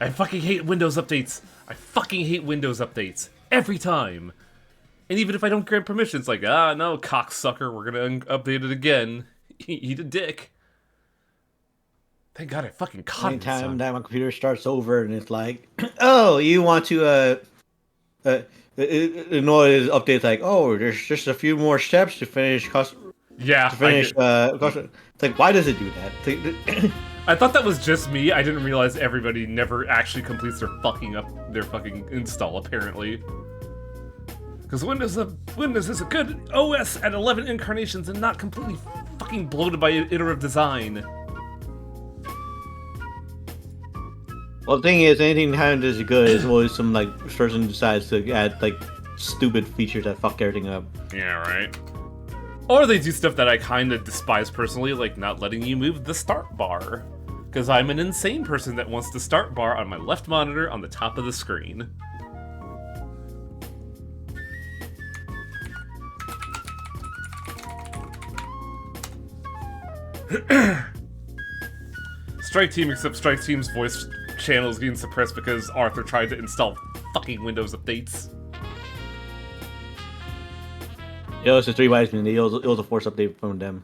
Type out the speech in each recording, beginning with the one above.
I fucking hate Windows updates. I fucking hate Windows updates. Every time. And even if I don't grant permission, it's like, no, cocksucker, we're gonna update it again. Eat a dick. Thank God I fucking caught it. Anytime that my computer starts over and it's like, oh, you want to, updates like, oh, there's just a few more steps to finish it's like, why does it do that? I thought that was just me. I didn't realize everybody never actually completes their fucking install, apparently. Because Windows is a good OS at 11 incarnations and not completely fucking bloated by iterative design. Well, the thing is, anything kind of is good is always some, like, person decides to add, like, stupid features that fuck everything up. Yeah, right. Or they do stuff that I kind of despise personally, like not letting you move the start bar. Because I'm an insane person that wants the start bar on my left monitor on the top of the screen. Strike Team, except Strike Team's voice channel is getting suppressed because Arthur tried to install fucking Windows updates. It was the Three Wise Men. It was a force update from them.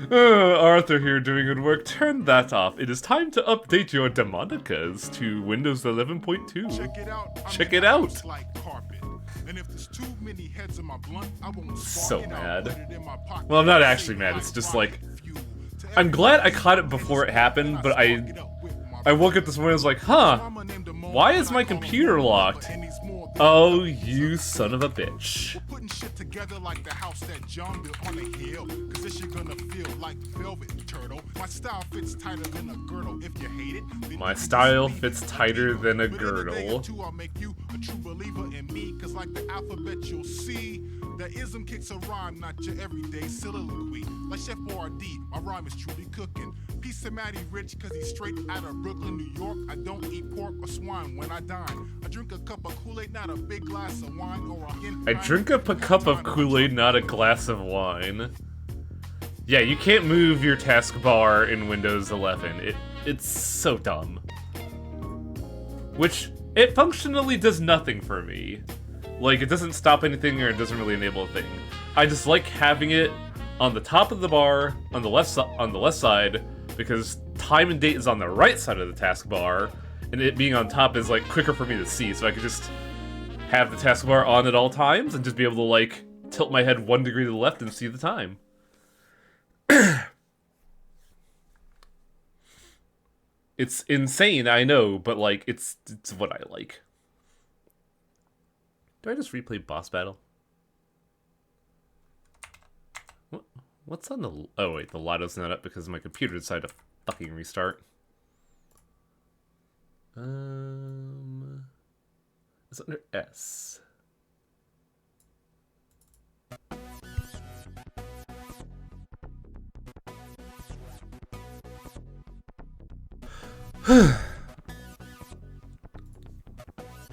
Arthur here doing good work. Turn that off. It is time to update your demonicas to Windows 11.2. Check it out. Check it out. Like carpet. And if there's too many heads in my blunt, I won't So spark it mad. out, put it in my pocket. Well, I'm not actually mad. It's just like, I'm glad I caught it before it happened, but I woke up this morning and was like, huh, why is my computer locked? Oh, you son of a bitch. We're putting shit together like the house that John built on the hill. Cause this shit gonna feel like velvet, turtle. My style fits tighter than a girdle. If you hate it, then My style fits tighter than a girdle. I'll make you a true believer in me. Cause like the alphabet you'll see, the ism kicks a rhyme, not your everyday soliloquy. Like Chef Boyardee, my rhyme is truly cooking. Peace to Matty Rich, cause he's straight out of Brooklyn, New York. I don't eat pork or swine when I dine. I drink a cup of Kool-Aid, not a big glass of wine or a I drink up a cup of Kool-Aid, not a glass of wine. Yeah, you can't move your taskbar in Windows 11. It's so dumb. Which, it functionally does nothing for me. Like, it doesn't stop anything or it doesn't really enable a thing. I just like having it on the top of the bar, on the left side, because time and date is on the right side of the taskbar, and it being on top is, like, quicker for me to see, so I could just have the taskbar on at all times and just be able to, like, tilt my head 1 degree to the left and see the time. It's insane, I know, but, like, it's what I like. Do I just replay boss battle? What's on the... Oh, wait, the lotto's not up because my computer decided to fucking restart. It's under S.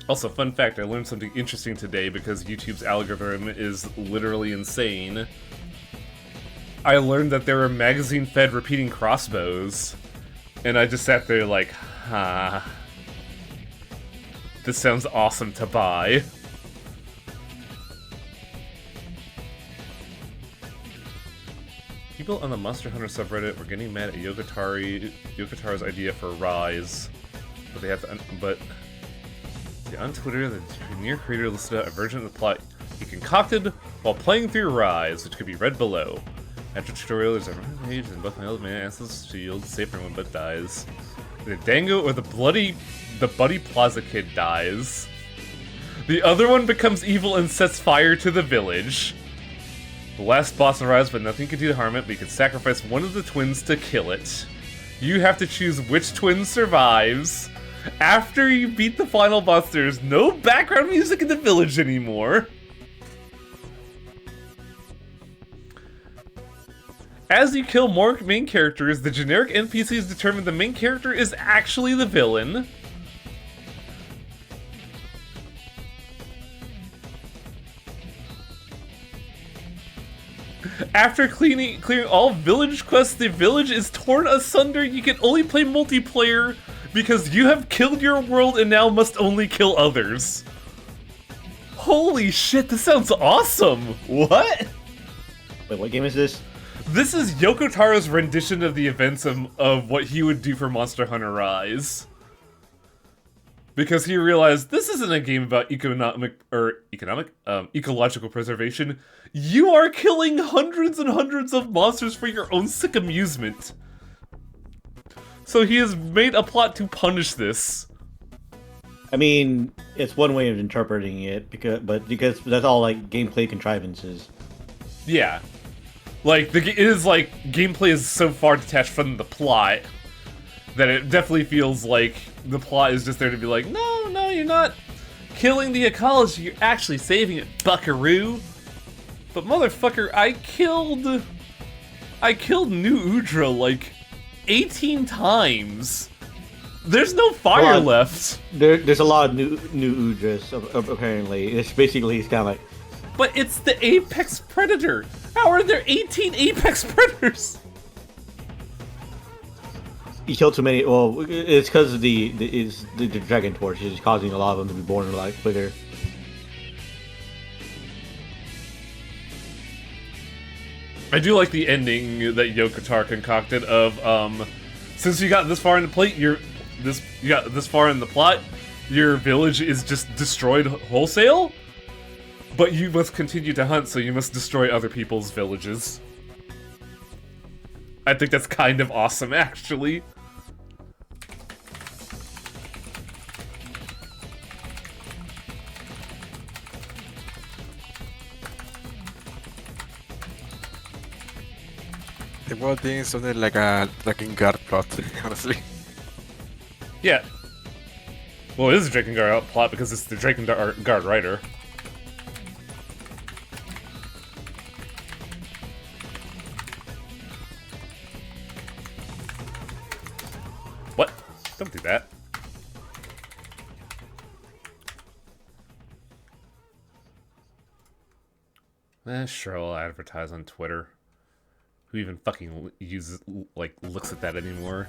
Also, fun fact, I learned something interesting today because YouTube's algorithm is literally insane. I learned that there are magazine-fed repeating crossbows, and I just sat there like, huh. This sounds awesome to buy. People on the Monster Hunter subreddit were getting mad at Yokotara's idea for Rise, but they have to. But on Twitter, the near creator listed out a version of the plot he concocted while playing through Rise, which could be read below. After tutorial, there's a page and both my old man answers shield, save for one but dies. The Dango or the Buddy Plaza Kid dies. The other one becomes evil and sets fire to the village. The last boss arrives, but nothing can do to harm it, but you can sacrifice one of the twins to kill it. You have to choose which twin survives. After you beat the final boss, there's no background music in the village anymore. As you kill more main characters, the generic NPCs determine the main character is actually the villain. After clearing all village quests, the village is torn asunder. You can only play multiplayer because you have killed your world and now must only kill others. Holy shit, this sounds awesome! What? Wait, what game is this? This is Yoko Taro's rendition of the events of what he would do for Monster Hunter Rise. Because he realized this isn't a game about ecological preservation. You are killing hundreds and hundreds of monsters for your own sick amusement. So he has made a plot to punish this. I mean, it's one way of interpreting it, because that's all like gameplay contrivances. Yeah. Like, it is like, gameplay is so far detached from the plot that it definitely feels like the plot is just there to be like, no, you're not killing the ecology, you're actually saving it, buckaroo. But motherfucker, I killed New Udra like 18 times. There's no fire left. There's a lot of new Udras, apparently. It's kind of like... But it's the apex predator. How are there 18 apex predators? You kill too many. Well, it's because of the dragon torch is causing a lot of them to be born like quicker. I do like the ending that Yoko Taro concocted of since you got this far in the plate, you got this far in the plot, your village is just destroyed wholesale. But you must continue to hunt, so you must destroy other people's villages. I think that's kind of awesome, actually. The whole thing sounded like a Dragon Guard plot, honestly. Yeah. Well, it is a Dragon Guard plot because it's the Dragon Guard writer. What? Don't do that. Sure, I'll advertise on Twitter. Who even fucking looks at that anymore?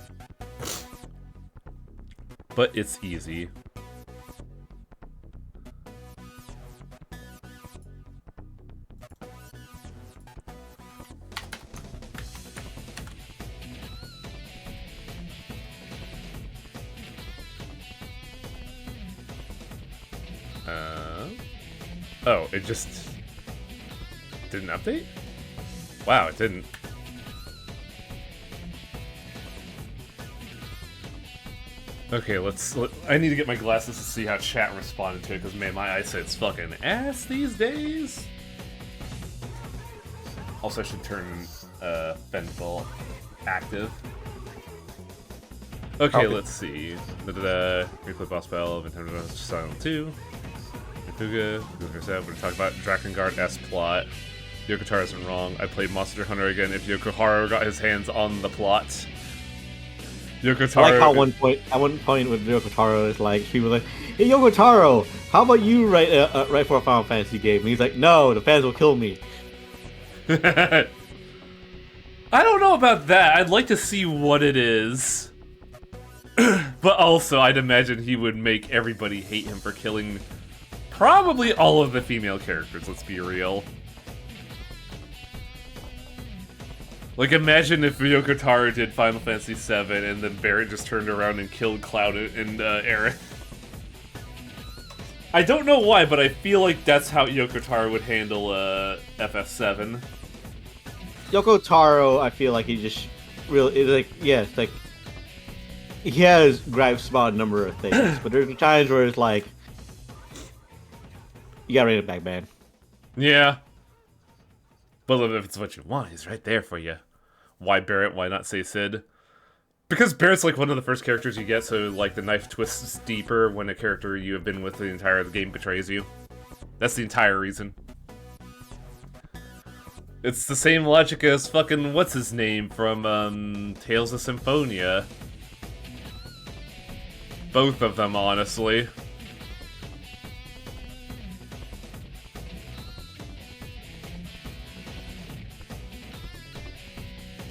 But it's easy. Oh, it just didn't update? Wow, it didn't. Okay, I need to get my glasses to see how chat responded to it, because man, my eyesight's fucking ass these days. Also, I should turn Fendful active. Okay, let's see. Replay boss battle, Nintendo Silent 2. Fuga, we're talking about Dragon Guard S plot. Yoko Taro isn't wrong. I played Monster Hunter again if Yoko Taro got his hands on the plot. Yoko Taro. I like how at one point with Yoko Taro is like people are like, "Hey Yoko Taro, how about you write for a Final Fantasy game?" And he's like, "No, the fans will kill me." I don't know about that. I'd like to see what it is. But also, I'd imagine he would make everybody hate him for killing probably all of the female characters, let's be real. Like, imagine if Yoko Taro did Final Fantasy VII and then Barrett just turned around and killed Cloud and Aerith. I don't know why, but I feel like that's how Yoko Taro would handle FF7. Yoko Taro, I feel like he just really, like, yeah, it's like, he has gripes about a number of things, but there's times where it's like, you gotta rein it back, man. Yeah. But if it's what you want, he's right there for you. Why Barrett? Why not say Sid? Because Barrett's like one of the first characters you get, so like the knife twists deeper when a character you have been with the entire game betrays you. That's the entire reason. It's the same logic as fucking what's his name from Tales of Symphonia. Both of them, honestly.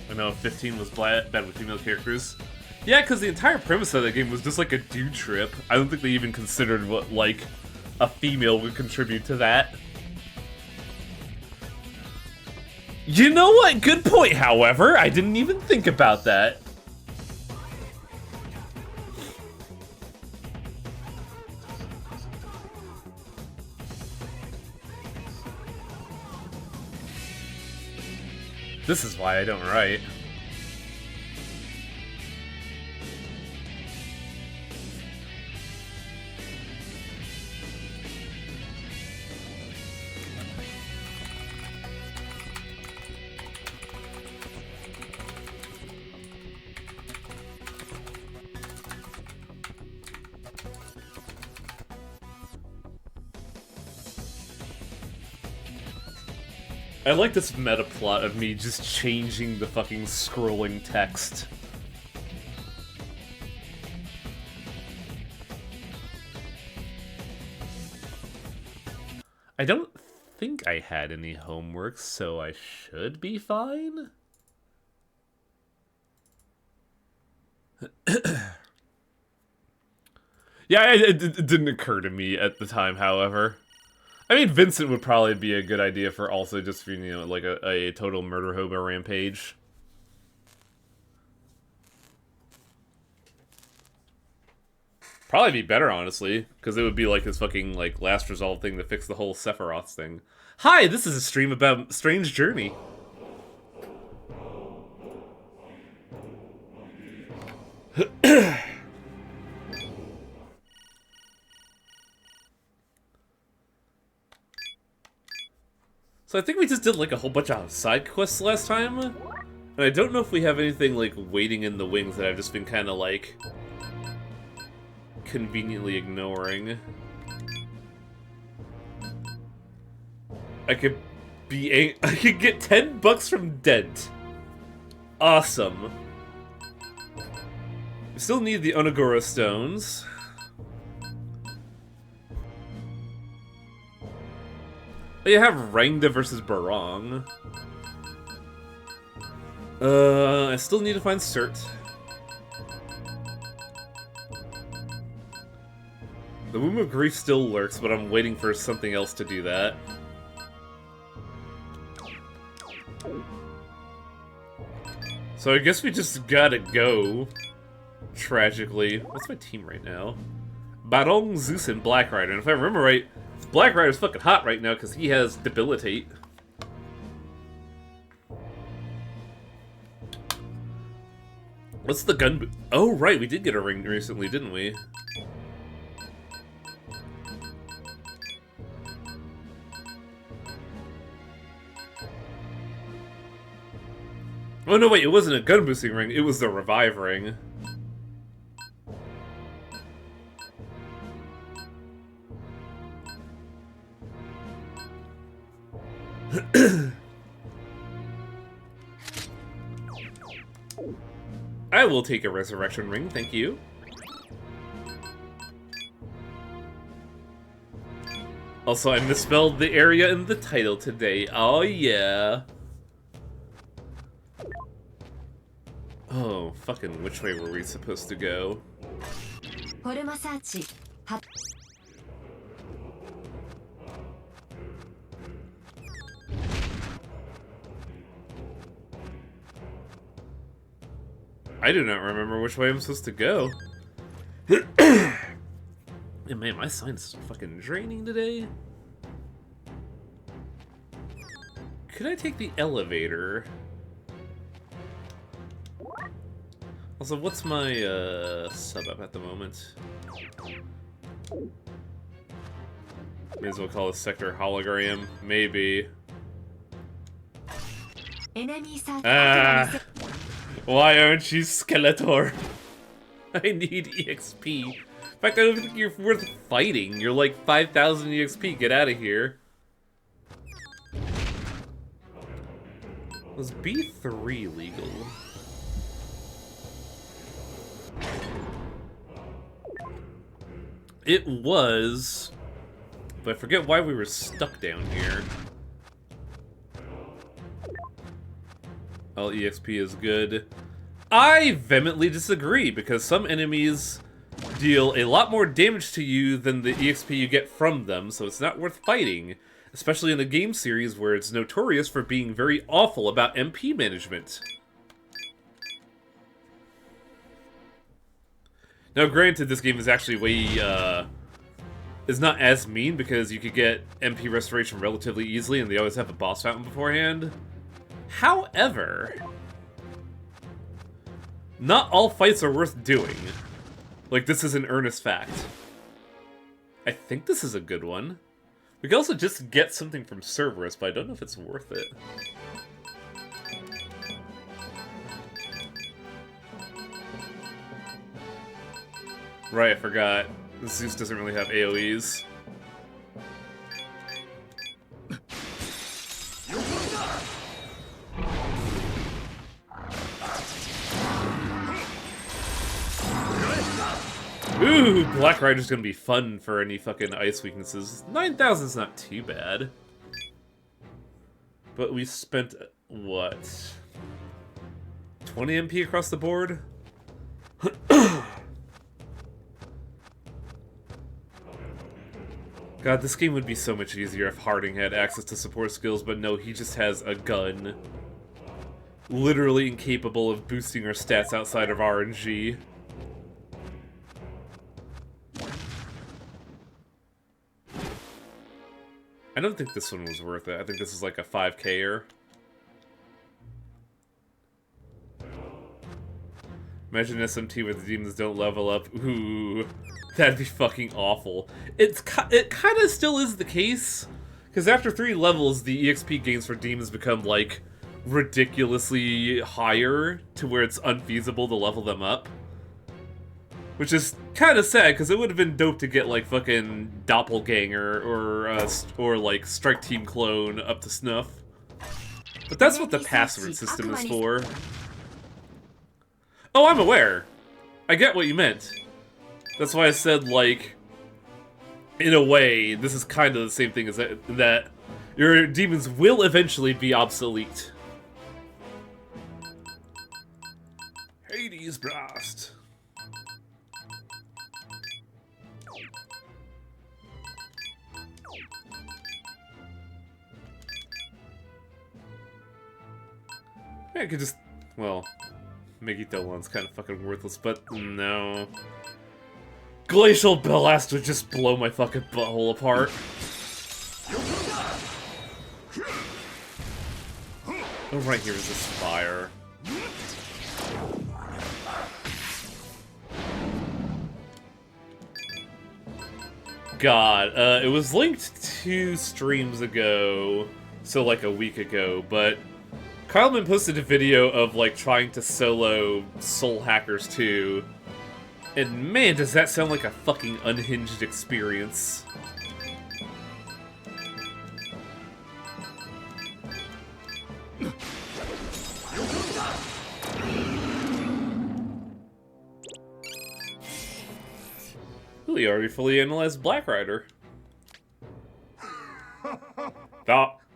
I know 15 was bad with female characters. Yeah, because the entire premise of that game was just like a dude trip. I don't think they even considered what, like, a female would contribute to that. You know what? Good point, however. I didn't even think about that. This is why I don't write. I like this meta plot of me just changing the fucking scrolling text. I don't think I had any homework, so I should be fine? Yeah, it didn't occur to me at the time, however. I mean, Vincent would probably be a good idea for also just, you know, like a total murder hobo rampage. Probably be better, honestly, because it would be like this fucking, like, last resolve thing to fix the whole Sephiroth thing. Hi, this is a stream about Strange Journey. So I think we just did like a whole bunch of side quests last time, and I don't know if we have anything like waiting in the wings that I've just been kind of like conveniently ignoring. I could get $10 from Dent. Awesome. We still need the Onagora stones. You have Rangda versus Barong. I still need to find Cert. The Womb of Grief still lurks, but I'm waiting for something else to do that. So I guess we just gotta go. Tragically. What's my team right now? Barong, Zeus, and Black Rider. And if I remember right, Black Rider's fucking hot right now because he has Debilitate. What's the gun? Oh, right, we did get a ring recently, didn't we? Oh, no, wait, it wasn't a gun boosting ring, it was the revive ring. I will take a resurrection ring, thank you. Also, I misspelled the area in the title today. Oh, yeah. Oh, fucking which way were we supposed to go? I do not remember which way I'm supposed to go. And man, my sign's fucking draining today. Could I take the elevator? Also, what's my sub up at the moment? May as well call this sector hologram. Maybe. Ah. Why aren't you Skeletor? I need EXP. In fact, I don't think you're worth fighting. You're like 5,000 EXP. Get out of here. Was B3 legal? It was, but I forget why we were stuck down here. All EXP is good. I vehemently disagree, because some enemies deal a lot more damage to you than the EXP you get from them, so it's not worth fighting. Especially in a game series where it's notorious for being very awful about MP management. Now granted, this game is actually way, is not as mean because you could get MP restoration relatively easily and they always have a boss fountain beforehand. However, not all fights are worth doing. Like, this is an earnest fact. I think this is a good one. We can also just get something from Cerberus, but I don't know if it's worth it. Right, I forgot. Zeus doesn't really have AoEs. Ooh, Black Rider's gonna be fun for any fucking ice weaknesses. 9,000's not too bad. But we spent, what? 20 MP across the board? God, this game would be so much easier if Harding had access to support skills, but no, he just has a gun. Literally incapable of boosting our stats outside of RNG. I don't think this one was worth it. I think this is like a 5K-er. Imagine SMT where the demons don't level up. Ooh, that'd be fucking awful. It kind of still is the case, because after 3 levels, the EXP gains for demons become, like, ridiculously higher to where it's unfeasible to level them up. Which is kind of sad, because it would have been dope to get, like, fucking Doppelganger or like, Strike Team Clone up to snuff. But that's what the password system is for. Oh, I'm aware. I get what you meant. That's why I said, like, in a way, this is kind of the same thing as that your demons will eventually be obsolete. Hades Blast. I could just, well, Megito one's kind of fucking worthless, but no. Glacial Blast would just blow my fucking butthole apart. Oh, right here is this fire. God, it was linked 2 streams ago, so like a week ago, but Kyleman posted a video of, like, trying to solo Soul Hackers 2, and man, does that sound like a fucking unhinged experience. We already fully analyzed Black Rider.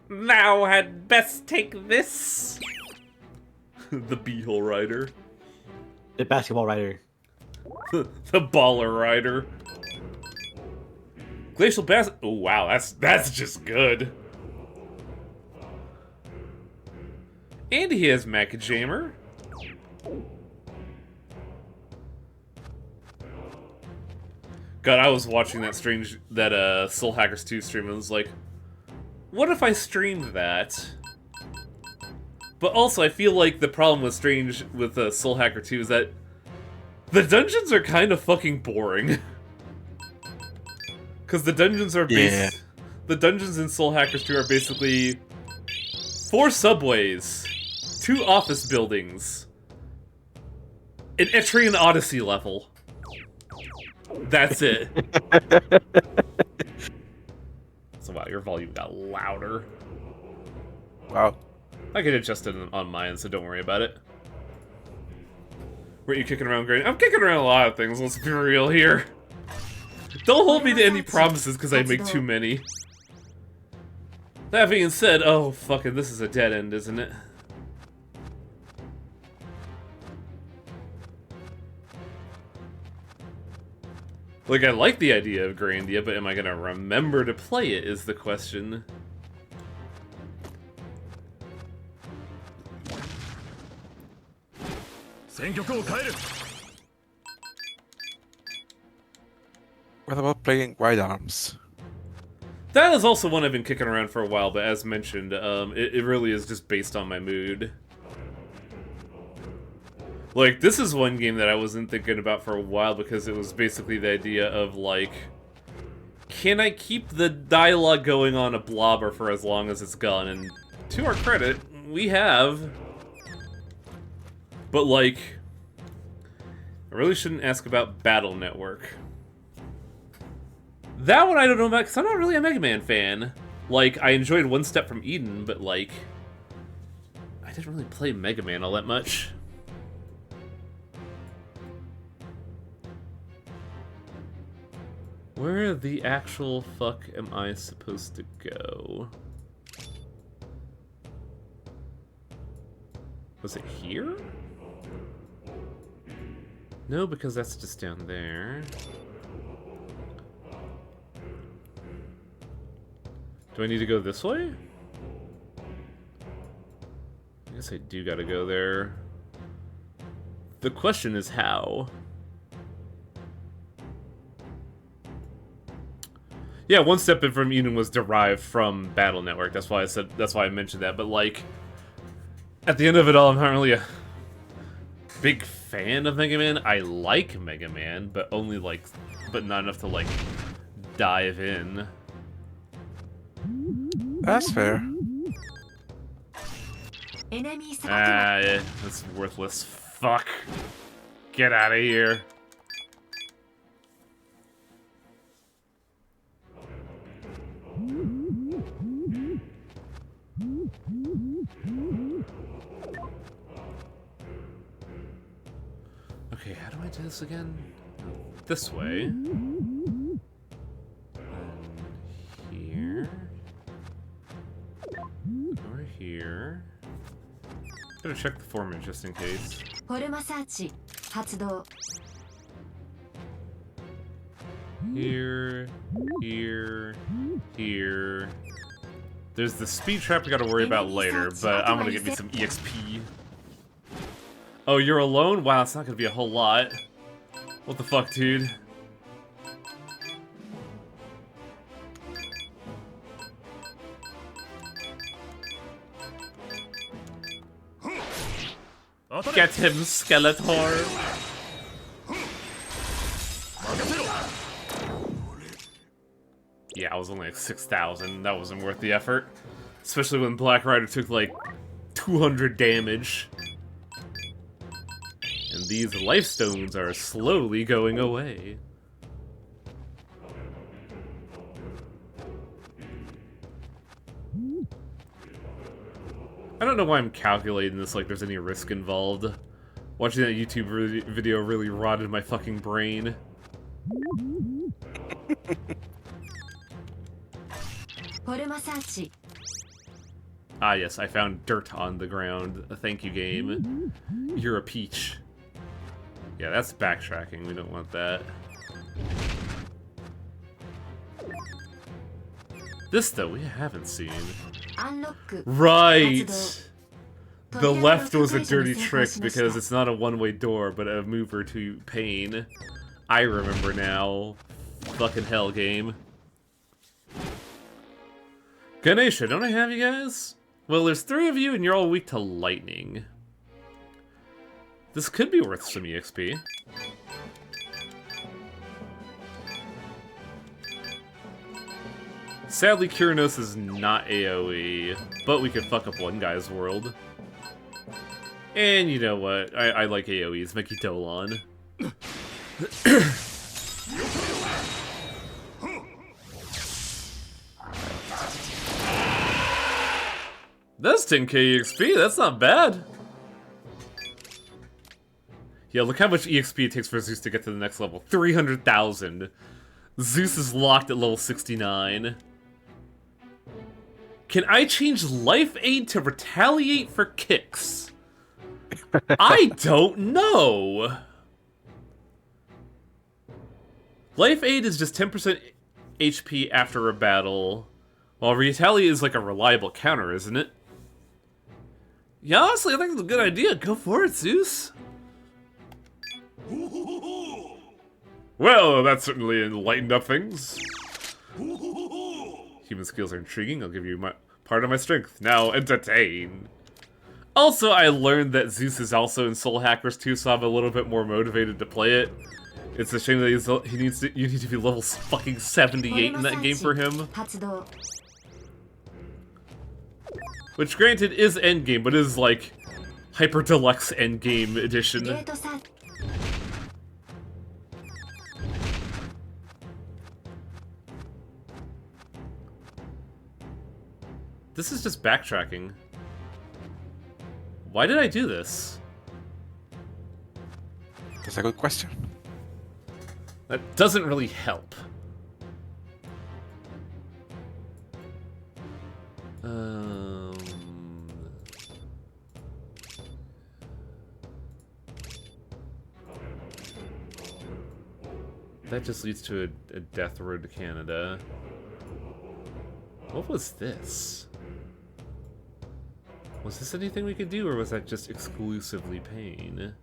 Thou had best take this. The Beehole Rider. The Basketball Rider. The Baller Rider. Glacial Bass. Oh wow, that's just good. And he has Macajammer. God, I was watching that Soul Hackers 2 stream and was like, what if I streamed that? But also, I feel like the problem with Soul Hacker 2 is that the dungeons are kind of fucking boring. Because the dungeons are the dungeons in Soul Hackers 2 are basically 4 subways, 2 office buildings, an Etrian Odyssey level. That's it. So wow, your volume got louder. Wow. I can adjust it on mine, so don't worry about it. Were you kicking around, Granny? I'm kicking around a lot of things, let's be real here. Don't hold me to any promises, because I make too many. That being said, oh, fucking, this is a dead end, isn't it? Like, I like the idea of Grandia, but am I gonna remember to play it is the question. What about playing Wide Arms? That is also one I've been kicking around for a while, but as mentioned, it really is just based on my mood. Like, this is one game that I wasn't thinking about for a while because it was basically the idea of, like, can I keep the dialogue going on a blobber for as long as it's gone? And to our credit, we have. But, like, I really shouldn't ask about Battle Network. That one I don't know about because I'm not really a Mega Man fan. Like, I enjoyed One Step from Eden, but, like, I didn't really play Mega Man all that much. Where the actual fuck am I supposed to go? Was it here? No, because that's just down there. Do I need to go this way? I guess I do gotta go there. The question is how. Yeah, One Step in from Eden was derived from Battle Network. That's why I mentioned that. But like, at the end of it all, I'm not really a big fan of Mega Man. I like Mega Man, but only like, but not enough to like dive in. That's fair. Ah, yeah, that's worthless. Fuck. Get out of here. Okay, how do I do this again? This way. And here. Over here. Gotta check the format just in case. Here, here, here. There's the speed trap we gotta worry about later, but I'm gonna get me some EXP. Oh, you're alone? Wow, it's not gonna be a whole lot. What the fuck, dude? Get him, Skeletor! Yeah, I was only like 6,000. That wasn't worth the effort. Especially when Black Rider took like 200 damage. And these life stones are slowly going away. I don't know why I'm calculating this like there's any risk involved. Watching that YouTube video really rotted my fucking brain. Ah yes, I found dirt on the ground. Thank you, game. You're a peach. Yeah, that's backtracking. We don't want that. This, though, we haven't seen. Right! The left was a dirty trick because it's not a one-way door, but a move or two pane. I remember now. Fucking hell, game. Ganesha, don't I have you guys? Well, there's 3 of you and you're all weak to lightning. This could be worth some EXP. Sadly, Kyranos is not AoE, but we could fuck up one guy's world. And you know what? I like AoEs. Mickey Dolan. That's 10k EXP. That's not bad. Yeah, look how much EXP it takes for Zeus to get to the next level. 300,000. Zeus is locked at level 69. Can I change Life Aid to retaliate for kicks? I don't know. Life Aid is just 10% HP after a battle, while Retaliate is like a reliable counter, isn't it? Yeah, honestly, I think it's a good idea. Go for it, Zeus. Well, that certainly enlightened up things. Human skills are intriguing. I'll give you part of my strength. Now, entertain. Also, I learned that Zeus is also in Soul Hackers 2, so I'm a little bit more motivated to play it. It's a shame that you need to be level fucking 78 in that game for him. Which, granted, is endgame, but is like Hyper Deluxe Endgame Edition. This is just backtracking. Why did I do this? That's a good question. That doesn't really help. That just leads to a death road to Canada. What was this? Was this anything we could do, or was that just exclusively pain?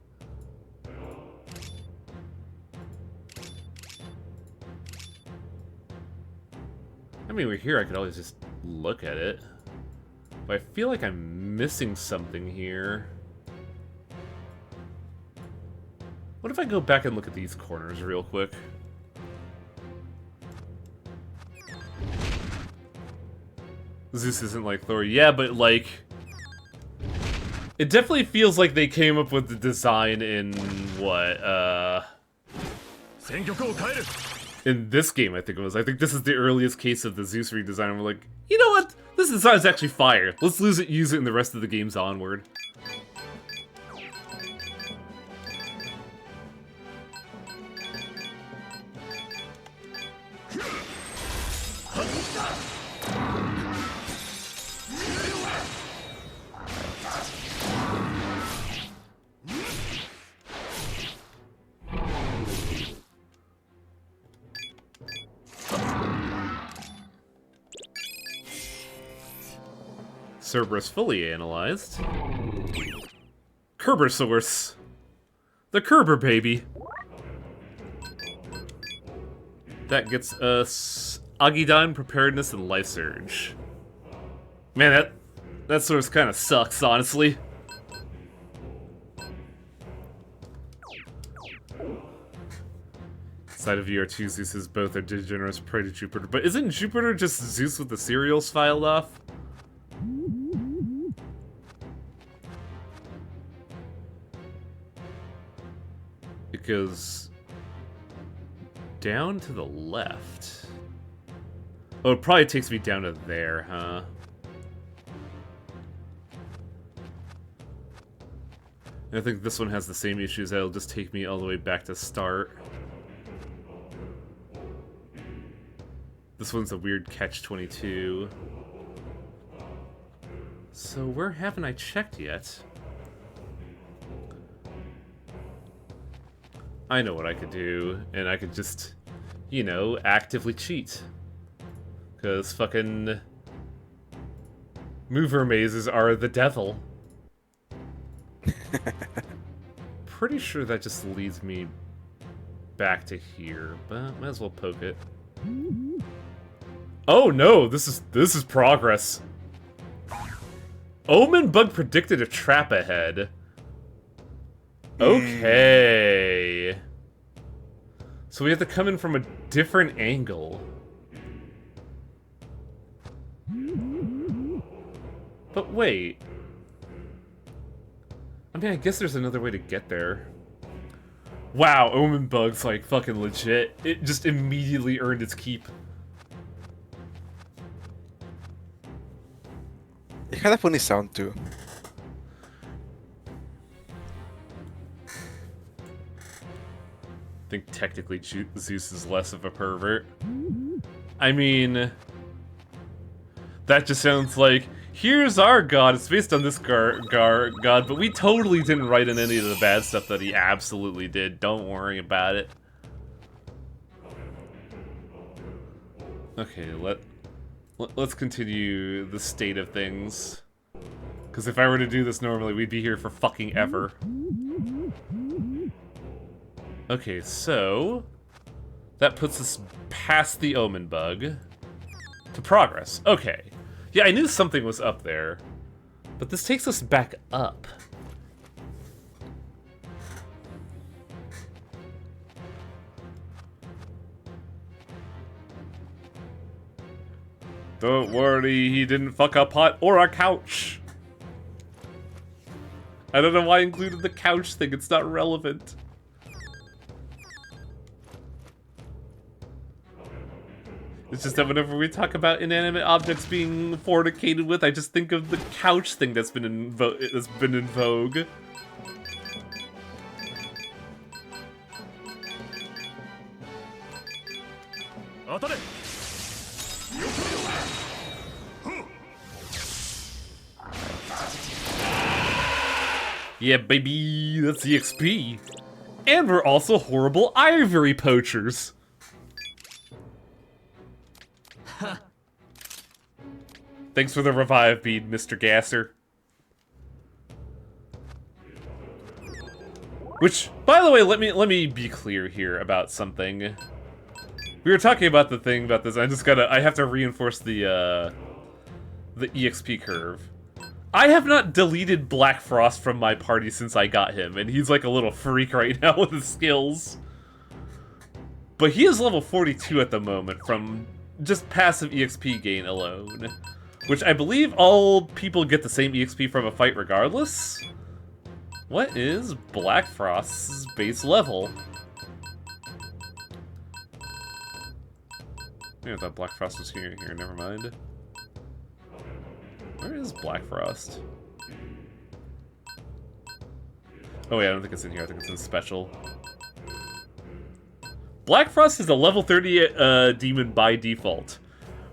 I mean, we're here, I could always just look at it. But I feel like I'm missing something here. What if I go back and look at these corners real quick? Zeus isn't like Thor. Yeah, but like... It definitely feels like they came up with the design in, what, in this game, I think it was. I think this is the earliest case of the Zeus redesign. We're like, you know what? This design is actually fire. Let's use it in the rest of the games onward. Cerberus fully analyzed. Kerbersaurus. The Kerber baby. That gets us Agidine, Preparedness, and Life Surge. Man, that source kind of sucks, honestly. Side of you are two Zeuses, both are degenerates prey to Jupiter. But isn't Jupiter just Zeus with the cereals filed off? It goes down to the left. Oh, it probably takes me down to there, huh? And I think this one has the same issues. That'll just take me all the way back to start. This one's a weird catch-22. So where haven't I checked yet? I know what I could do, and I could just, you know, actively cheat. Because fucking mover mazes are the devil. Pretty sure that just leads me back to here, but might as well poke it. Oh no, this is progress. Omen Bug predicted a trap ahead. Okay. So we have to come in from a different angle. But wait. I mean, I guess there's another way to get there. Wow, Omen Bug's like fucking legit. It just immediately earned its keep. It had a funny sound too. I think technically Zeus is less of a pervert. I mean, that just sounds like, here's our god, it's based on this god, but we totally didn't write in any of the bad stuff that he absolutely did. Don't worry about it. Okay, let's continue the state of things. Because if I were to do this normally, we'd be here for fucking ever. Okay, so that puts us past the omen bug to progress. Okay. Yeah, I knew something was up there, but this takes us back up. Don't worry, he didn't fuck a pot or a couch. I don't know why I included the couch thing, it's not relevant. It's just that whenever we talk about inanimate objects being fornicated with, I just think of the couch thing that's been in vogue. Yeah, baby, that's the XP. And we're also horrible ivory poachers. Thanks for the revive bead, Mr. Gasser. Which, by the way, let me be clear here about something. We were talking about the thing about this. I have to reinforce the EXP curve. I have not deleted Black Frost from my party since I got him, and he's like a little freak right now with his skills. But he is level 42 at the moment from just passive EXP gain alone. Which I believe all people get the same EXP from a fight regardless. What is Black Frost's base level? I thought Black Frost was here, never mind. Where is Black Frost? Oh wait, I don't think it's in here, I think it's in special. Black Frost is a level 30 demon by default.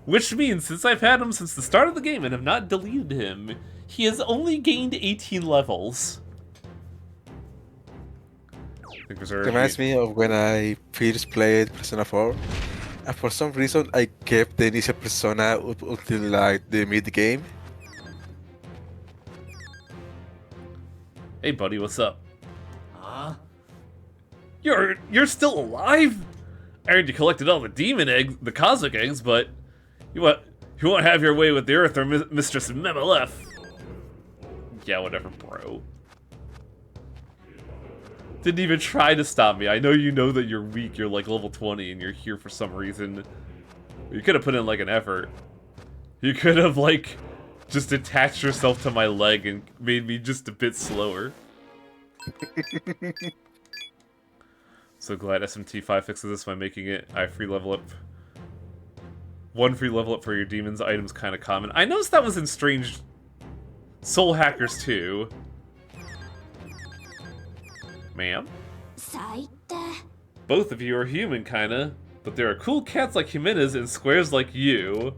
Which means, since I've had him since the start of the game and have not deleted him, he has only gained 18 levels. Reminds me of when I first played Persona 4. And for some reason, I kept the initial persona up until like the mid game. Hey buddy, what's up? Huh? You're still alive? I heard you collected all the demon eggs, the cosmic eggs, but you won't have your way with the Earth or Mistress Memelef. Yeah, whatever, bro. Didn't even try to stop me. I know you know that you're weak. You're like level 20 and you're here for some reason. You could have put in like an effort. You could have like just attached yourself to my leg and made me just a bit slower. So glad SMT5 fixes this by making it free level up. One free level up for your demons items kind of common. I noticed that was in Strange Soul Hackers too. Ma'am? Both of you are human, kinda. But there are cool cats like Jimenez and squares like you.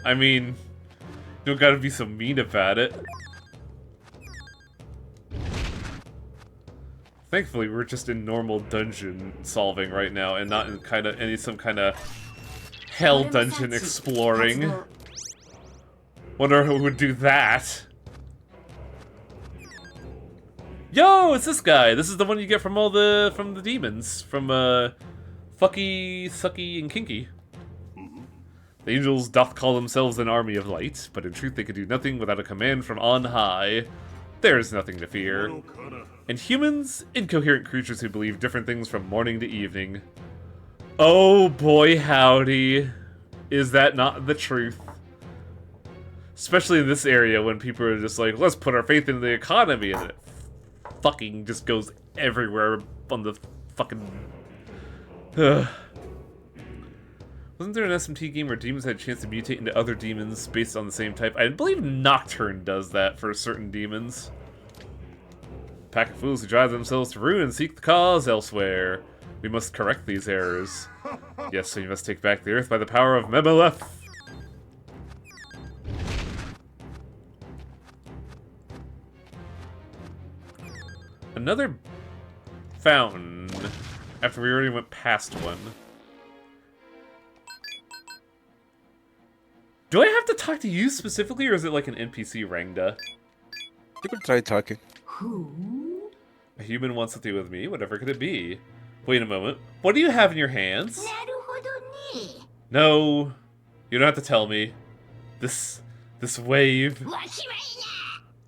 I mean, you don't gotta be so mean about it. Thankfully, we're just in normal dungeon solving right now, and not in some kind of hell dungeon exploring. Wonder who would do that. Yo, it's this guy. This is the one you get from the demons, from Fucky, Sucky, and Kinky. The angels doth call themselves an army of light, but in truth they can do nothing without a command from on high. There is nothing to fear. And humans, incoherent creatures who believe different things from morning to evening. Oh boy howdy. Is that not the truth? Especially in this area when people are just like, let's put our faith in the economy, and it fucking just goes everywhere on the fucking... Wasn't there an SMT game where demons had a chance to mutate into other demons based on the same type? I believe Nocturne does that for certain demons. Pack of fools who drive themselves to ruin and seek the cause elsewhere. We must correct these errors. Yes, so you must take back the earth by the power of Memelef. Another fountain, after we already went past one. Do I have to talk to you specifically, or is it like an NPC Rangda? You could try talking. A human wants to deal with me. Whatever could it be? Wait a moment. What do you have in your hands? No, you don't have to tell me. This wave.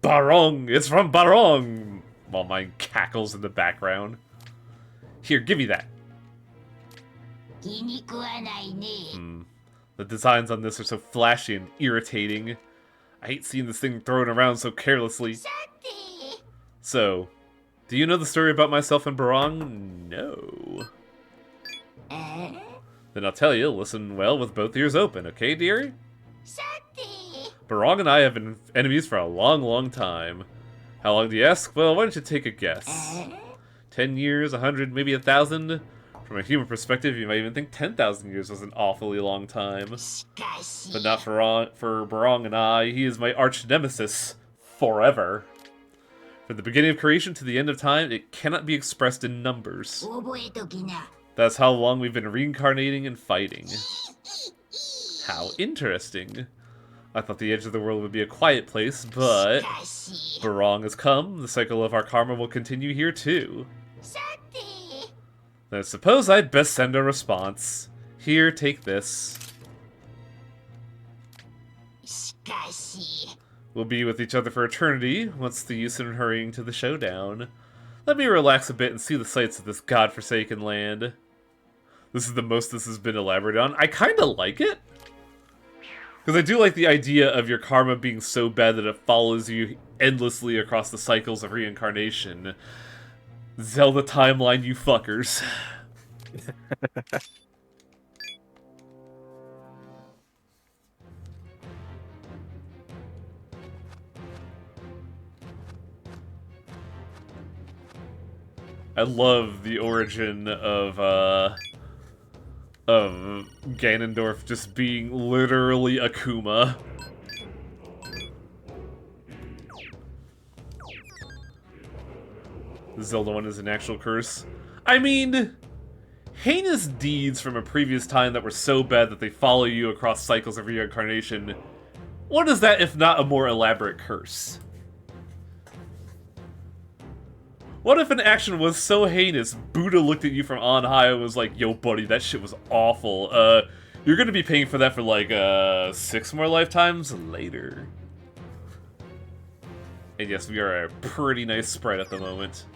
Barong! It's from Barong! While mine cackles in the background. Here, give me that. The designs on this are so flashy and irritating. I hate seeing this thing thrown around so carelessly. So, do you know the story about myself and Barong? No. Then I'll tell you, listen well with both ears open, okay, dearie? Barong and I have been enemies for a long, long time. How long do you ask? Well, why don't you take a guess? 10 years, 100, maybe 1,000? From a human perspective, you might even think 10,000 years was an awfully long time. But not for Barong and I. He is my arch nemesis. Forever. From the beginning of creation to the end of time, it cannot be expressed in numbers. That's how long we've been reincarnating and fighting. How interesting. I thought the edge of the world would be a quiet place, but Barong has come. The cycle of our karma will continue here too. Then I suppose I'd best send a response. Here, take this. We'll be with each other for eternity. What's the use in hurrying to the showdown? Let me relax a bit and see the sights of this godforsaken land. This is the most this has been elaborated on. I kinda like it. Because I do like the idea of your karma being so bad that it follows you endlessly across the cycles of reincarnation. Zelda timeline, you fuckers. I love the origin of Ganondorf just being literally Akuma. The Zelda one is an actual curse. I mean, heinous deeds from a previous time that were so bad that they follow you across cycles of reincarnation. What is that if not a more elaborate curse? What if an action was so heinous, Buddha looked at you from on high and was like, yo buddy, that shit was awful. You're gonna be paying for that for like, 6 more lifetimes later. And yes, we are a pretty nice spread at the moment.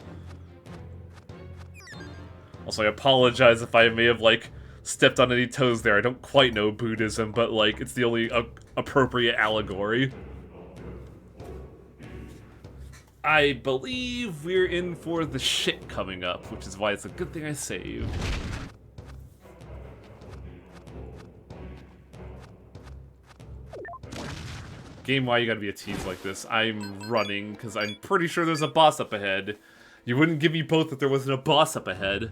Also, I apologize if I may have, like, stepped on any toes there. I don't quite know Buddhism, but, like, it's the only appropriate allegory. I believe we're in for the shit coming up, which is why it's a good thing I saved. Game, why you gotta be a tease like this? I'm running, because I'm pretty sure there's a boss up ahead. You wouldn't give me both if there wasn't a boss up ahead.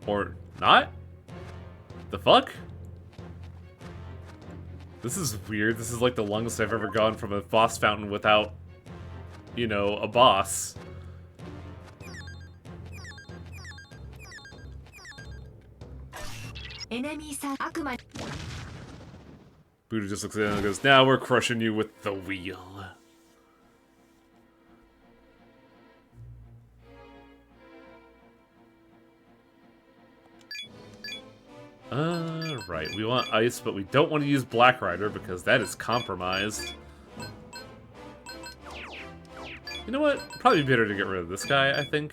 Or not? The fuck? This is weird. This is like the longest I've ever gone from a boss fountain without, you know, a boss. Buddha just looks at it and goes, now we're crushing you with the wheel. Right, we want ice, but we don't want to use Black Rider because that is compromised. You know what? Probably better to get rid of this guy, I think.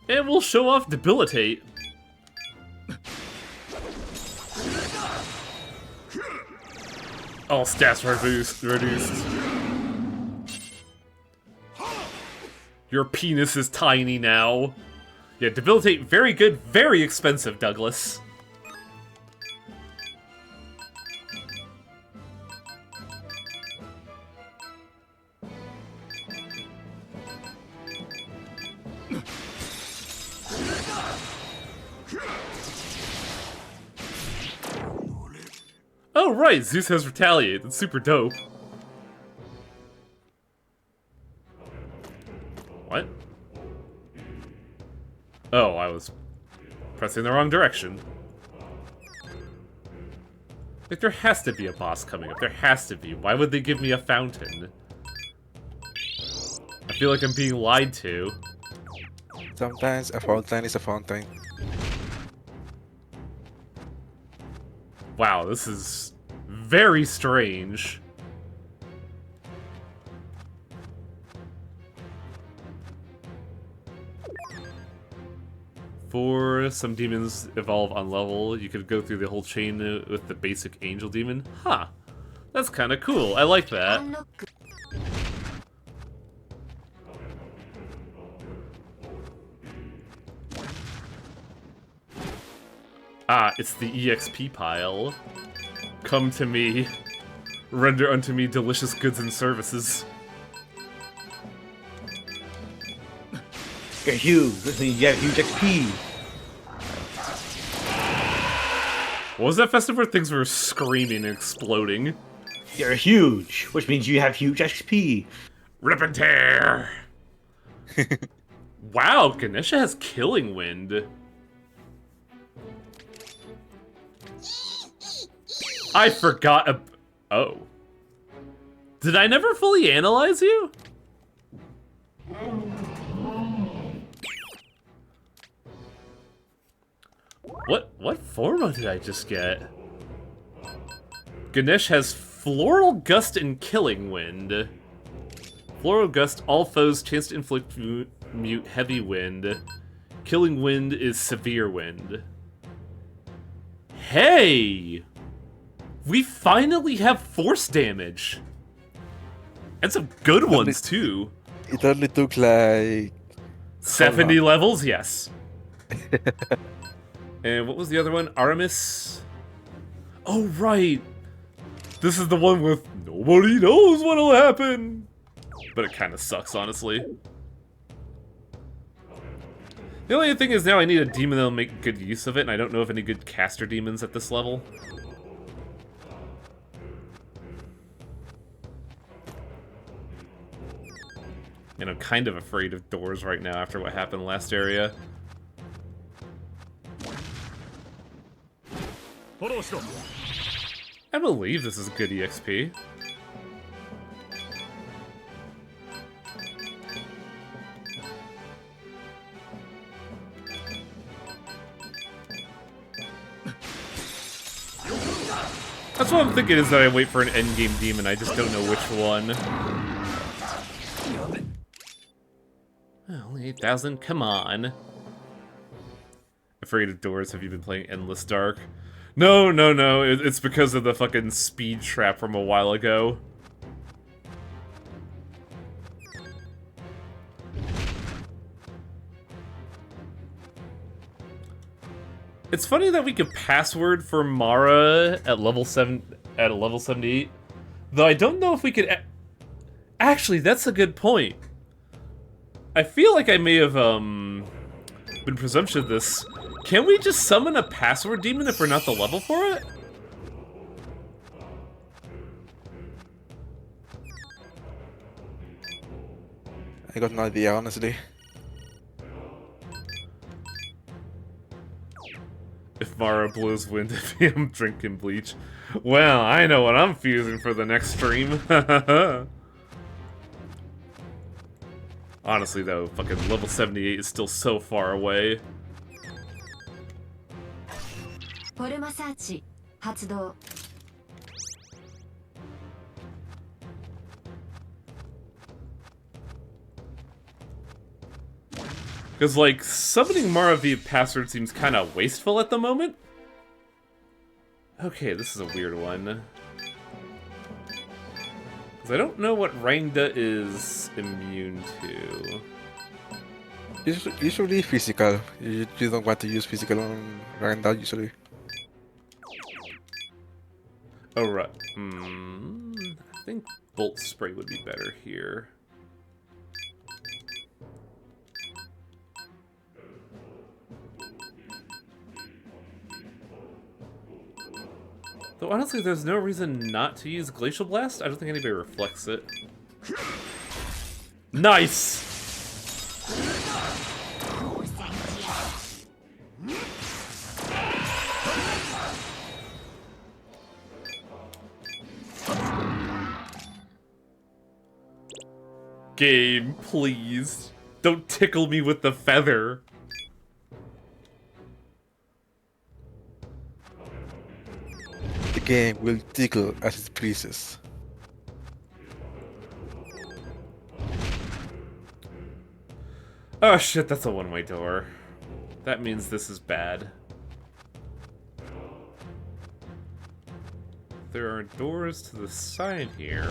And we'll show off Debilitate. All stats reduced. Your penis is tiny now. Yeah, Debilitate, very good, very expensive, Douglas. Oh, right! Zeus has Retaliate. That's super dope. What? Oh, I was pressing the wrong direction. Like, there has to be a boss coming up. There has to be. Why would they give me a fountain? I feel like I'm being lied to. Sometimes a fountain is a fountain. Wow, this is very strange. For some demons evolve on level, you could go through the whole chain with the basic angel demon. Huh. That's kind of cool. I like that. Ah, it's the EXP pile. Come to me. Render unto me delicious goods and services. You're huge. This means you have huge XP. What was that festival where things were screaming and exploding? You're huge, which means you have huge XP. Rip and tear! Wow, Ganesha has Killing Wind. I forgot oh. Did I never fully analyze you? What forma did I just get? Ganesh has Floral Gust and Killing Wind. Floral Gust, all foes chance to inflict mute heavy wind. Killing Wind is severe wind. Hey! We finally have force damage! And some good ones, too. It only took like 70 levels? Yes. And what was the other one? Aramis? Oh, right! This is the one with nobody knows what'll happen! But it kind of sucks, honestly. The only thing is now I need a demon that'll make good use of it, and I don't know of any good caster demons at this level. And I'm kind of afraid of doors right now after what happened last area. I believe this is good EXP. That's what I'm thinking, is that I wait for an endgame demon, I just don't know which one. Oh, only 8,000? Come on. Afraid of doors, have you been playing Endless Dark? No, no, no, it's because of the fucking speed trap from a while ago. It's funny that we could password for Mara at level 78, though I don't know if we could. Actually, that's a good point. I feel like I may have been presumptuous of this. Can we just summon a password demon if we're not the level for it? I got no idea, honestly. If Mara blows wind, if I'm drinking bleach. Well, I know what I'm fusing for the next stream. Honestly, though, fucking level 78 is still so far away. Because, like, summoning Mara via password seems kind of wasteful at the moment. Okay, this is a weird one. Because I don't know what Rangda is immune to. Usually physical. You don't want to use physical on Randall usually. Oh, right. I think Bolt Spray would be better here. Though honestly, there's no reason not to use Glacial Blast. I don't think anybody reflects it. Nice! Game, please. Don't tickle me with the feather. The game will tickle as it pleases. Oh shit, that's a one-way door. That means this is bad. There are doors to the side here.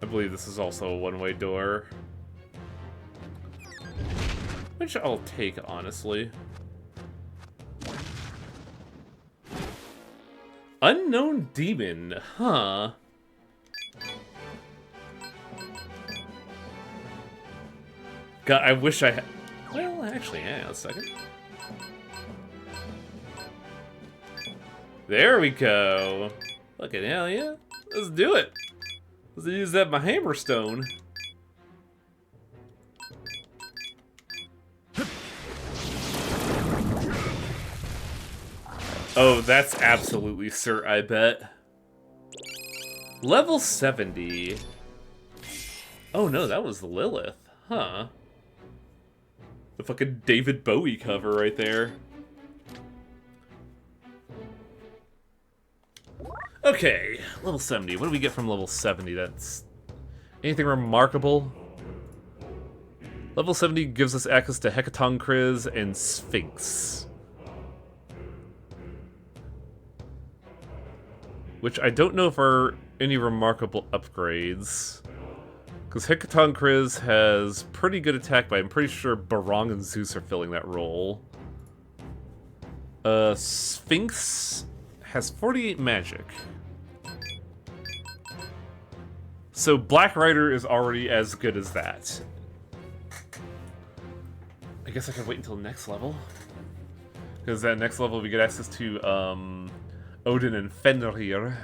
I believe this is also a one-way door. Which I'll take, honestly. Unknown demon, huh? God, I wish I had... Well, actually, hang on a second. There we go. Look at hell yeah. Let's do it. Let's use that my hammerstone. Oh, that's absolutely Sir, I bet. Level 70. Oh no, that was Lilith. Huh. The fucking David Bowie cover right there. Okay, level 70. What do we get from level 70? That's... anything remarkable? Level 70 gives us access to Hecatoncris and Sphinx. Which I don't know if are any remarkable upgrades. Because Hecatoncris has pretty good attack, but I'm pretty sure Barong and Zeus are filling that role. Sphinx has 48 magic. So Black Rider is already as good as that. I guess I can wait until next level. Because at next level we get access to Odin and Fenrir.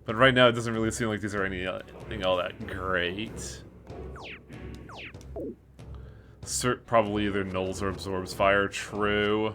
But right now it doesn't really seem like these are anything all that great. Probably either nulls or absorbs fire, true.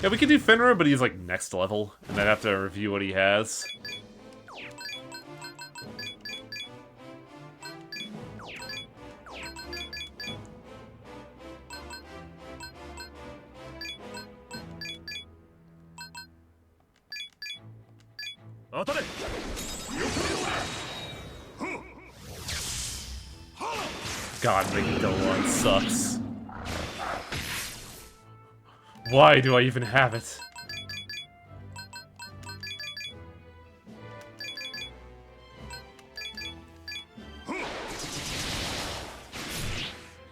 Yeah, we could do Fenrir, but he's like next level, and I'd have to review what he has. God, making Golan sucks. Why do I even have it?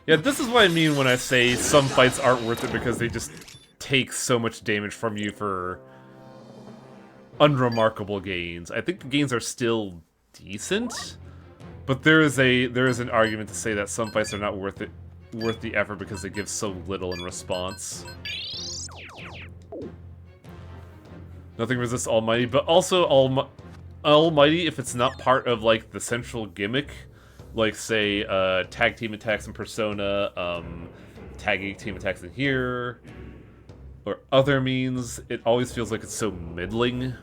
Yeah, this is what I mean when I say some fights aren't worth it because they just take so much damage from you for unremarkable gains. I think the gains are still decent, but there is an argument to say that some fights are not worth the effort because they give so little in response. Nothing resists Almighty, but also Almighty if it's not part of like the central gimmick, like say tag team attacks in Persona, tagging team attacks in here, or other means. It always feels like it's so middling.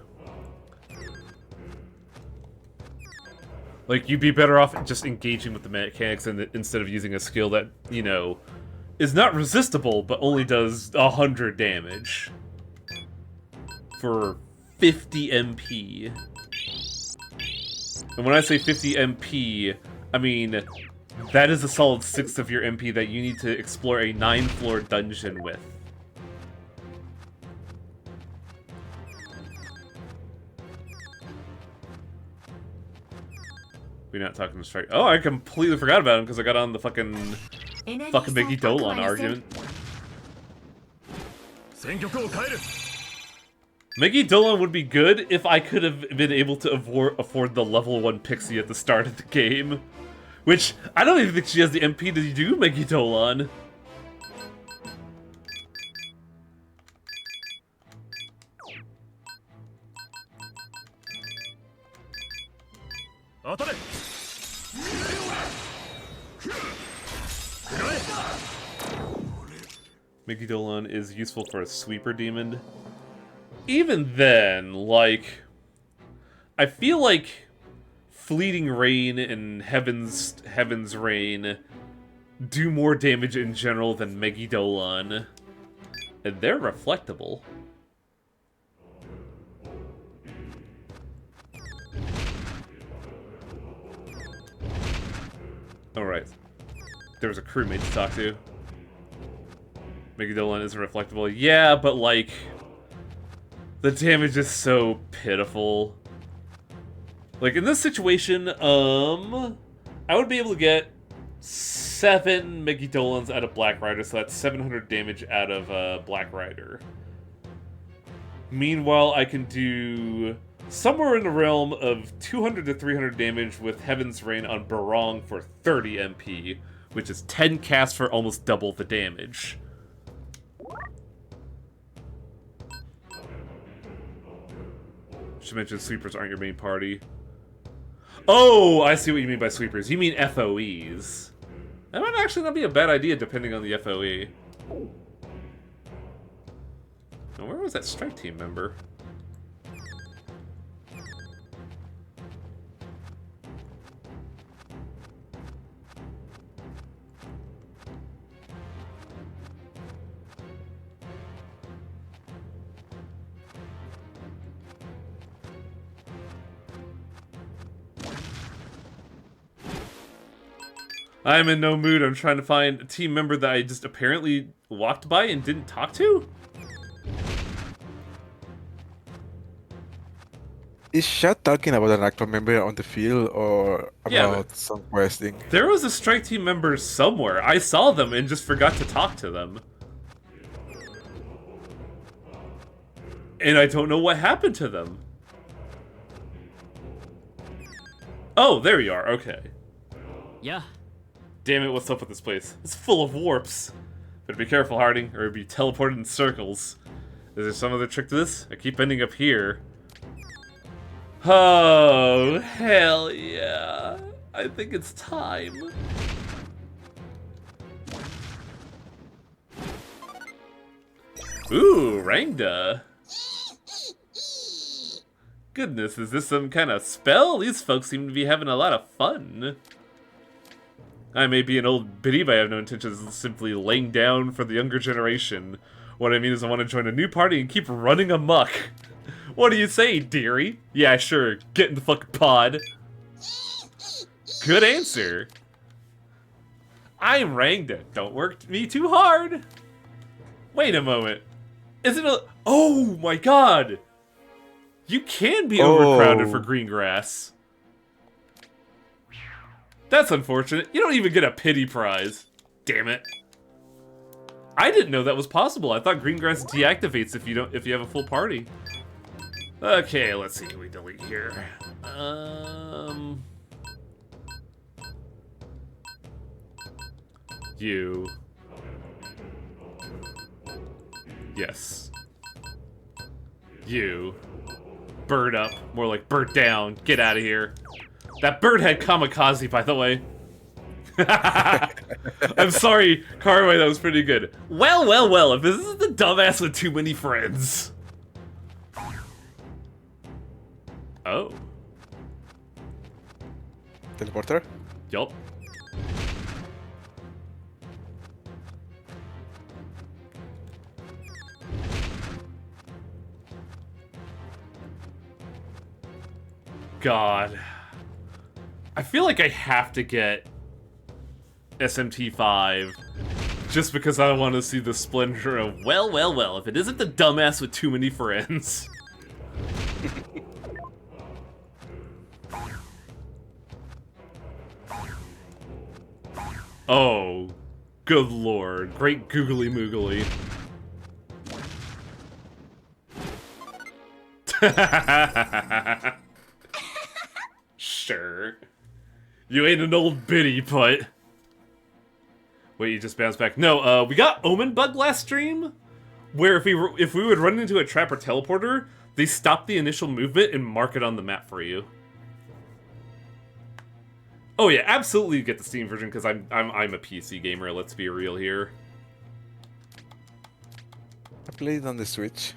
Like you'd be better off just engaging with the mechanics instead of using a skill that, you know, is not resistible but only does 100 damage. For 50 MP. And when I say 50 MP, I mean that is a solid 6 of your MP that you need to explore a 9-floor dungeon with. We're not talking to Strike. Oh, I completely forgot about him because I got on the fucking Mickey Dolan argument. Mickey Dolan would be good if I could have been able to afford the level 1 Pixie at the start of the game. Which, I don't even think she has the MP to do Mickey Dolan. Mickey Dolan is useful for a sweeper demon. Even then, like, I feel like Fleeting Rain and Heaven's Rain do more damage in general than Mickey Dolan. And they're reflectable. Alright. There was a crewmate to talk to. Mickey Dolan isn't reflectable. Yeah, but like, the damage is so pitiful. Like, in this situation, I would be able to get 7 Mickey Dolans out of Black Rider, so that's 700 damage out of Black Rider. Meanwhile, I can do somewhere in the realm of 200 to 300 damage with Heaven's Rain on Barong for 30 MP, which is 10 casts for almost double the damage. Should mention sweepers aren't your main party. Oh, I see what you mean by sweepers. You mean FOEs. That might actually not be a bad idea depending on the FOE. Now, where was that strike team member? I'm in no mood. I'm trying to find a team member that I just apparently walked by and didn't talk to? Is Shad talking about an actual member on the field or about some questing? There was a strike team member somewhere. I saw them and just forgot to talk to them. And I don't know what happened to them. Oh, there you are. Okay. Yeah. Damn it, what's up with this place? It's full of warps. Better be careful, Harding, or you'll be teleported in circles. Is there some other trick to this? I keep ending up here. Oh, hell yeah. I think it's time. Ooh, Rangda. Goodness, is this some kind of spell? These folks seem to be having a lot of fun. I may be an old biddy, but I have no intentions of simply laying down for the younger generation. What I mean is I want to join a new party and keep running amok. What do you say, dearie? Yeah, sure. Get in the fucking pod. Good answer. I'm Rangda. Don't work me too hard. Wait a moment. Isn't it? Oh my god. You can be overcrowded for green grass. That's unfortunate. You don't even get a pity prize. Damn it. I didn't know that was possible. I thought green grass deactivates if you have a full party. Okay, let's see what we delete here. You. Yes. You. Bird up. More like bird down. Get out of here. That bird had kamikaze, by the way. I'm sorry, Carway, that was pretty good. Well, well, well, if this is the dumbass with too many friends. Oh. Teleporter? Yup. God. I feel like I have to get SMT 5 just because I want to see the splendor of, well, well, well, if it isn't the dumbass with too many friends. Oh, good lord. Great googly moogly. Sure. You ain't an old biddy, but... Wait, you just bounced back. No, we got Omen Bug last stream, where if we would run into a trap or teleporter, they stop the initial movement and mark it on the map for you. Oh yeah, absolutely get the Steam version because I'm a PC gamer. Let's be real here. I played on the Switch.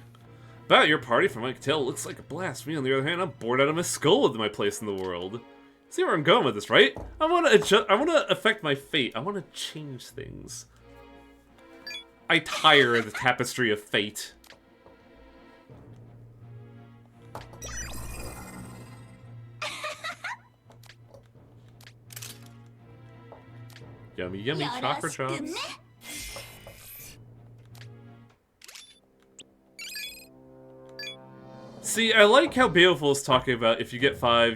About your party, from what I can tell, looks like a blast. Me, on the other hand, I'm bored out of my skull with my place in the world. See where I'm going with this, right? I want to adjust. I want to affect my fate. I want to change things. I tire of the tapestry of fate. Yummy, yummy chocolate chops. See, I like how Baleful is talking about if you get 5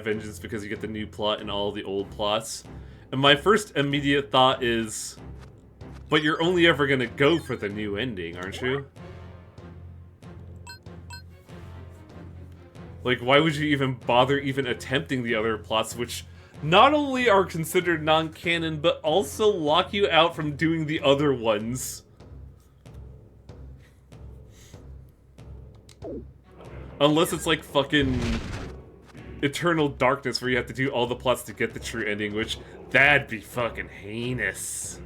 vengeance because you get the new plot and all the old plots. And my first immediate thought is, but you're only ever gonna go for the new ending, aren't you? Like, why would you even bother even attempting the other plots, which not only are considered non-canon, but also lock you out from doing the other ones? Unless it's like fucking Eternal Darkness where you have to do all the plots to get the true ending, which, that'd be fucking heinous.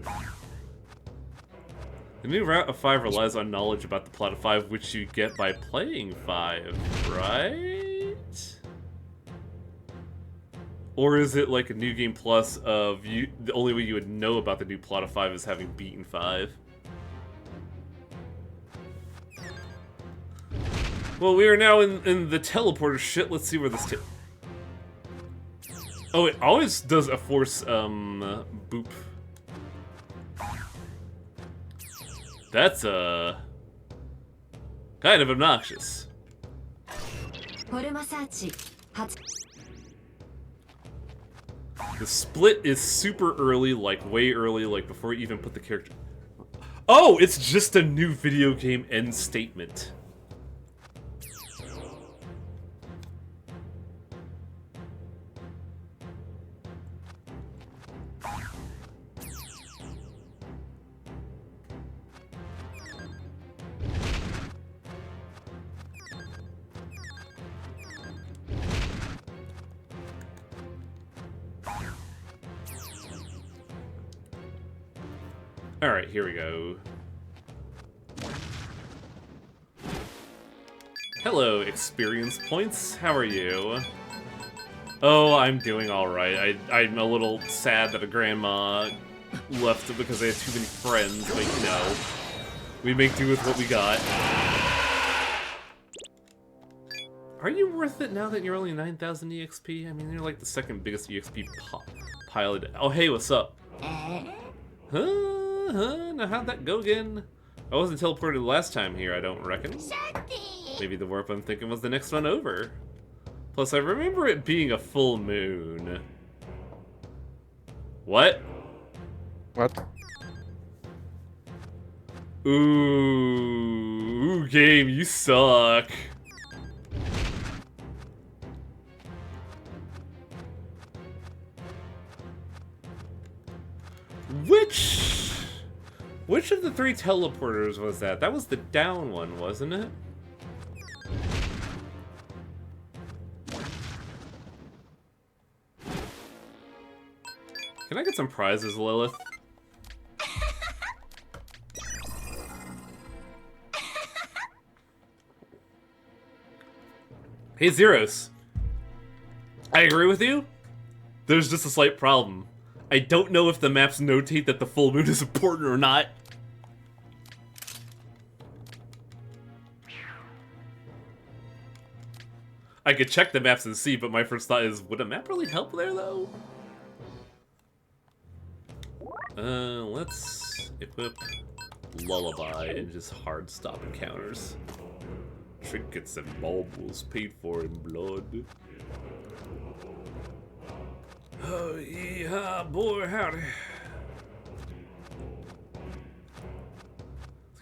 The new route of 5 relies on knowledge about the plot of 5, which you get by playing 5, right? Or is it like a new game plus of the only way you would know about the new plot of 5 is having beaten 5? Well, we are now in the teleporter shit. Let's see where this oh, it always does a force, boop. That's, kind of obnoxious. The split is super early, like way early, like before you even put the character... Oh, it's just a new video game end statement. Alright, here we go. Hello, experience points. How are you? Oh, I'm doing alright. I'm a little sad that a grandma left because I had too many friends, but you know, we make do with what we got. Are you worth it now that you're only 9,000 EXP? I mean, you're like the second biggest EXP pilot. Oh, hey, what's up? Now how'd that go again? I wasn't teleported the last time here, I don't reckon. Maybe the warp I'm thinking was the next one over. Plus, I remember it being a full moon. What? What? Ooh, game, you suck. Which of the 3 teleporters was that? That was the down one, wasn't it? Can I get some prizes, Lilith? Hey, Zeros. I agree with you. There's just a slight problem. I don't know if the maps notate that the full moon is important or not. I could check the maps and see, but my first thought is, would a map really help there, though? Let's equip Lullaby and just hard stop encounters. Trinkets and baubles paid for in blood. Oh, yeah, boy, howdy.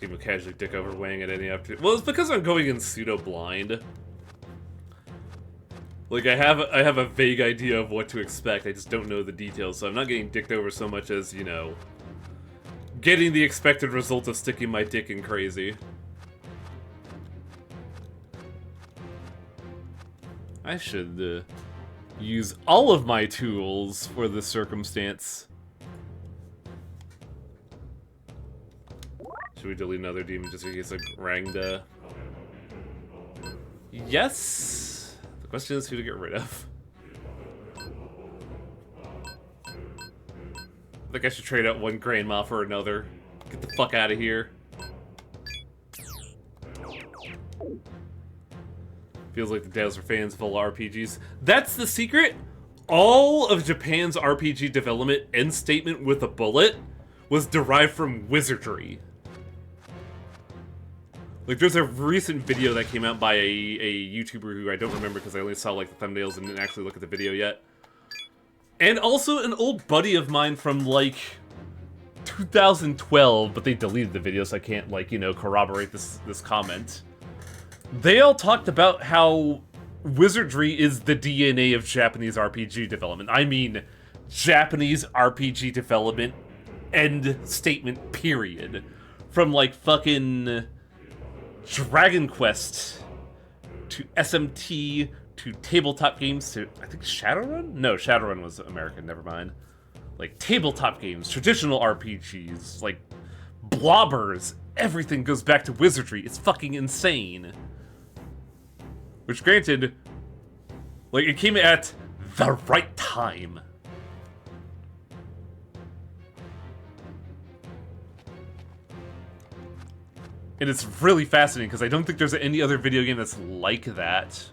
Game of casually dick over weighing at any opportunity. Well, it's because I'm going in pseudo-blind. Like, I have a vague idea of what to expect, I just don't know the details, so I'm not getting dicked over so much as, you know, getting the expected result of sticking my dick in crazy. I should use all of my tools for this circumstance. Should we delete another demon just in case like Rangda? Yes! The question is who to get rid of. I think I should trade out one Grandma for another. Get the fuck out of here. Feels like the devs are fans of all RPGs. That's the secret! All of Japan's RPG development end statement with a bullet was derived from wizardry. Like, there's a recent video that came out by a YouTuber who I don't remember because I only saw, like, the thumbnails and didn't actually look at the video yet. And also an old buddy of mine from, like, 2012, but they deleted the video, so I can't, like, you know, corroborate this comment. They all talked about how wizardry is the DNA of Japanese RPG development. I mean, Japanese RPG development, end statement, period. From, like, fucking Dragon Quest to SMT to tabletop games to, I think, Shadowrun? No, Shadowrun was American, never mind. Like, tabletop games, traditional RPGs, like, blobbers, everything goes back to wizardry. It's fucking insane. Which, granted, like, it came at the right time. And it's really fascinating, because I don't think there's any other video game that's like that.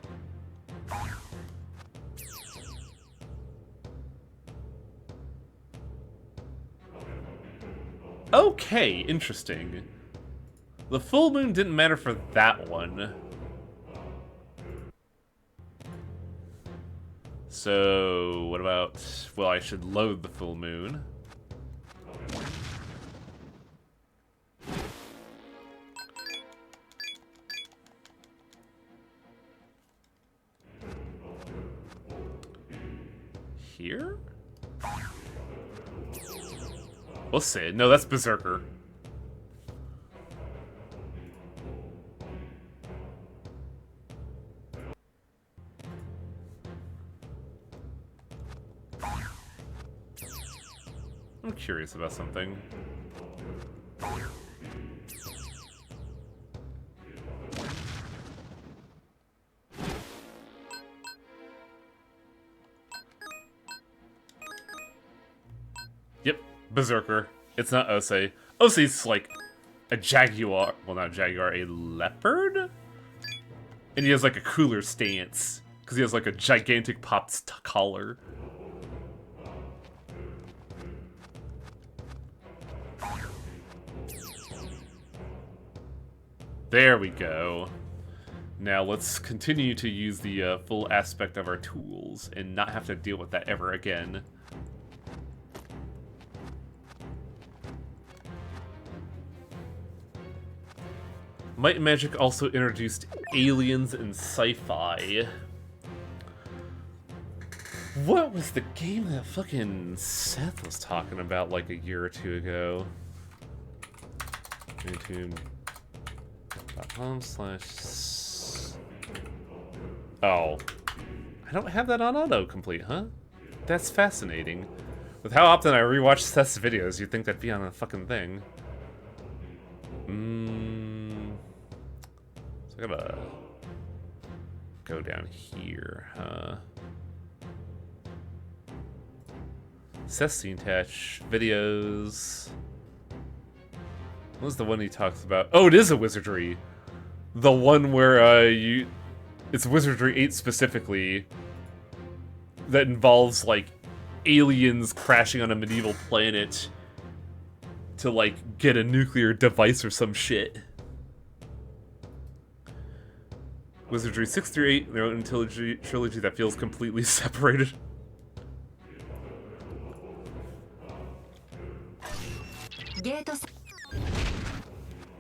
Okay, interesting. The full moon didn't matter for that one. So, what about... Well, I should load the full moon. Here? We'll see. No, that's Berserker. I'm curious about something. Yep, Berserker. It's not Osei. Osei's like a jaguar. Well, not a jaguar, a leopard? And he has like a cooler stance. Because he has like a gigantic popped collar. There we go. Now let's continue to use the full aspect of our tools and not have to deal with that ever again. Might and Magic also introduced aliens and sci-fi. What was the game that fucking Seth was talking about like a year or two ago? YouTube.com/... Oh. I don't have that on autocomplete, huh? That's fascinating. With how often I rewatch Seth's videos, you'd think that'd be on a fucking thing. So I gotta go down here, huh? Seth's scene attach videos. What was the one he talks about? Oh, it is a wizardry. The one where it's Wizardry 8 specifically that involves like aliens crashing on a medieval planet to like get a nuclear device or some shit. Wizardry 6 through 8, their own trilogy that feels completely separated.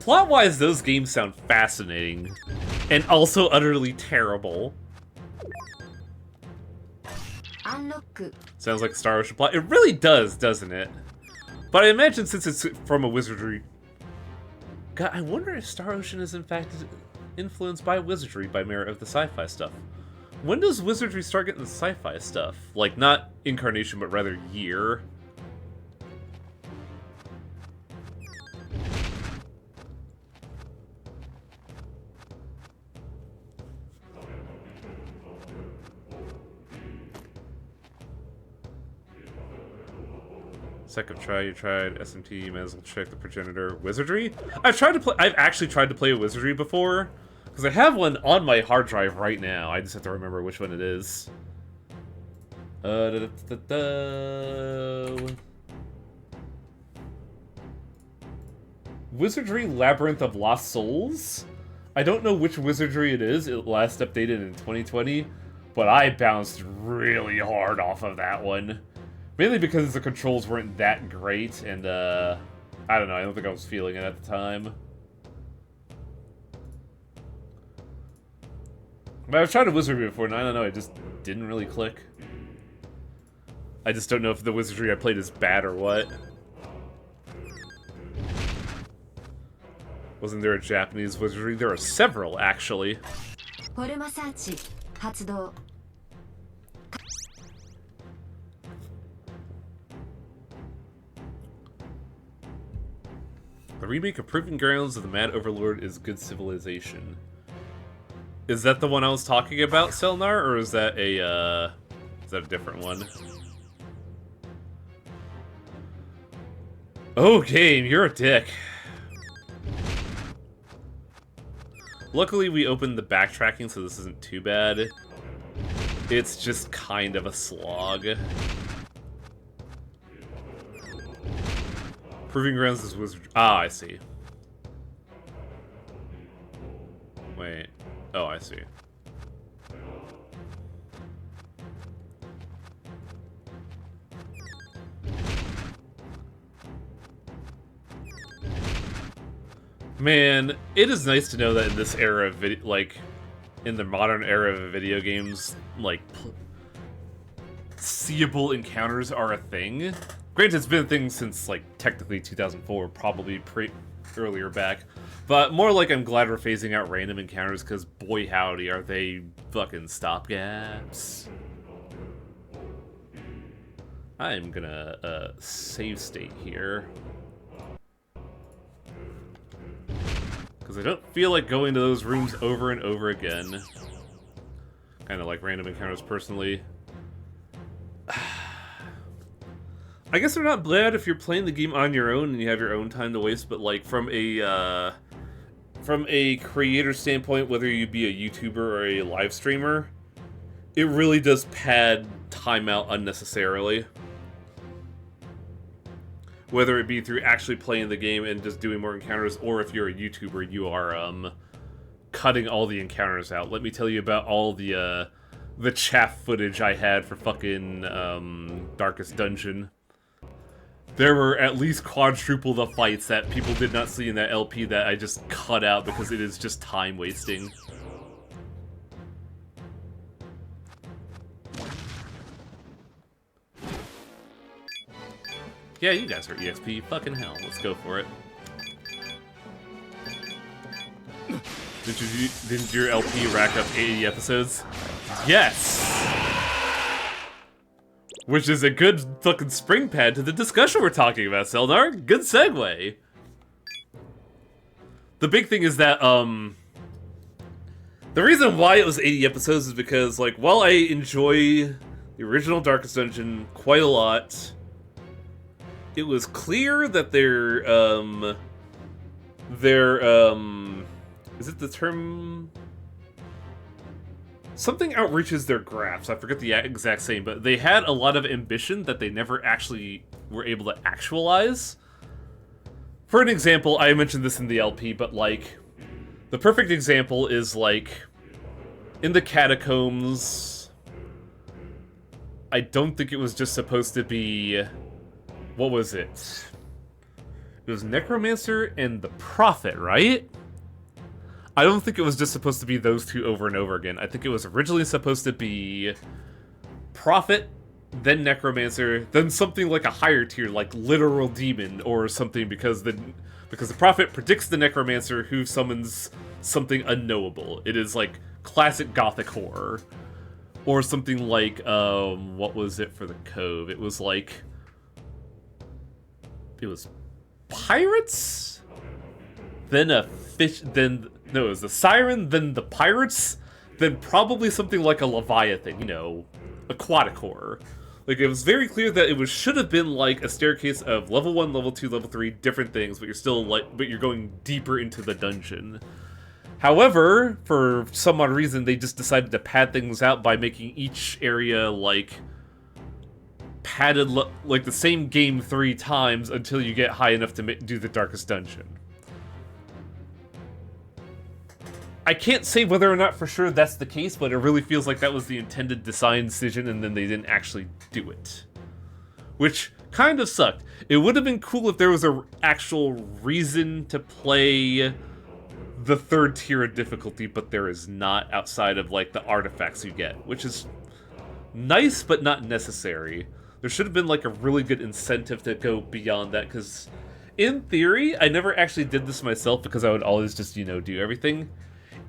plot-wise, those games sound fascinating, and also utterly terrible. Sounds like a Star Ocean plot. It really does, doesn't it? But I imagine since it's from a wizardry... God, I wonder if Star Ocean is in fact influenced by wizardry by merit of the sci-fi stuff. When does wizardry start getting the sci-fi stuff? Like, not incarnation, but rather year. Second try, you tried SMT, you might as well check the progenitor. Wizardry? I've actually tried to play a wizardry before. Because I have one on my hard drive right now. I just have to remember which one it is. Wizardry Labyrinth of Lost Souls? I don't know which wizardry it is. It last updated in 2020. But I bounced really hard off of that one. Mainly because the controls weren't that great, and, I don't know, I don't think I was feeling it at the time. But I've tried a wizardry before, and I don't know, it just didn't really click. I just don't know if the wizardry I played is bad or what. Wasn't there a Japanese wizardry? There are several, actually. The remake of Proving Grounds of the Mad Overlord is good civilization. Is that the one I was talking about, Selnar, or is that a different one? Oh, game, you're a dick. Luckily, we opened the backtracking, so this isn't too bad. It's just kind of a slog. Proving Grounds is wizard. Ah, I see. Wait. Oh, I see. Man, it is nice to know that in this era of video, like, in the modern era of video games, like, seeable encounters are a thing. Granted, it's been a thing since, like, technically 2004, probably earlier back. But more like I'm glad we're phasing out random encounters, because boy howdy, are they fucking stopgaps. I'm gonna, save state here. Because I don't feel like going to those rooms over and over again. Kind of like random encounters, personally. I guess they're not bad if you're playing the game on your own and you have your own time to waste, but like from a creator standpoint, whether you be a YouTuber or a live streamer, it really does pad time out unnecessarily. Whether it be through actually playing the game and just doing more encounters, or if you're a YouTuber, you are cutting all the encounters out. Let me tell you about all the chaff footage I had for fucking Darkest Dungeon. There were at least quadruple the fights that people did not see in that LP that I just cut out because it is just time wasting. Yeah, you guys are EXP. Fucking hell. Let's go for it. Didn't your LP rack up 80 episodes? Yes! Which is a good fucking spring pad to the discussion we're talking about, Seldar. Good segue. The big thing is that, the reason why it was 80 episodes is because, like, while I enjoy the original Darkest Dungeon quite a lot, it was clear that is it the term? Something outreaches their graphs. I forget the exact same, but they had a lot of ambition that they never actually were able to actualize. For an example, I mentioned this in the LP, but like, the perfect example is like, in the catacombs, I don't think it was just supposed to be, what was it? It It was Necromancer and the Prophet, right? I don't think it was just supposed to be those two over and over again. I think it was originally supposed to be Prophet, then Necromancer, then something like a higher tier, like Literal Demon or something, because the Prophet predicts the Necromancer, who summons something unknowable. It is like classic Gothic horror. Or something like, what was it for the Cove? It was pirates? Then a fish, no, it was the Siren, then the pirates, then probably something like a Leviathan, you know, aquatic horror. Like, it was very clear that it should have been like a staircase of level 1, level 2, level 3, different things, but you're going deeper into the dungeon. However, for some odd reason, they just decided to pad things out by making each area, like, padded, like, the same game 3 times until you get high enough to do the Darkest Dungeon. I can't say whether or not for sure that's the case, but it really feels like that was the intended design decision, and then they didn't actually do it. Which kind of sucked. It would have been cool if there was an actual reason to play the 3rd tier of difficulty, but there is not, outside of, like, the artifacts you get, which is nice, but not necessary. There should have been, like, a really good incentive to go beyond that, because in theory, I never actually did this myself, because I would always just, you know, do everything.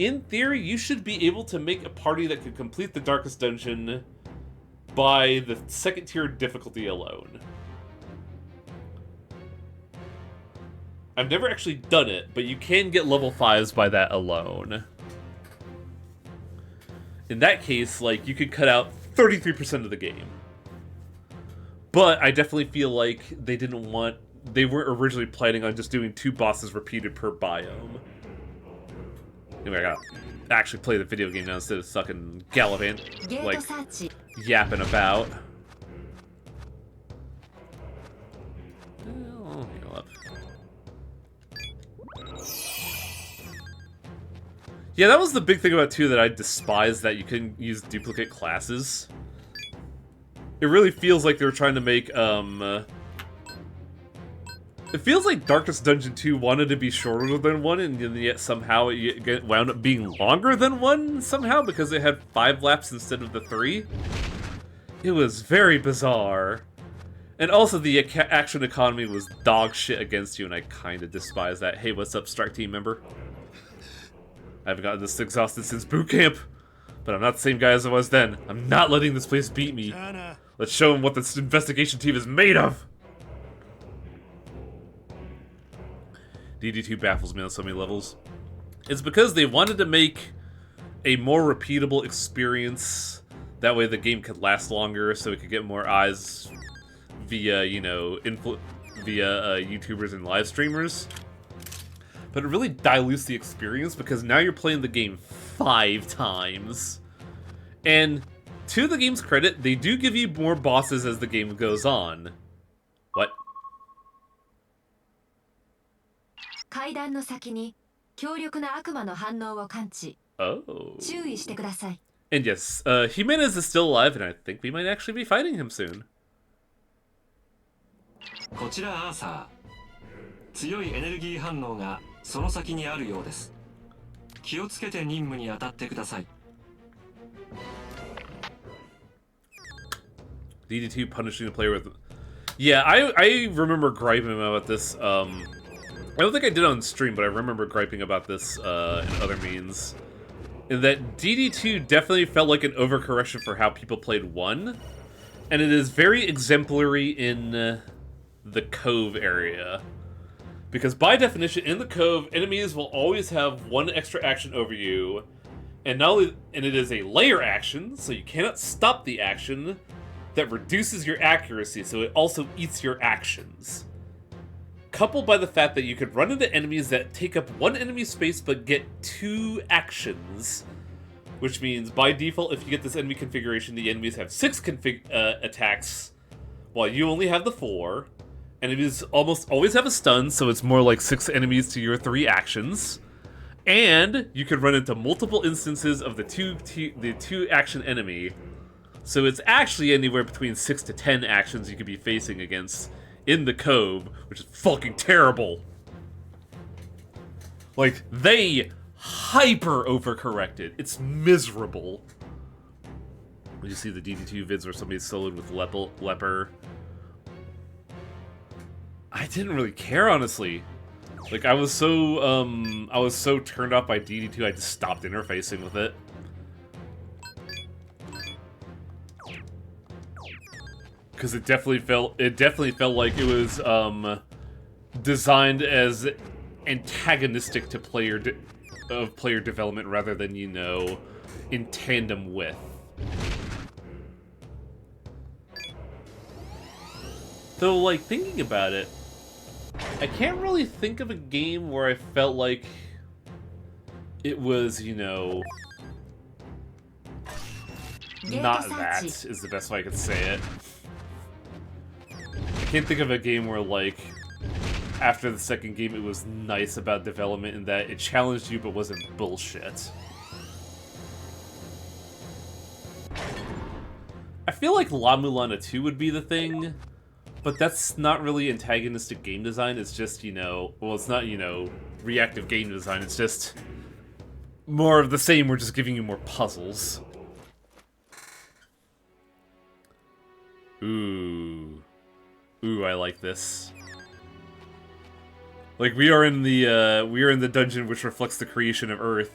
In theory, you should be able to make a party that could complete the Darkest Dungeon by the 2nd tier difficulty alone. I've never actually done it, but you can get level 5s by that alone. In that case, like, you could cut out 33% of the game. But I definitely feel like they weren't originally planning on just doing 2 bosses repeated per biome. Anyway, I gotta actually play the video game now instead of sucking gallivant, like, yapping about. Oh, heal up. Yeah, that was the big thing about 2 that I despised, that you couldn't use duplicate classes. It really feels like they were trying to make, it feels like Darkest Dungeon 2 wanted to be shorter than 1, and yet somehow it wound up being longer than 1, somehow, because it had 5 laps instead of the 3. It was very bizarre. And also, the action economy was dog shit against you, and I kinda despise that. Hey, what's up, Strike Team member? I haven't gotten this exhausted since boot camp, but I'm not the same guy as I was then. I'm not letting this place beat me. Let's show him what this investigation team is made of! DD2 baffles me on so many levels. It's because they wanted to make a more repeatable experience. That way the game could last longer, so it could get more eyes via, you know, via YouTubers and live streamers. But it really dilutes the experience, because now you're playing the game 5 times. And to the game's credit, they do give you more bosses as the game goes on. What? 階段の先に強力な悪魔の反応を感知。 Oh. 注意してください。 And yes, Jimenez is still alive, and I think we might actually be fighting him soon. こちらアーサー。強いエネルギー反応がその先にあるようです。気をつけて任務に当たってください。DD2 punishing the player with... Yeah, I remember griping about this, I don't think I did on stream, but I remember griping about this in other means. In that DD2 definitely felt like an overcorrection for how people played 1. And it is very exemplary in the Cove area. Because by definition, in the Cove, enemies will always have 1 extra action over you. And it is a layer action, so you cannot stop the action, that reduces your accuracy, so it also eats your actions. Coupled by the fact that you could run into enemies that take up 1 enemy space but get 2 actions. Which means, by default, if you get this enemy configuration, the enemies have 6 attacks, while you only have the 4. Enemies almost always have a stun, so it's more like 6 enemies to your 3 actions. And you could run into multiple instances of the 2 action enemy. So it's actually anywhere between 6 to 10 actions you could be facing against in the Cove, which is fucking terrible. Like, they hyper overcorrected. It's miserable. You see the DD2 vids where somebody's soloed with Leper. I didn't really care, honestly. Like, I was so turned off by DD2, I just stopped interfacing with it. Because it definitely felt like it was designed as antagonistic to player development rather than, you know, in tandem with. Though, like, thinking about it, I can't really think of a game where I felt like it was, you know, not that is the best way I could say it. I can't think of a game where, like, after the second game it was nice about development in that it challenged you but wasn't bullshit. I feel like La Mulana 2 would be the thing, but that's not really antagonistic game design, it's just, you know, well, it's not, you know, reactive game design, it's just more of the same, we're just giving you more puzzles. Ooh, I like this. Like, we are in the dungeon which reflects the creation of Earth,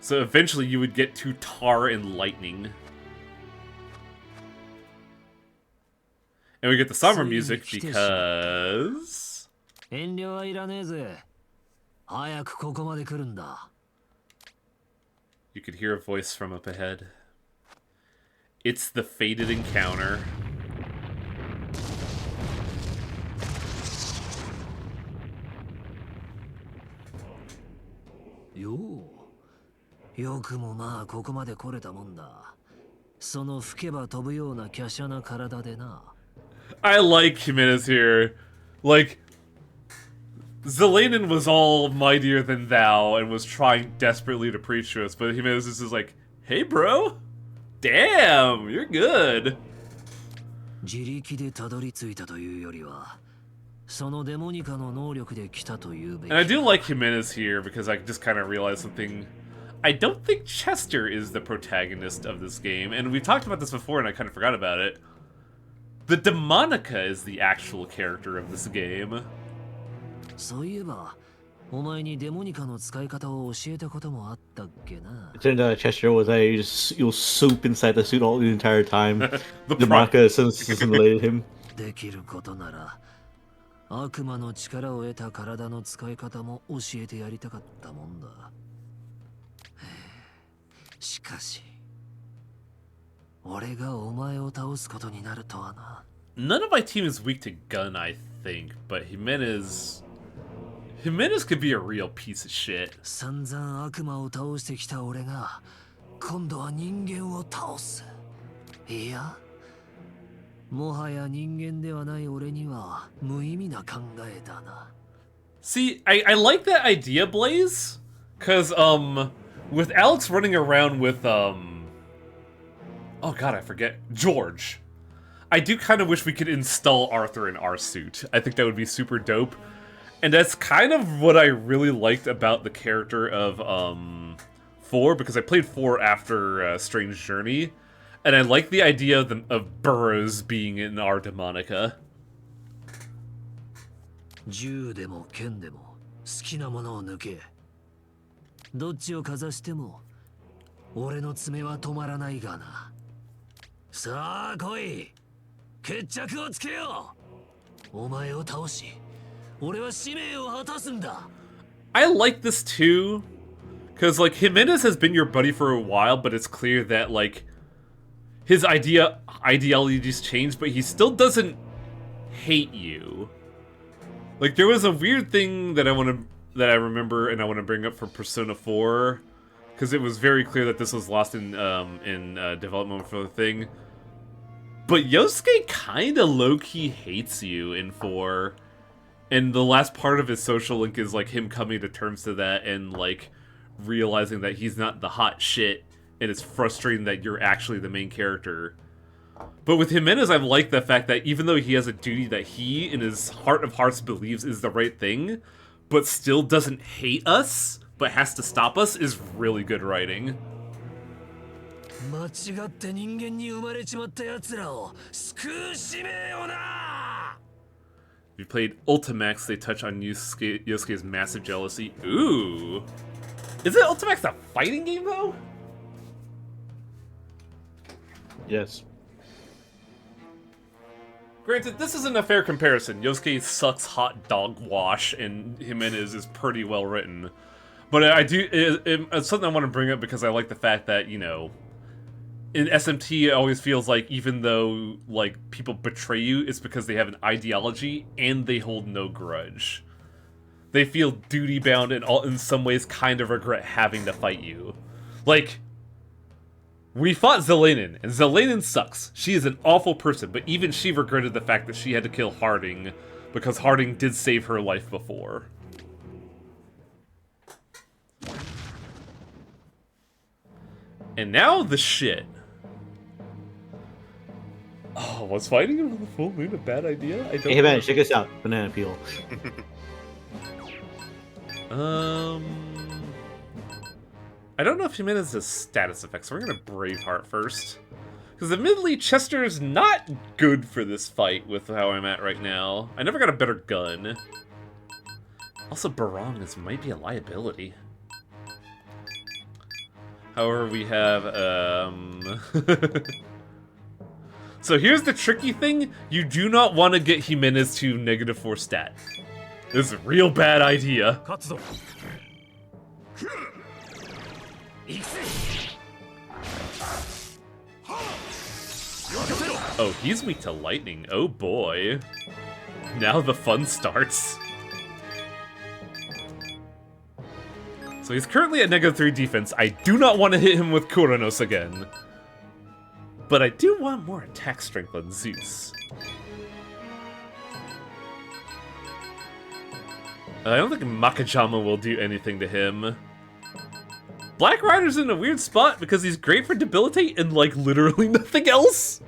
so eventually you would get to tar and lightning. And we get the summer music because... You could hear a voice from up ahead. It's the fated encounter. I like Jimenez here. Like, Zelanin was all mightier than thou and was trying desperately to preach to us, but Jimenez is just like, hey bro, damn, you're good. And I do like Jimenez here because I just kind of realized something. I don't think Chester is the protagonist of this game, and we talked about this before and I kind of forgot about it. The Demonica is the actual character of this game. It turned out Chester was you'll soup inside the suit all the entire time. Demonica assimilated him. 悪魔の力を得た体の使い方も教えてやりたかったもんだ。しかし、俺がお前を倒すことになるとはな。None of my team is weak to gun, I think, but Jimenez could be a real piece of shit. 散々悪魔を倒してきた俺が、今度は人間を倒す。いや。もはや人間ではない俺には無意味な考えだな。See, I like that idea, Blaze, cause with Alex running around with oh god, I forget, George. I do kind of wish we could install Arthur in our suit. I think that would be super dope. And that's kind of what I really liked about the character of 4, because I played 4 after Strange Journey. And I like the idea of Burroughs being in our Demonica. 銃でも剣でも好きなものを抜け。どっちをかざしても俺の爪は止まらないがな。さあ来い。決着をつけよう。お前を倒し、俺は使命を果たすんだ。I like this too, because like Jimenez has been your buddy for a while, but it's clear that like his ideologies changed, but he still doesn't hate you. Like, there was a weird thing that I remember and I want to bring up for Persona 4, because it was very clear that this was lost in development for the thing. But Yosuke kinda low-key hates you in 4, and the last part of his social link is like him coming to terms to that and like realizing that he's not the hot shit. And it's frustrating that you're actually the main character. But with Jimenez, I like the fact that even though he has a duty that he, in his heart of hearts, believes is the right thing, but still doesn't hate us, but has to stop us, is really good writing. 間違って人間に生まれちまった奴らを救う使命をな! If you played Ultimax, they touch on Yosuke's massive jealousy. Ooh! Isn't Ultimax a fighting game, though? Yes. Granted, this isn't a fair comparison. Yosuke sucks hot dog wash, and Jimenez is pretty well written. But it's something I want to bring up because I like the fact that, you know, in SMT, it always feels like even though, like, people betray you, it's because they have an ideology and they hold no grudge. They feel duty-bound and in some ways kind of regret having to fight you. Like, we fought Zelenin, and Zelenin sucks. She is an awful person, but even she regretted the fact that she had to kill Harding because Harding did save her life before. And now the shit. Oh, was fighting him on the full moon a bad idea? I don't Hey, man, check this out. Banana peel. I don't know if Jimenez has status effects, so we're gonna Braveheart first. Because admittedly, Chester's not good for this fight with how I'm at right now. I never got a better gun. Also, Barong might be a liability. However, we have, So here's the tricky thing. You do not want to get Jimenez to -4 stat. This is a real bad idea. Oh, he's weak to lightning. Oh boy. Now the fun starts. So he's currently at -3 defense. I do not want to hit him with Kuranos again. But I do want more attack strength on Zeus. I don't think Makajama will do anything to him. Black Rider's in a weird spot because he's great for debilitate and, like, literally nothing else.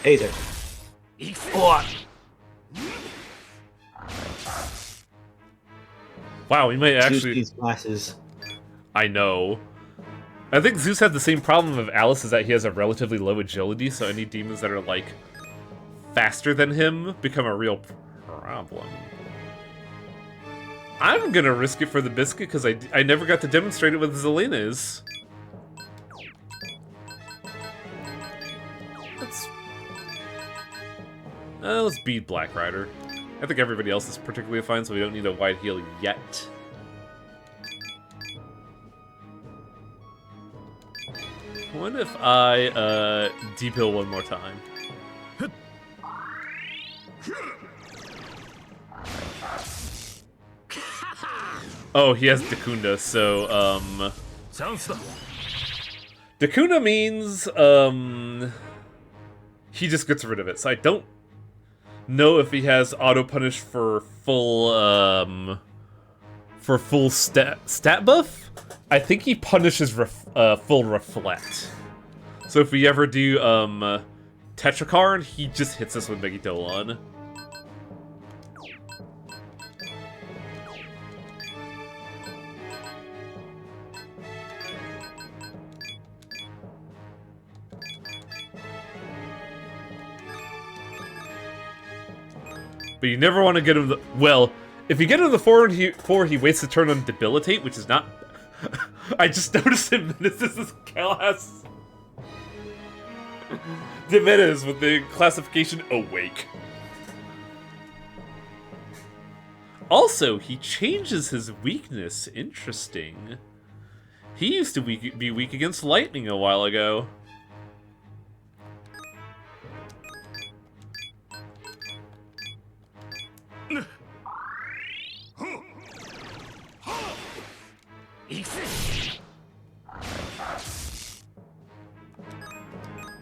Hey there. What? Wow, we might actually... These glasses. I know. I think Zeus had the same problem of Alice, is that he has a relatively low agility, so any demons that are, like, faster than him become a real problem. I'm gonna risk it for the biscuit, because I never got to demonstrate it with Zelena's. Let's beat Black Rider. I think everybody else is particularly fine, so we don't need a wide heal yet. What if I, deep heal one more time? Oh, he has Dakunda, so, Dakunda means, he just gets rid of it, so I don't know if he has auto punish for full stat buff. I think he punishes full reflect. So if we ever do Tetracard, he just hits us with Megidolon. But you never want to get him the... Well, if you get him the 4 he wastes a turn on Debilitate, which is not... I just noticed him. This is Calas. Jimenez with the classification Awake. Also, he changes his weakness. Interesting. He used to be weak against lightning a while ago.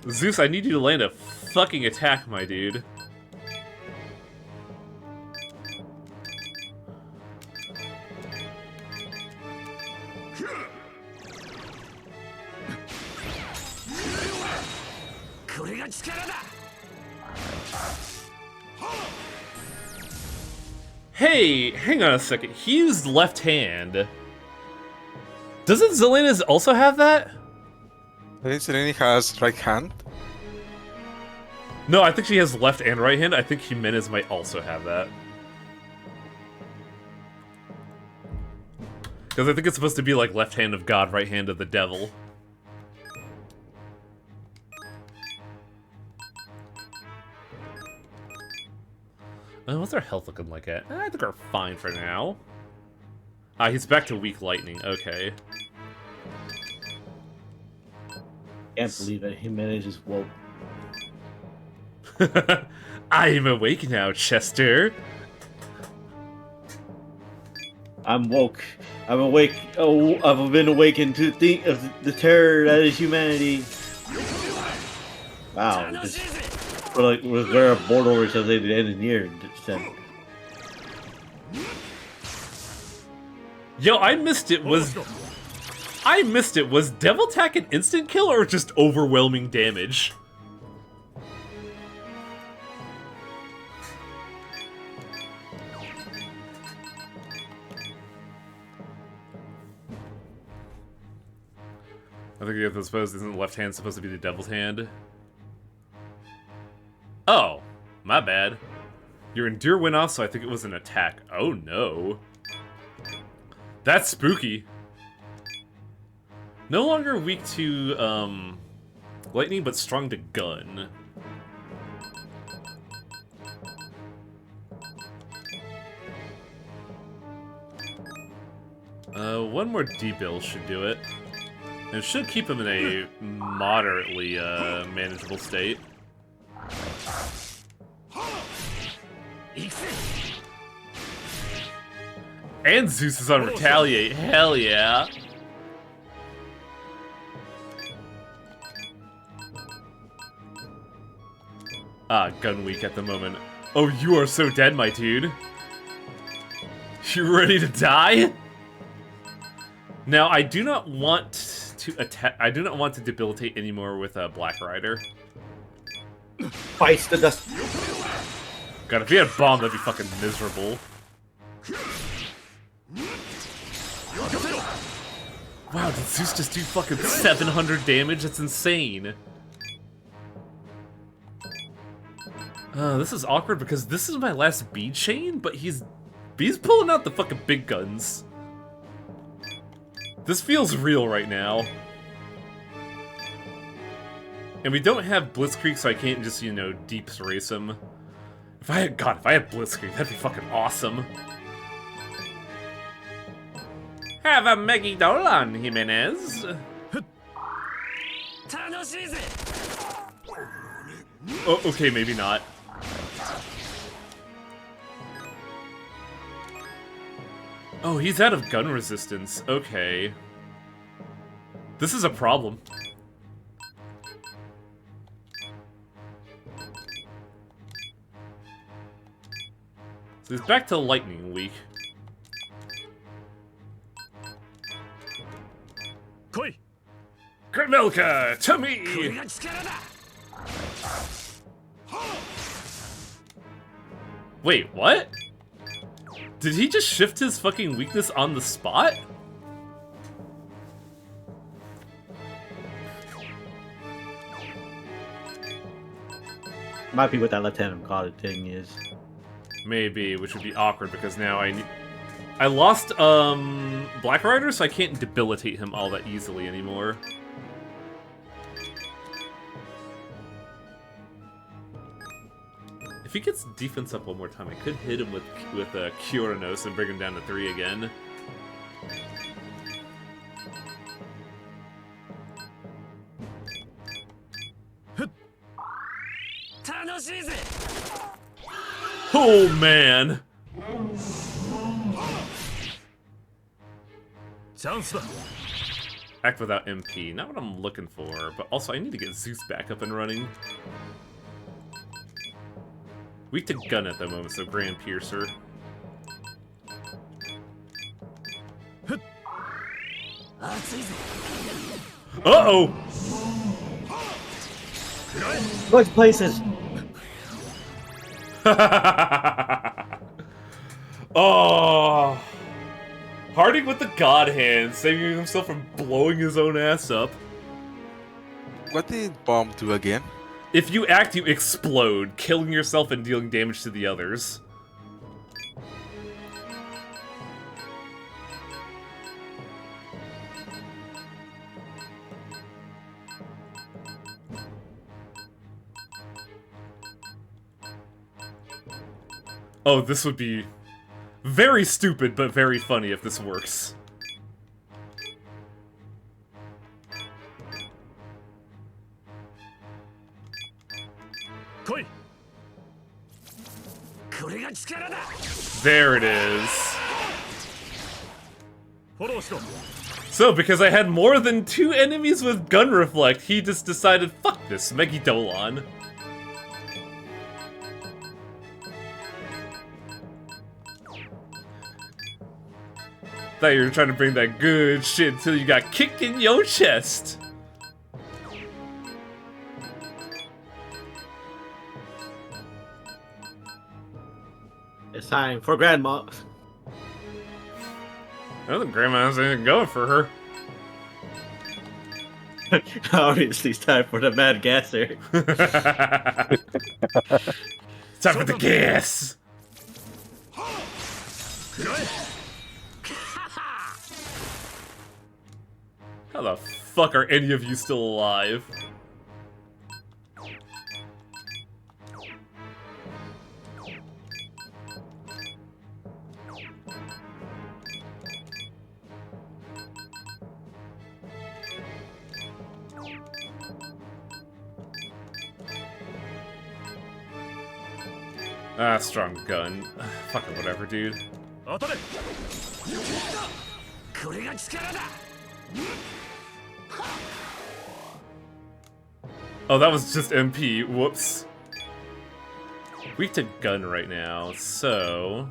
Zeus, I need you to land a fucking attack, my dude. Hey, hang on a second. He used left hand. Doesn't Zelena's also have that? I think Selene has right hand. No, I think she has left and right hand. I think Jimenez might also have that. Because I think it's supposed to be like left hand of God, right hand of the devil. What's our health looking like at? I think we're fine for now. Ah, he's back to weak lightning. Okay. Can't believe that Jimenez just woke. I am awake now, Chester. I'm woke. I'm awake. Oh, I've been awakened to think of the terror that is humanity. Wow. Just, was there a board over so they did engineer? Yo, I missed it. Was Devil Tack an instant kill or just overwhelming damage? I think you have to suppose, isn't the left hand supposed to be the devil's hand? Oh, my bad. Your endure went off, so I think it was an attack. Oh no. That's spooky. No longer weak to, lightning, but strong to gun. One more debuild should do it. And it should keep him in a moderately, manageable state. And Zeus is on Retaliate, hell yeah! Ah, gun weak at the moment. Oh, you are so dead, my dude. You ready to die? Now, I do not want to attack. I do not want to debilitate anymore with a Black Rider. Fights the dust. God, if he had bomb, that'd be fucking miserable. Wow, did Zeus just do fucking 700 damage? That's insane. This is awkward because this is my last bead chain, but he's pulling out the fucking big guns. This feels real right now. And we don't have Blitzkrieg, so I can't just, you know, deeps race him. If I had Blitzkrieg, that'd be fucking awesome. Have a Meggy Dolan, Jimenez. Oh, okay, maybe not. Oh, he's out of gun resistance. Okay. This is a problem. So he's back to lightning weak. Granelka, to me! Wait, what? Did he just shift his fucking weakness on the spot? Might be what that left-handed god thing is. Maybe, which would be awkward because now I lost Black Rider, so I can't debilitate him all that easily anymore. If he gets defense up one more time, I could hit him with Kyuranos and bring him down to 3 again. Oh man! Act without MP, not what I'm looking for, but also I need to get Zeus back up and running. Weak to gun at the moment, so Grand Piercer. Uh-oh! Going places. Oh, Harding with the God Hand, saving himself from blowing his own ass up. What did bomb do again? If you act, you explode, killing yourself and dealing damage to the others. Oh, this would be very stupid, but very funny if this works. There it is. So, because I had more than 2 enemies with gun reflect, he just decided, fuck this, Megidolon. Thought you were trying to bring that good shit until you got kicked in your chest. It's time for Grandma. I don't think Grandma has anything going for her. Obviously, it's time for the Mad Gasser. It's time for the gas! How the fuck are any of you still alive? Ah, strong gun. Fuck it, whatever, dude. Oh, that was just MP. Whoops. Weak to gun right now, so...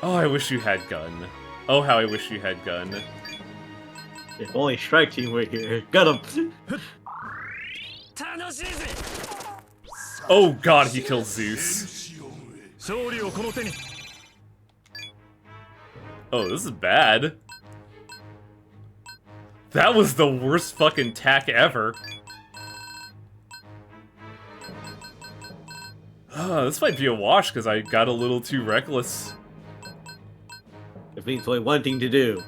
Oh, I wish you had gun. Oh, how I wish you had gun. If only Strike Team were here. Got him. Oh god, he killed Zeus. Oh, this is bad. That was the worst fucking tack ever. This might be a wash because I got a little too reckless. It means only one thing to do.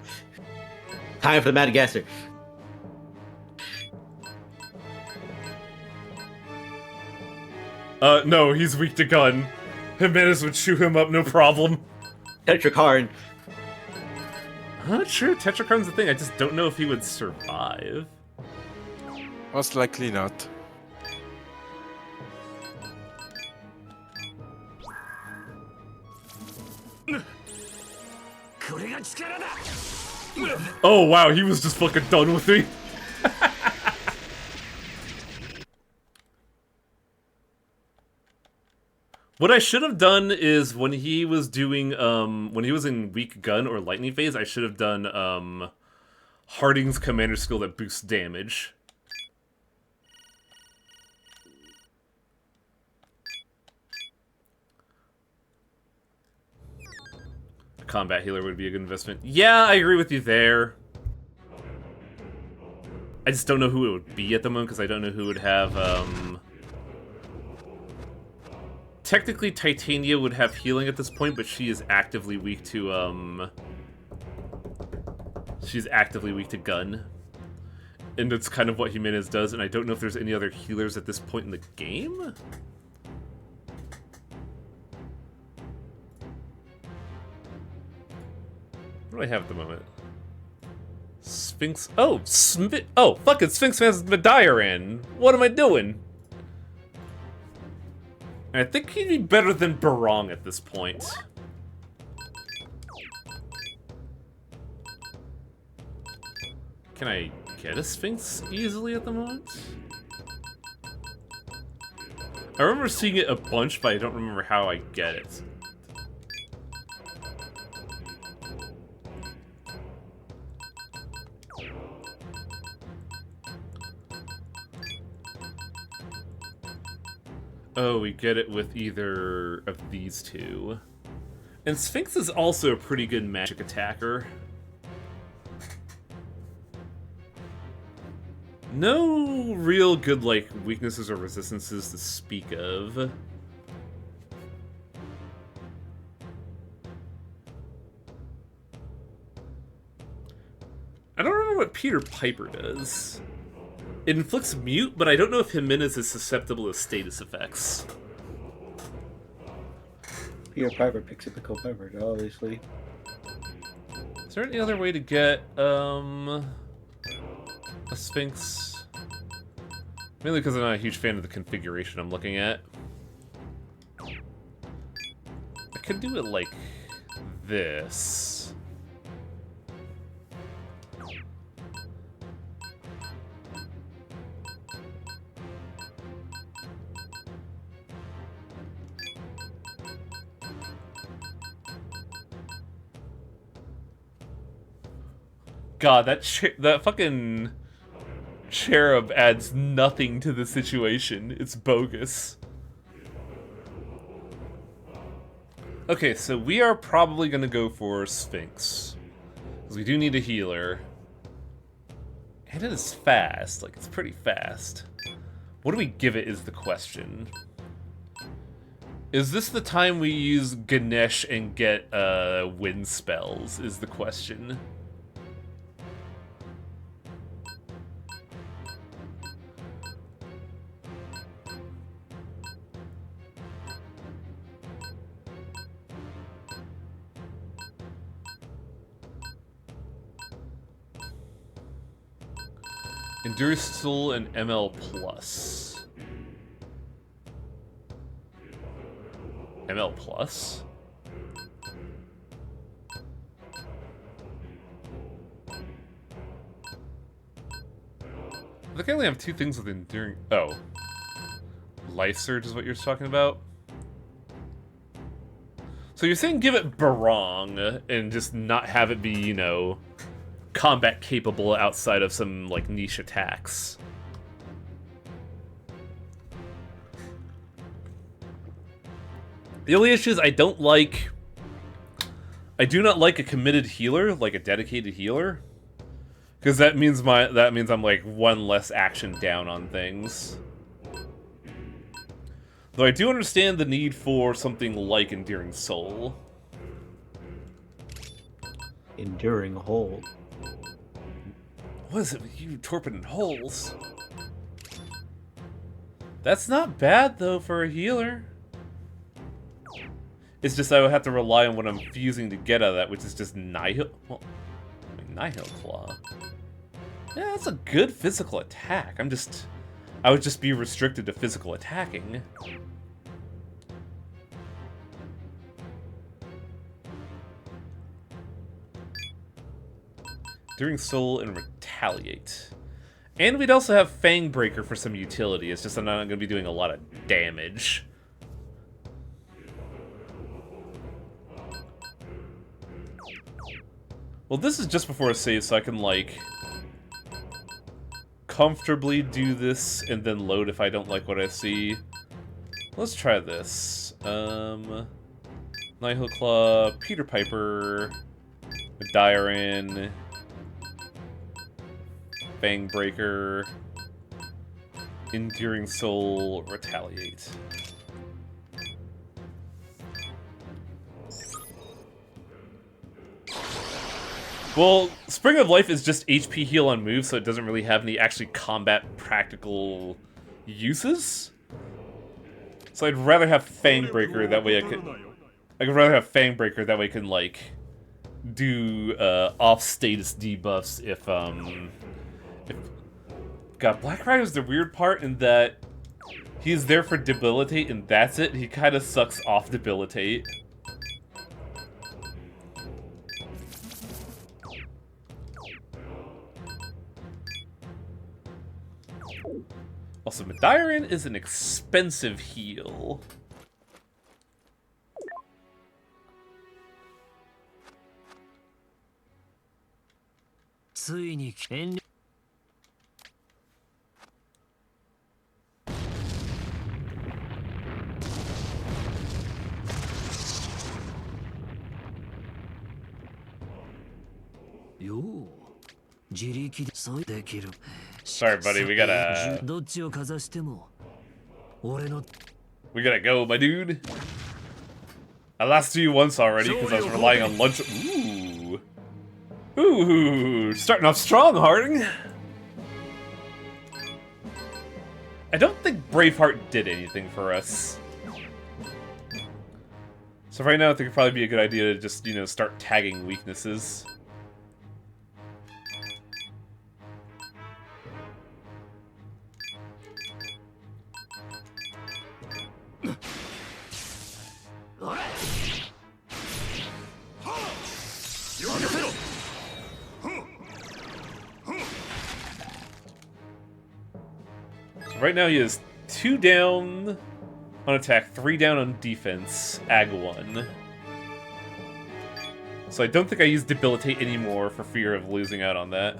Time for the Mad Gasser. No, he's weak to gun. Jimenez would chew him up, no problem. Tetrakarn. I'm not sure Tetrakarn's the thing, I just don't know if he would survive. Most likely not. Oh wow, he was just fucking done with me. What I should have done is when he was doing, when he was in weak gun or lightning phase, I should have done, Harding's commander skill that boosts damage. A combat healer would be a good investment. Yeah, I agree with you there. I just don't know who it would be at the moment, because I don't know who would have, Technically, Titania would have healing at this point, but she is actively weak to, she's actively weak to gun. And that's kind of what Jimenez does, and I don't know if there's any other healers at this point in the game? What do I have at the moment? Sphinx... Oh! Oh, fucking Sphinx has Medairan! What am I doing? I think he'd be better than Barong at this point. Can I get a Sphinx easily at the moment? I remember seeing it a bunch, but I don't remember how I get it. Oh, we get it with either of these two. And Sphinx is also a pretty good magic attacker. No real good, like, weaknesses or resistances to speak of. I don't remember what Peter Piper does. It inflicts mute, but I don't know if Jimenez is susceptible to status effects. Peter Piper picks up the co-piper, obviously. Is there any other way to get, a Sphinx? Mainly because I'm not a huge fan of the configuration I'm looking at. I could do it like this. God, that fucking cherub adds nothing to the situation. It's bogus. Okay, so we are probably gonna go for Sphinx. Because we do need a healer. And it is fast. Like, it's pretty fast. What do we give it is the question. Is this the time we use Ganesh and get wind spells is the question. Endurance Soul and ML Plus. ML Plus? I think I only have two things with Enduring... Oh. Life Surge is what you're talking about? So you're saying give it Barong and just not have it be, you know, combat capable outside of some, like, niche attacks. The only issue is I do not like a committed healer, like a dedicated healer. Because that means I'm like one less action down on things. Though I do understand the need for something like Enduring Soul. Enduring Hold. What is it with you torpid holes? That's not bad, though, for a healer. It's just I would have to rely on what I'm fusing to get out of that, which is just Nihil... Well, Nihil Claw. Yeah, that's a good physical attack. I would just be restricted to physical attacking. Enduring Soul and Retaliate. And we'd also have Fang Breaker for some utility. It's just I'm not going to be doing a lot of damage. Well, this is just before a save, so I can, like, comfortably do this and then load if I don't like what I see. Let's try this. Nihil Claw, Peter Piper, Diren, Fang Breaker, Enduring Soul, Retaliate. Well, Spring of Life is just HP heal on moves, so it doesn't really have any actually combat practical uses. So I'd rather have Fang Breaker, that way I'd rather have Fang Breaker, that way I can, like, do off-status debuffs if God, Black Rider's the weird part in that he's there for Debilitate and that's it. He kind of sucks off Debilitate. Also, Medairon is an expensive heal. よう自力でそうできる Sorry, buddy, we gotta どっちをかざしても俺の we gotta go, my dude. I lost to you once already because I was relying on lunch. Ooh, starting off strong, Harding. I don't think Braveheart did anything for us. So right now I think it'd probably be a good idea to just, you know, start tagging weaknesses. Right now he is 2 down on attack, 3 down on defense, Ag 1. So I don't think I use Debilitate anymore for fear of losing out on that.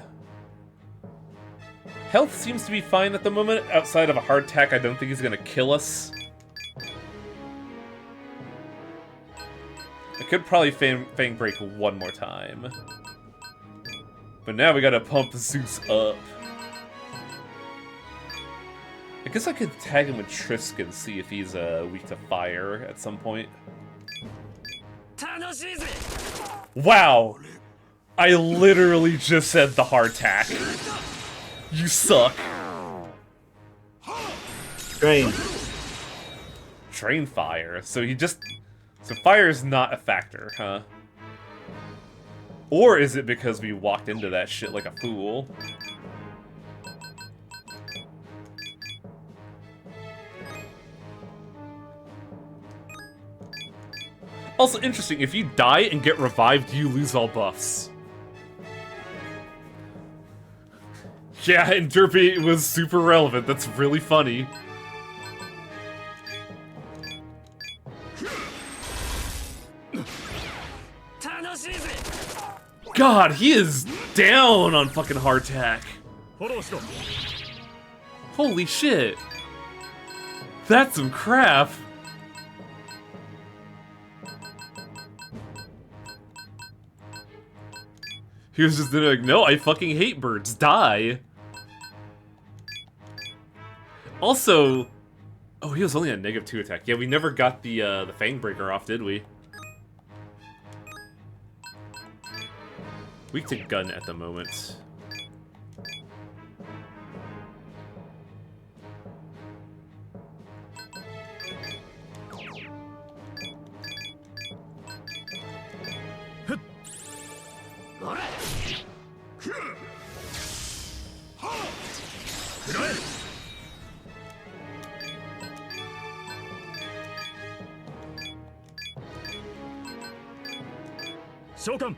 Health seems to be fine at the moment. Outside of a hard attack, I don't think he's going to kill us. I could probably Fang Break one more time. But now we gotta pump Zeus up. I guess I could tag him with Trisk and see if he's weak to fire at some point. Wow! I literally just said the hard tack. You suck. Drain. Drain fire. So he just... So fire is not a factor, huh? Or is it because we walked into that shit like a fool? Also interesting, if you die and get revived, you lose all buffs. Yeah, and Derpy was super relevant. That's really funny. God, he is down on fucking hardtack. Holy shit. That's some crap. He was just like, no, I fucking hate birds. Die. Also, oh, he was only on -2 attack. Yeah, we never got the Fang Breaker off, did we? Weak to gun at the moment. Shokan.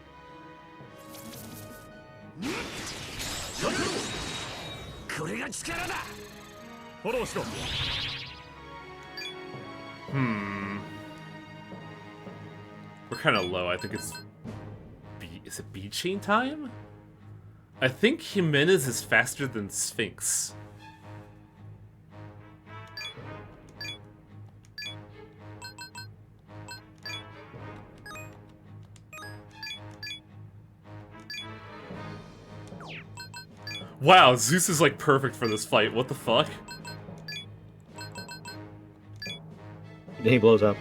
We're kind of low. I think it's B. Is it B chain time? I think Jimenez is faster than Sphinx. Wow, Zeus is like perfect for this fight. What the fuck? Then he blows up.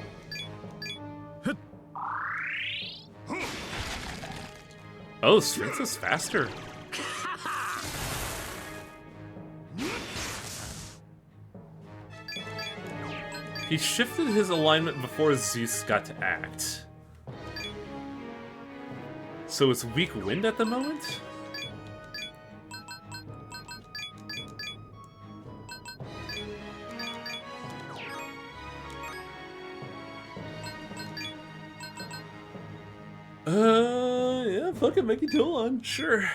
Oh, Sphinx is faster. He shifted his alignment before Zeus got to act. So it's weak wind at the moment? Yeah, fucking make it go on, sure.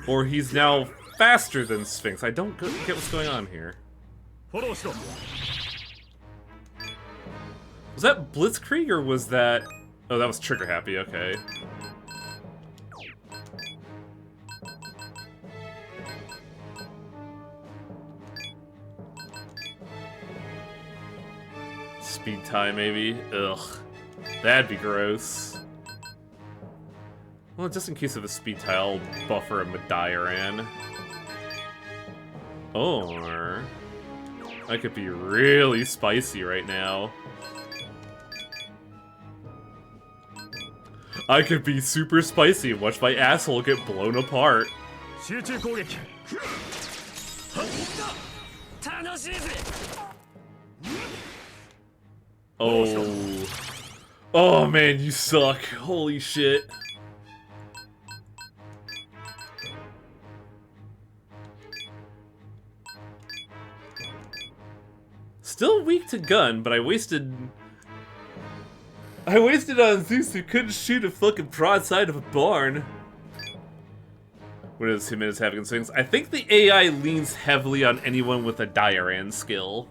Or he's now faster than Sphinx. I don't get what's going on here. Was that Blitzkrieg or was that... Oh, that was Trigger Happy, okay. speed tie, maybe. Ugh. That'd be gross. Well, just in case of a speed tie, I'll buffer him with Diaran. Or I could be really spicy right now. I could be super spicy and watch my asshole get blown apart. Oh. Oh man, you suck. Holy shit. Still weak to gun, but I wasted on Zeus who couldn't shoot a fucking broadside of a barn. What is Jimenez having in swings? I think the AI leans heavily on anyone with a Diaran skill.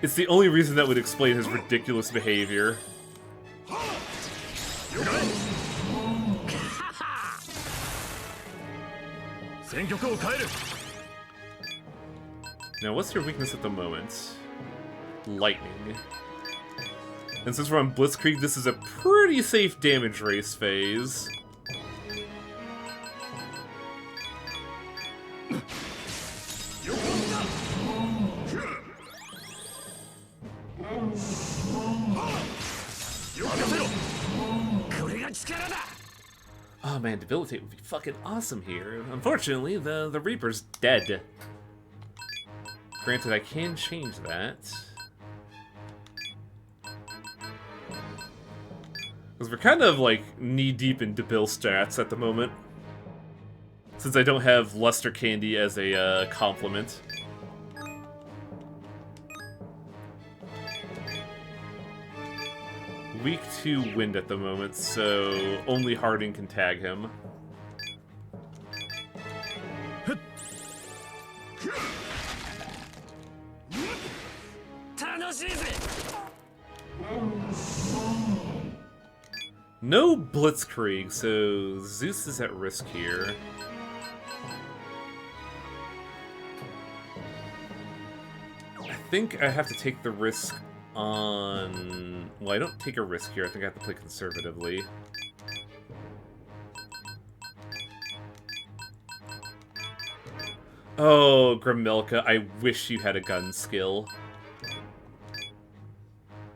It's the only reason that would explain his ridiculous behavior. Now, what's your weakness at the moment? Lightning. And since we're on Blitzkrieg, this is a pretty safe damage race phase. Oh man, Debilitate would be fucking awesome here. Unfortunately, the Reaper's dead. Granted, I can change that. Because we're kind of, like, knee-deep in Debil stats at the moment. Since I don't have Luster Candy as a complement. Weak to wind at the moment, so only Harding can tag him. No Blitzkrieg, so Zeus is at risk here. I think I have to take the risk on... Well, I don't take a risk here. I think I have to play conservatively. Oh, Grimelka, I wish you had a gun skill.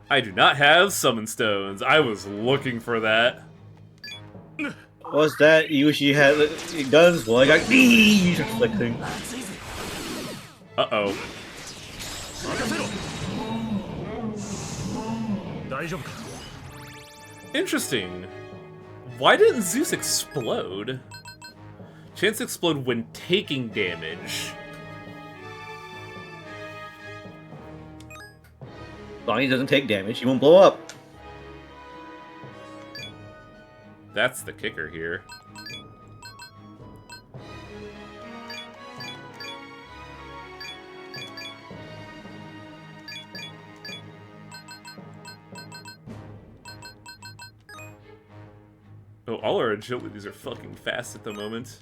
I do not have Summon Stones. I was looking for that. What's that? You wish you had guns? Well, I got these reflecting. Uh-oh. Interesting. Why didn't Zeus explode? Chance to explode when taking damage. As long as he doesn't take damage, he won't blow up. That's the kicker here. Oh, all our agilities are fucking fast at the moment.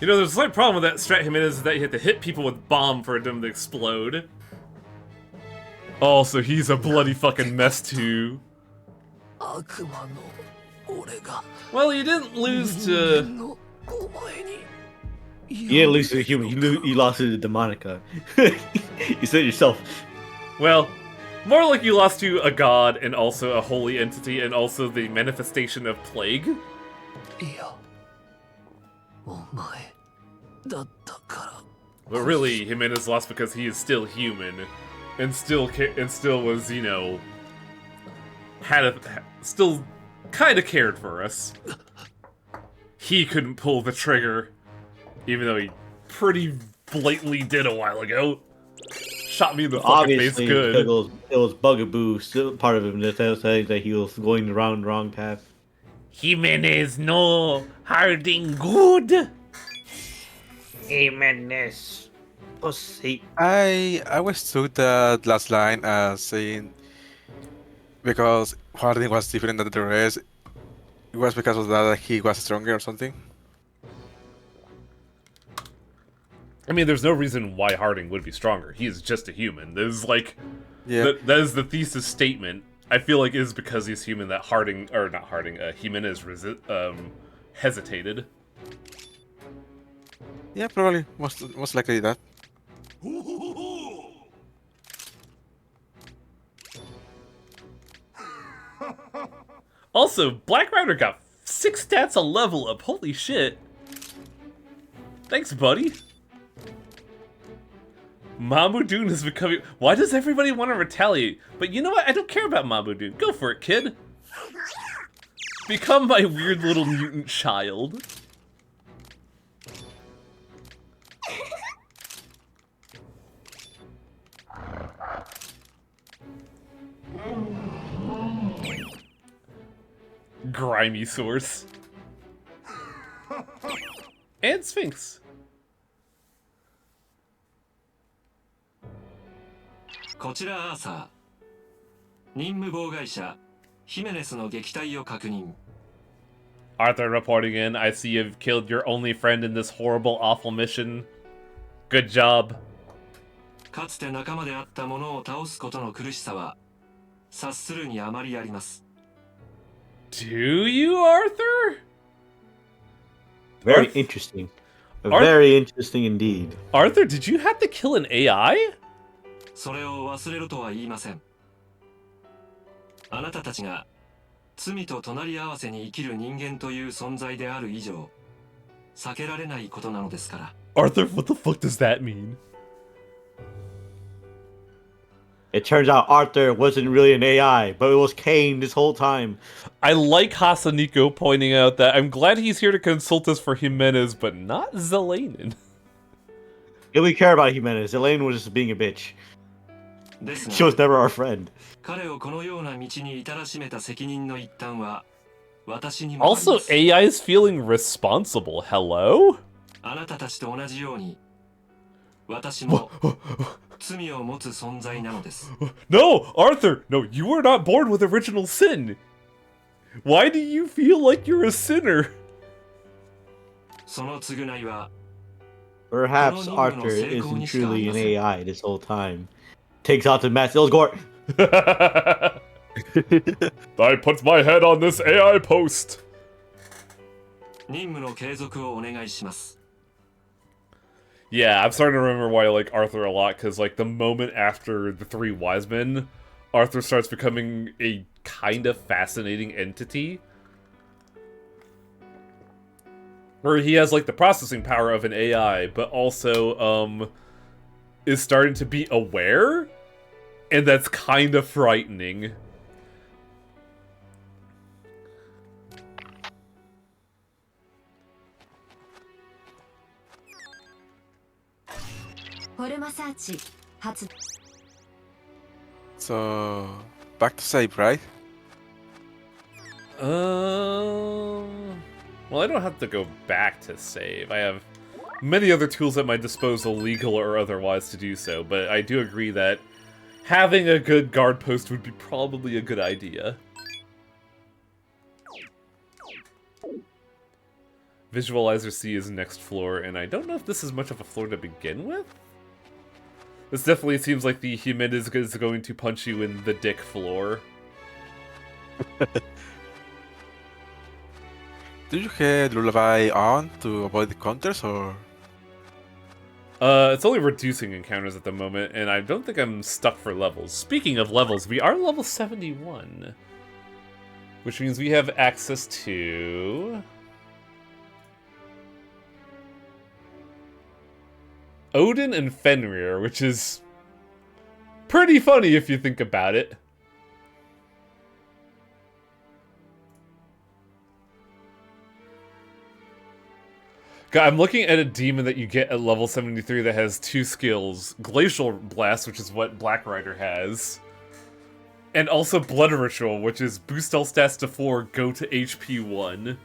You know, there's a slight problem with that strat Jimenez is that you have to hit people with bomb for them to explode. Also, he's a bloody fucking mess too. Well, you didn't lose to... You didn't lose to the human, you lost to the Demonica. You said it yourself. Well, more like you lost to a god and also a holy entity and also the manifestation of plague. But really, Jimenez lost because he is still human, and still was, you know, still kind of cared for us. He couldn't pull the trigger, even though he pretty blatantly did a while ago. Shot me in the fucking face good. It was Bugaboo, still part of him that said that he was going the wrong path. Jimenez no Harding good. Jimenez, pussy. I always took that last line as saying because Harding was different than the rest. It was because of that he was stronger or something. I mean, there's no reason why Harding would be stronger. He is just a human. That is like, Yeah. that is the thesis statement. I feel like it is because he's human that Harding, or not Harding, Jimenez hesitated. Yeah, probably. Most likely that. Also, Black Rider got 6 stats a level up. Holy shit. Thanks, buddy. Mamudoon is becoming... Why does everybody want to retaliate? But you know what? I don't care about Mamudoon. Go for it, kid. Become my weird little mutant child. Grimy source. And Sphinx. こちらアーサー。任務妨害者ヒメネスの撃退を確認。 Arthur reporting in. I see you've killed your only friend in this horrible, awful mission. Good job. かつて仲間であった者を倒すことの苦しさは察するにあまりあります。 Do you, Arthur? Very interesting. Very interesting indeed. Arthur, did you have to kill an AI? それを忘れろとは言いません。あなたたちが罪と隣り合わせに生きる人間という存在である以上、避けられないことなのですから。 Arthur, what the fuck does that mean? It turns out Arthur wasn't really an AI, but it was Kane this whole time. I like Hasaniko pointing out that I'm glad he's here to consult us for Jimenez, but not Zelanin. Yeah, we care about Jimenez. Elaine was just being a bitch. ですが She was never our friend. 彼をこのような道に至らしめた責任の一端は私にもありま Also, す。 AI is feeling responsible. Hello? あなたたちと同じように私も罪を持つ存在なのです。 No, Arthur! No, you were not born with original sin! Why do you feel like you're a sinner? その償いは Perhaps Arthur isn't truly an AI this whole time. Takes out the mask. Ilsgore! I put my head on this AI post! 任務の継続をお願いします。 Yeah, I'm starting to remember why I like Arthur a lot, because, like, the moment after the 3 wise men, Arthur starts becoming a kind of fascinating entity. Where he has, like, the processing power of an AI, but also, is starting to be aware, and that's kind of frightening. So, back to save, right? Well, I don't have to go back to save. I have many other tools at my disposal, legal or otherwise, to do so, but I do agree that having a good guard post would be probably a good idea. Visualizer C is next floor, and I don't know if this is much of a floor to begin with? This definitely seems like the Jimenez is going to punch you in the dick floor. Do you have Lullaby on to avoid the counters, or...? It's only reducing encounters at the moment, and I don't think I'm stuck for levels. Speaking of levels, we are level 71. Which means we have access to... Odin and Fenrir, which is pretty funny if you think about it. God, I'm looking at a demon that you get at level 73 that has 2 skills. Glacial Blast, which is what Black Rider has. And also Blood Ritual, which is boost all stats to 4, go to HP 1.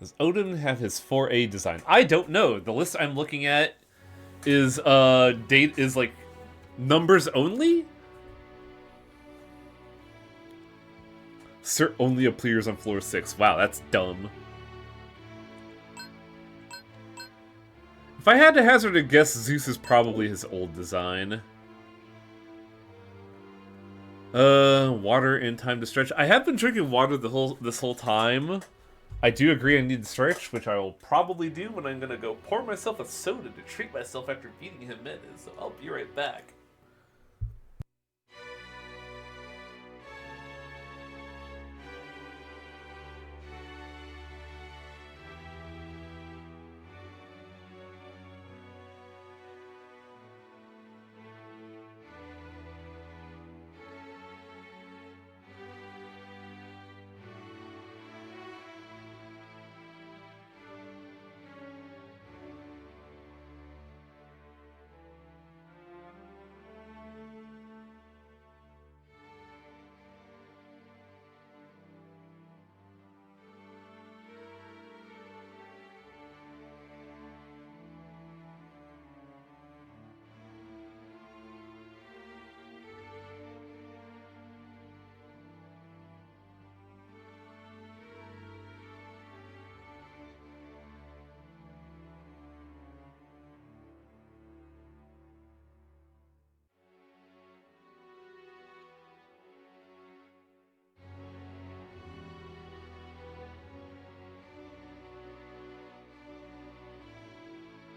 Does Odin have his 4A design? I don't know. The list I'm looking at is date is like numbers only. Sir only appears on floor 6. Wow, that's dumb. If I had to hazard a guess, Zeus is probably his old design. Water and time to stretch. I have been drinking water this whole time. I do agree I need to stretch, which I will probably do when I'm gonna go pour myself a soda to treat myself after beating him in. So I'll be right back.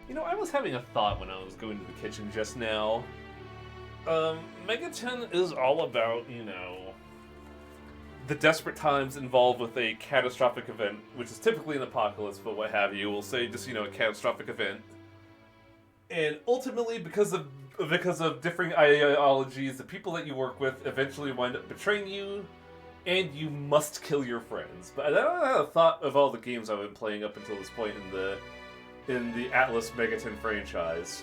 You know, I was having a thought when I was going to the kitchen just now. Megaton is all about, you know, the desperate times involved with a catastrophic event, which is typically an apocalypse, but what have you. We'll say just, you know, a catastrophic event. And ultimately, because of differing ideologies, the people that you work with eventually wind up betraying you, and you must kill your friends. But I had a thought of all the games I've been playing up until this point in the Atlas Megaton franchise.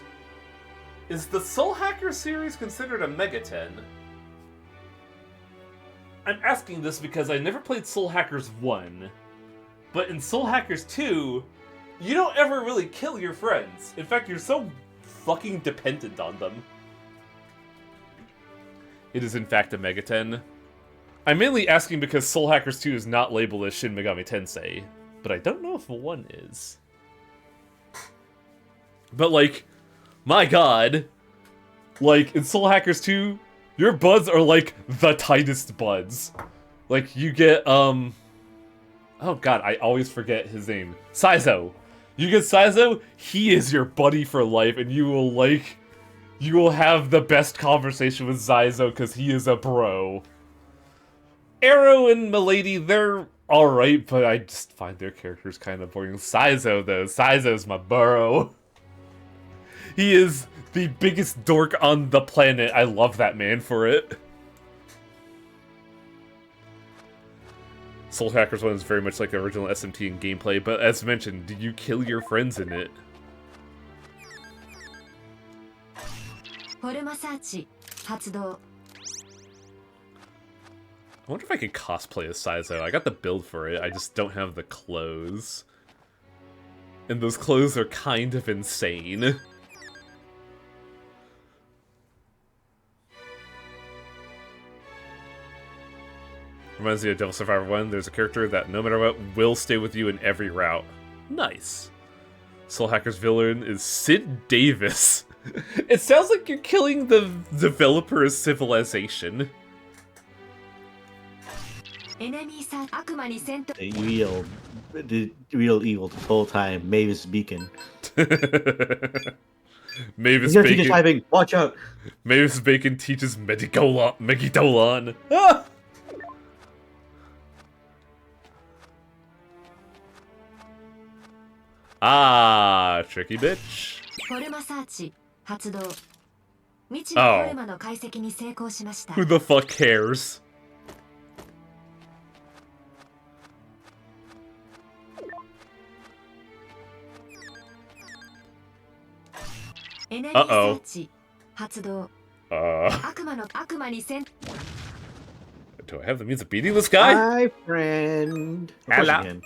Is the Soul Hacker series considered a Megaton? I'm asking this because I never played Soul Hackers 1, but in Soul Hackers 2, you don't ever really kill your friends. In fact, you're so fucking dependent on them. It is in fact a Megaton. I'm mainly asking because Soul Hackers 2 is not labeled as Shin Megami Tensei, but I don't know if 1 is. But, like, my god, like, in Soul Hackers 2, your buds are, like, the tightest buds. Like, you get, oh god, I always forget his name. Saizo. You get Saizo, he is your buddy for life, and you will, like, you will have the best conversation with Saizo, because he is a bro. Arrow and Milady, they're alright, but I just find their characters kind of boring. Saizo, though, Saizo's my bro. He is the biggest dork on the planet. I love that man for it. Soul Hackers 1 is very much like the original SMT in gameplay, but as mentioned, do you kill your friends in it? I wonder if I could cosplay as Saizo. I got the build for it, I just don't have the clothes. And those clothes are kind of insane. Reminds me of Devil Survivor 1, there's a character that, no matter what, will stay with you in every route. Nice. Soul Hacker's villain is Sid Davis. It sounds like you're killing the developer of Civilization. The real evil the whole time, Mavis Beacon. Mavis You're Bacon. typing. Watch out. Mavis Bacon teaches Megidolon. Ah! Ah, tricky bitch. Oh. Who the fuck cares? Uh-oh. Do I have the means of beating this guy? Hi, friend. Hello.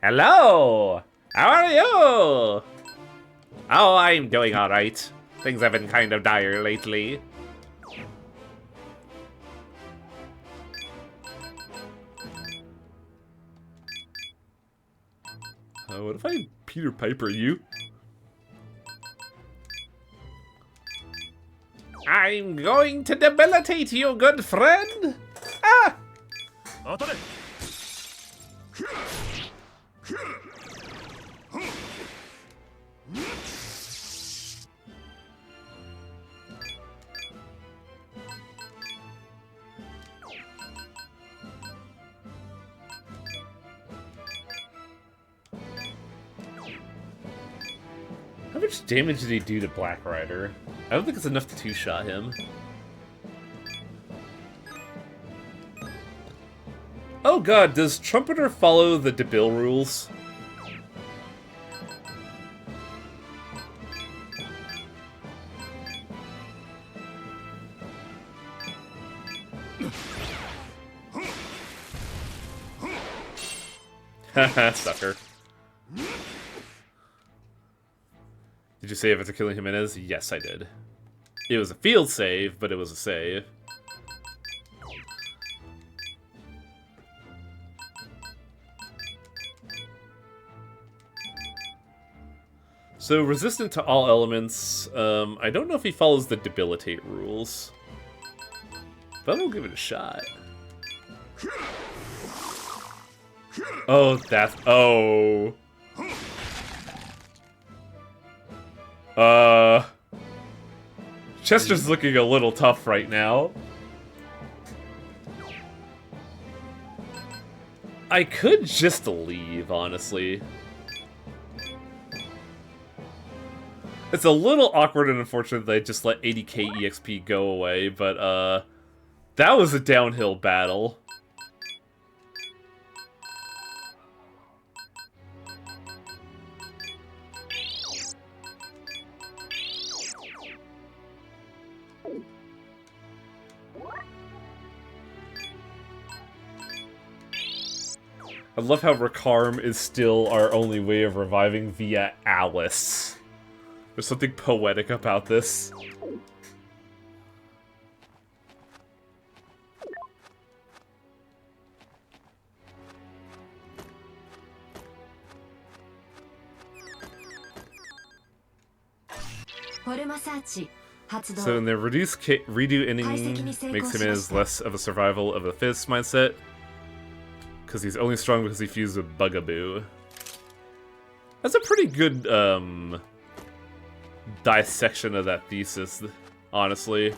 Hello! How are you? Oh, I'm doing alright. Things have been kind of dire lately. What if I Peter Piper you? I'm going to debilitate you, good friend! Ah! How much damage did he do to Black Rider? I don't think it's enough to two-shot him. Oh god, does Trumpeter follow the Debil rules? Haha, sucker. Did you save after killing Jimenez? Yes, I did. It was a field save, but it was a save. So, resistant to all elements. I don't know if he follows the debilitate rules. But we'll give it a shot. Oh, that's... Oh. Chester's looking a little tough right now. I could just leave, honestly. It's a little awkward and unfortunate that I just let 80k EXP go away, but, that was a downhill battle. I love how Rakarm is still our only way of reviving via Alice. There's something poetic about this. So in the redo ending makes him as less of a survival of the fittest mindset. Because he's only strong because he fused with Bugaboo. That's a pretty good, dissection of that thesis, honestly.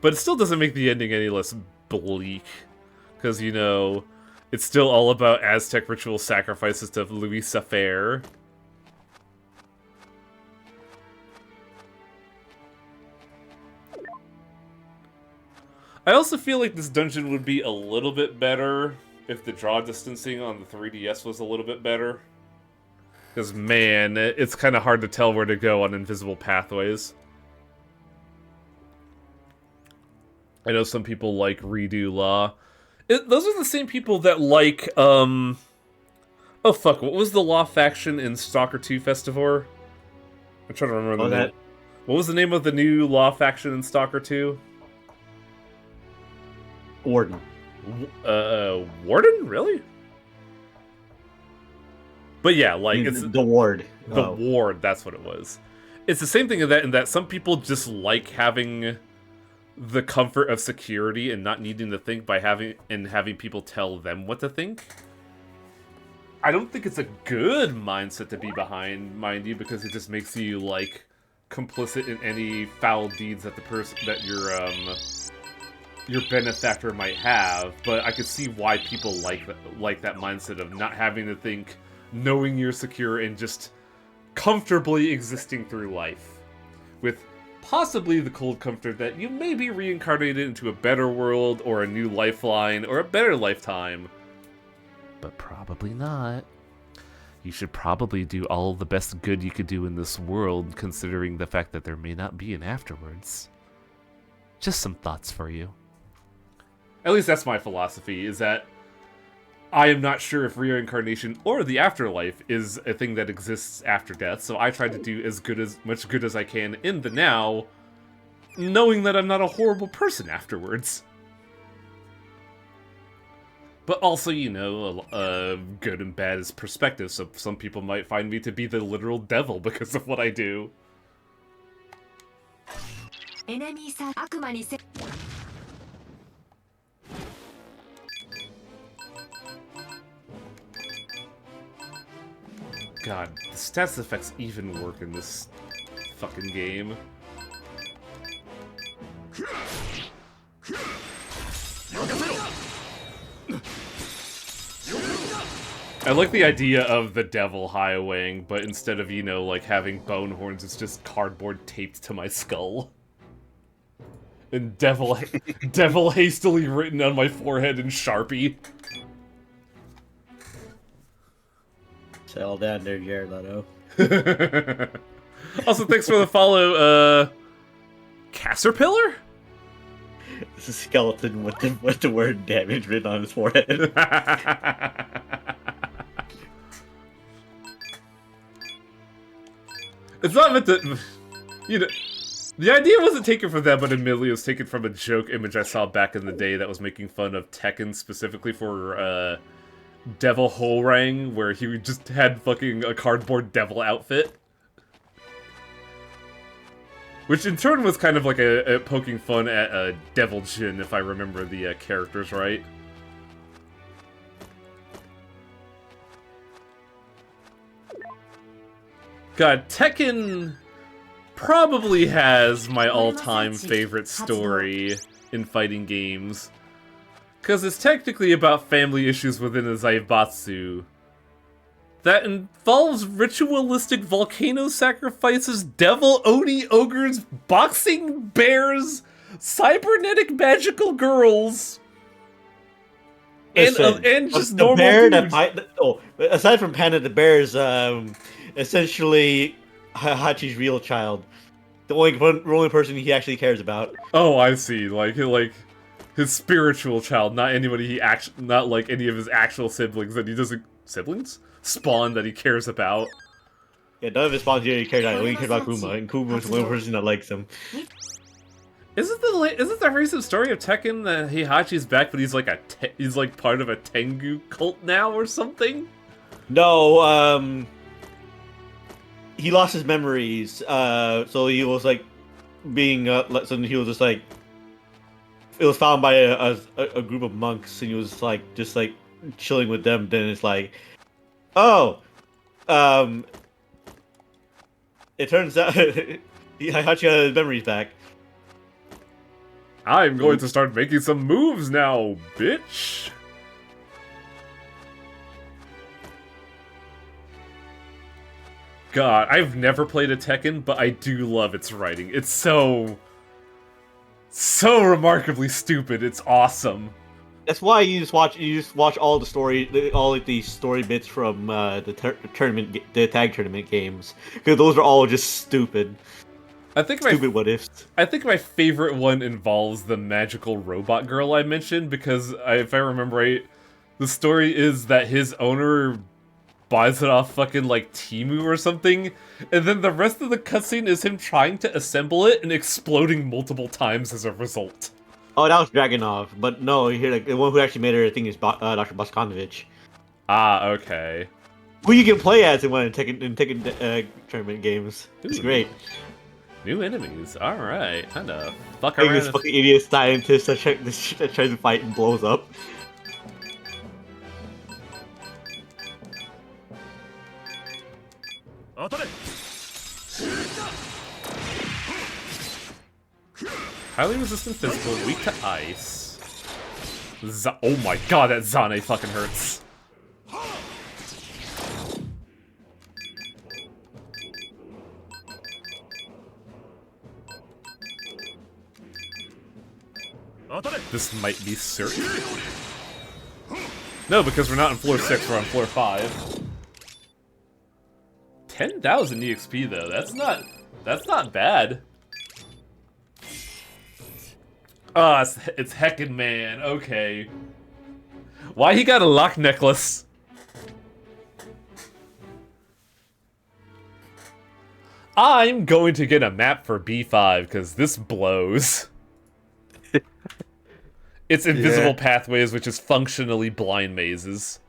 But it still doesn't make the ending any less bleak. Because, you know, it's still all about Aztec ritual sacrifices to Luisa Fair. I also feel like this dungeon would be a little bit better if the draw distancing on the 3DS was a little bit better. Because, man, it's kind of hard to tell where to go on invisible pathways. I know some people like Redo Law. Those are the same people that like, oh fuck, what was the Law faction in Stalker 2 Festivore? I'm trying to remember the name. What was the name of the new Law faction in Stalker 2? Warden. Warden? Really? But yeah, like, it's... The Ward. The Ward, that's what it was. It's the same thing in that some people just like having the comfort of security and not needing to think by having people tell them what to think. I don't think it's a good mindset to be behind, mind you, because it just makes you, like, complicit in any foul deeds that the person that your benefactor might have, but I could see why people like that mindset of not having to think, knowing you're secure, and just comfortably existing through life. With possibly the cold comfort that you may be reincarnated into a better world, or a new lifeline, or a better lifetime. But probably not. You should probably do all the best good you could do in this world, considering the fact that there may not be an afterwards. Just some thoughts for you. At least that's my philosophy, is that I am not sure if reincarnation or the afterlife is a thing that exists after death, so I try to do as much good as I can in the now, knowing that I'm not a horrible person afterwards. But also, you know, good and bad is perspective, so some people might find me to be the literal devil because of what I do. God, the stats effects even work in this fucking game. I like the idea of the devil highwaying, but instead of, you know, like having bone horns, it's just cardboard taped to my skull. And devil hastily written on my forehead in Sharpie. Settle down there, Jared Leto. Also, thanks for the follow, Caterpillar? It's a skeleton with the word damage written on his forehead. It's not meant to... You know... The idea wasn't taken from that, but admittedly it was taken from a joke image I saw back in the day that was making fun of Tekken specifically for, Devil Horang, where he just had fucking a cardboard devil outfit. Which in turn was kind of like a poking fun at Devil Jin, if I remember the characters right. God, Tekken probably has my all-time favorite story in fighting games. Because it's technically about family issues within a Zaibatsu that involves ritualistic volcano sacrifices, devil oni ogres, boxing bears, cybernetic magical girls, and just normal dudes. Aside from Panda the Bear is essentially Hachi's real child. The only person he actually cares about. Oh, I see. Like his spiritual child, not anybody not like any of his actual siblings that he doesn't spawn that he cares about. Yeah, none of his spawns he cares about. He only cares about Kuma, and Kuma is the only person that likes him. Isn't the recent story of Tekken that Heihachi's back, but he's like he's like part of a Tengu cult now or something? No, he lost his memories. So he was like being so he was just like it was found by a group of monks, and he was like just like chilling with them. Then it's like, oh, it turns out Heihachi got his memories back. I'm going to start making some moves now, bitch. God, I've never played a Tekken, but I do love its writing. It's so remarkably stupid. It's awesome. That's why you just watch all the story, all of these story bits from the tag tournament games, because those are all just stupid. Stupid what ifs. I think my favorite one involves the magical robot girl I mentioned, because if I remember right, the story is that his owner buys it off fucking like Temu or something, and then the rest of the cutscene is him trying to assemble it and exploding multiple times as a result. Oh, that was Dragunov, but no, here like the one who actually made her, I think, is Dr. Boskonovich. Ah, okay. Who you can play as in one of Tekken tournament games. It's great. New enemies, alright. Time to fuck around. This fucking idiot scientist that tries to fight and blows up. Highly resistant physical, weak to ice. Oh my god, that Zane fucking hurts. This might be certain. No, because we're not on floor 6, we're on floor 5. 10,000 EXP though, that's not bad. Ah, it's Heckin' Man. Okay. Why he got a lock necklace? I'm going to get a map for B5 because this blows. It's invisible pathways, which is functionally blind mazes.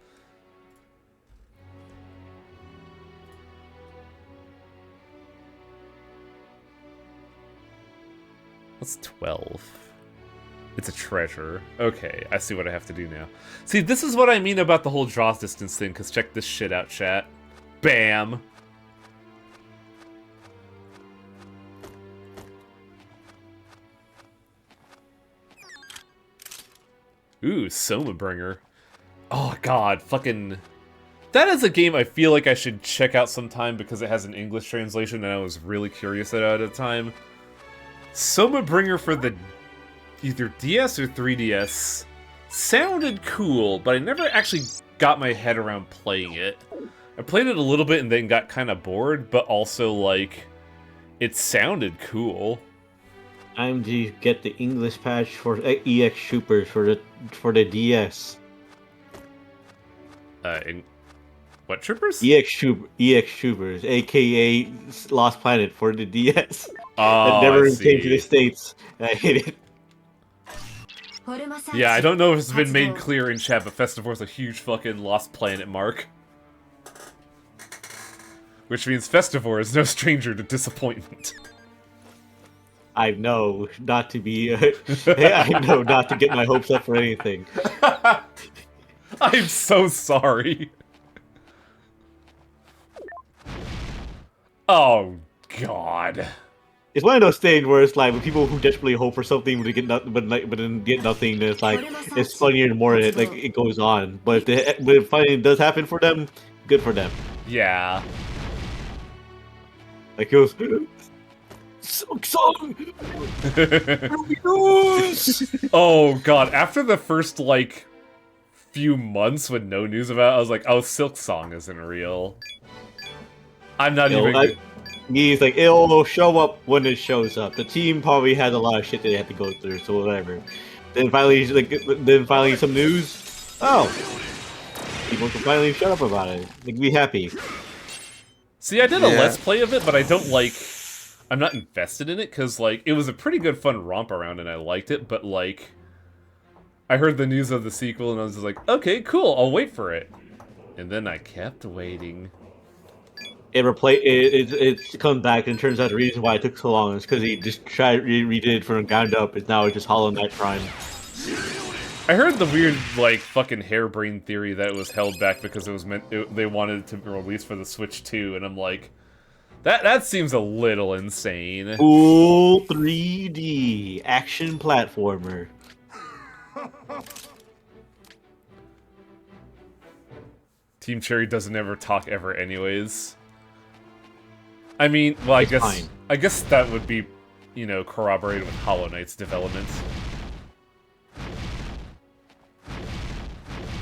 What's 12? It's a treasure. Okay, I see what I have to do now. See, this is what I mean about the whole draw distance thing, because check this shit out, chat. Bam! Ooh, Somabringer. Oh god, fucking... That is a game I feel like I should check out sometime because it has an English translation and I was really curious about it at the time. Somabringer for the either DS or 3DS sounded cool, but I never actually got my head around playing it. I played it a little bit and then got kind of bored, but also, like, it sounded cool. Time to get the English patch for EX Troopers for the DS. What troopers? EX Troopers, aka Lost Planet for the DS. Oh, that never I came to the see. States. I hate it. Yeah, I don't know if it's been made clear in chat, but Festivor's a huge fucking Lost Planet mark. Which means Festivor is no stranger to disappointment. I know not to be. I know not to get my hopes up for anything. I'm so sorry. Oh God. It's one of those things where it's like when people who desperately hope for something but get nothing, but then get nothing. It's like it's funnier the more it goes on. But if finally does happen for them, good for them. Yeah. Like it was. Song. Oh God! After the first like few months with no news about it, I was like, "Oh, Silk Song isn't real." I'm not even. He's like, it'll show up when it shows up. The team probably had a lot of shit they had to go through, so whatever. Then finally, some news. Oh, people can finally shut up about it. Like, be happy. See, I did a Let's Play of it, but I don't like. I'm not invested in it because like it was a pretty good fun romp around and I liked it, but like I heard the news of the sequel and I was just like, okay, cool, I'll wait for it. And then I kept waiting. It comes back and turns out the reason why it took so long is because he just redid it from the ground up. It's now just Hollow Knight Prime. I heard the weird like fucking harebrained theory that it was held back because it was they wanted it to be released for the Switch 2, and I'm like, that seems a little insane. Full 3D action platformer. Team Cherry doesn't ever talk ever anyways. I mean, well, I guess that would be, you know, corroborated with Hollow Knight's development.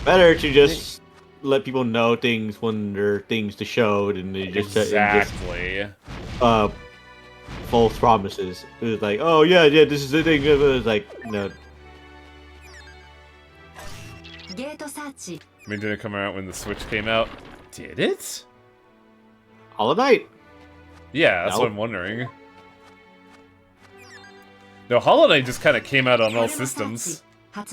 Better to just let people know things when there are things to show than they just exactly false promises. It was like, oh yeah, this is the thing. It was like, no. I mean, did it come out when the Switch came out? Did it? Hollow Knight. Yeah, that's what I'm wondering. No, Hollow Knight just kind of came out on all systems. I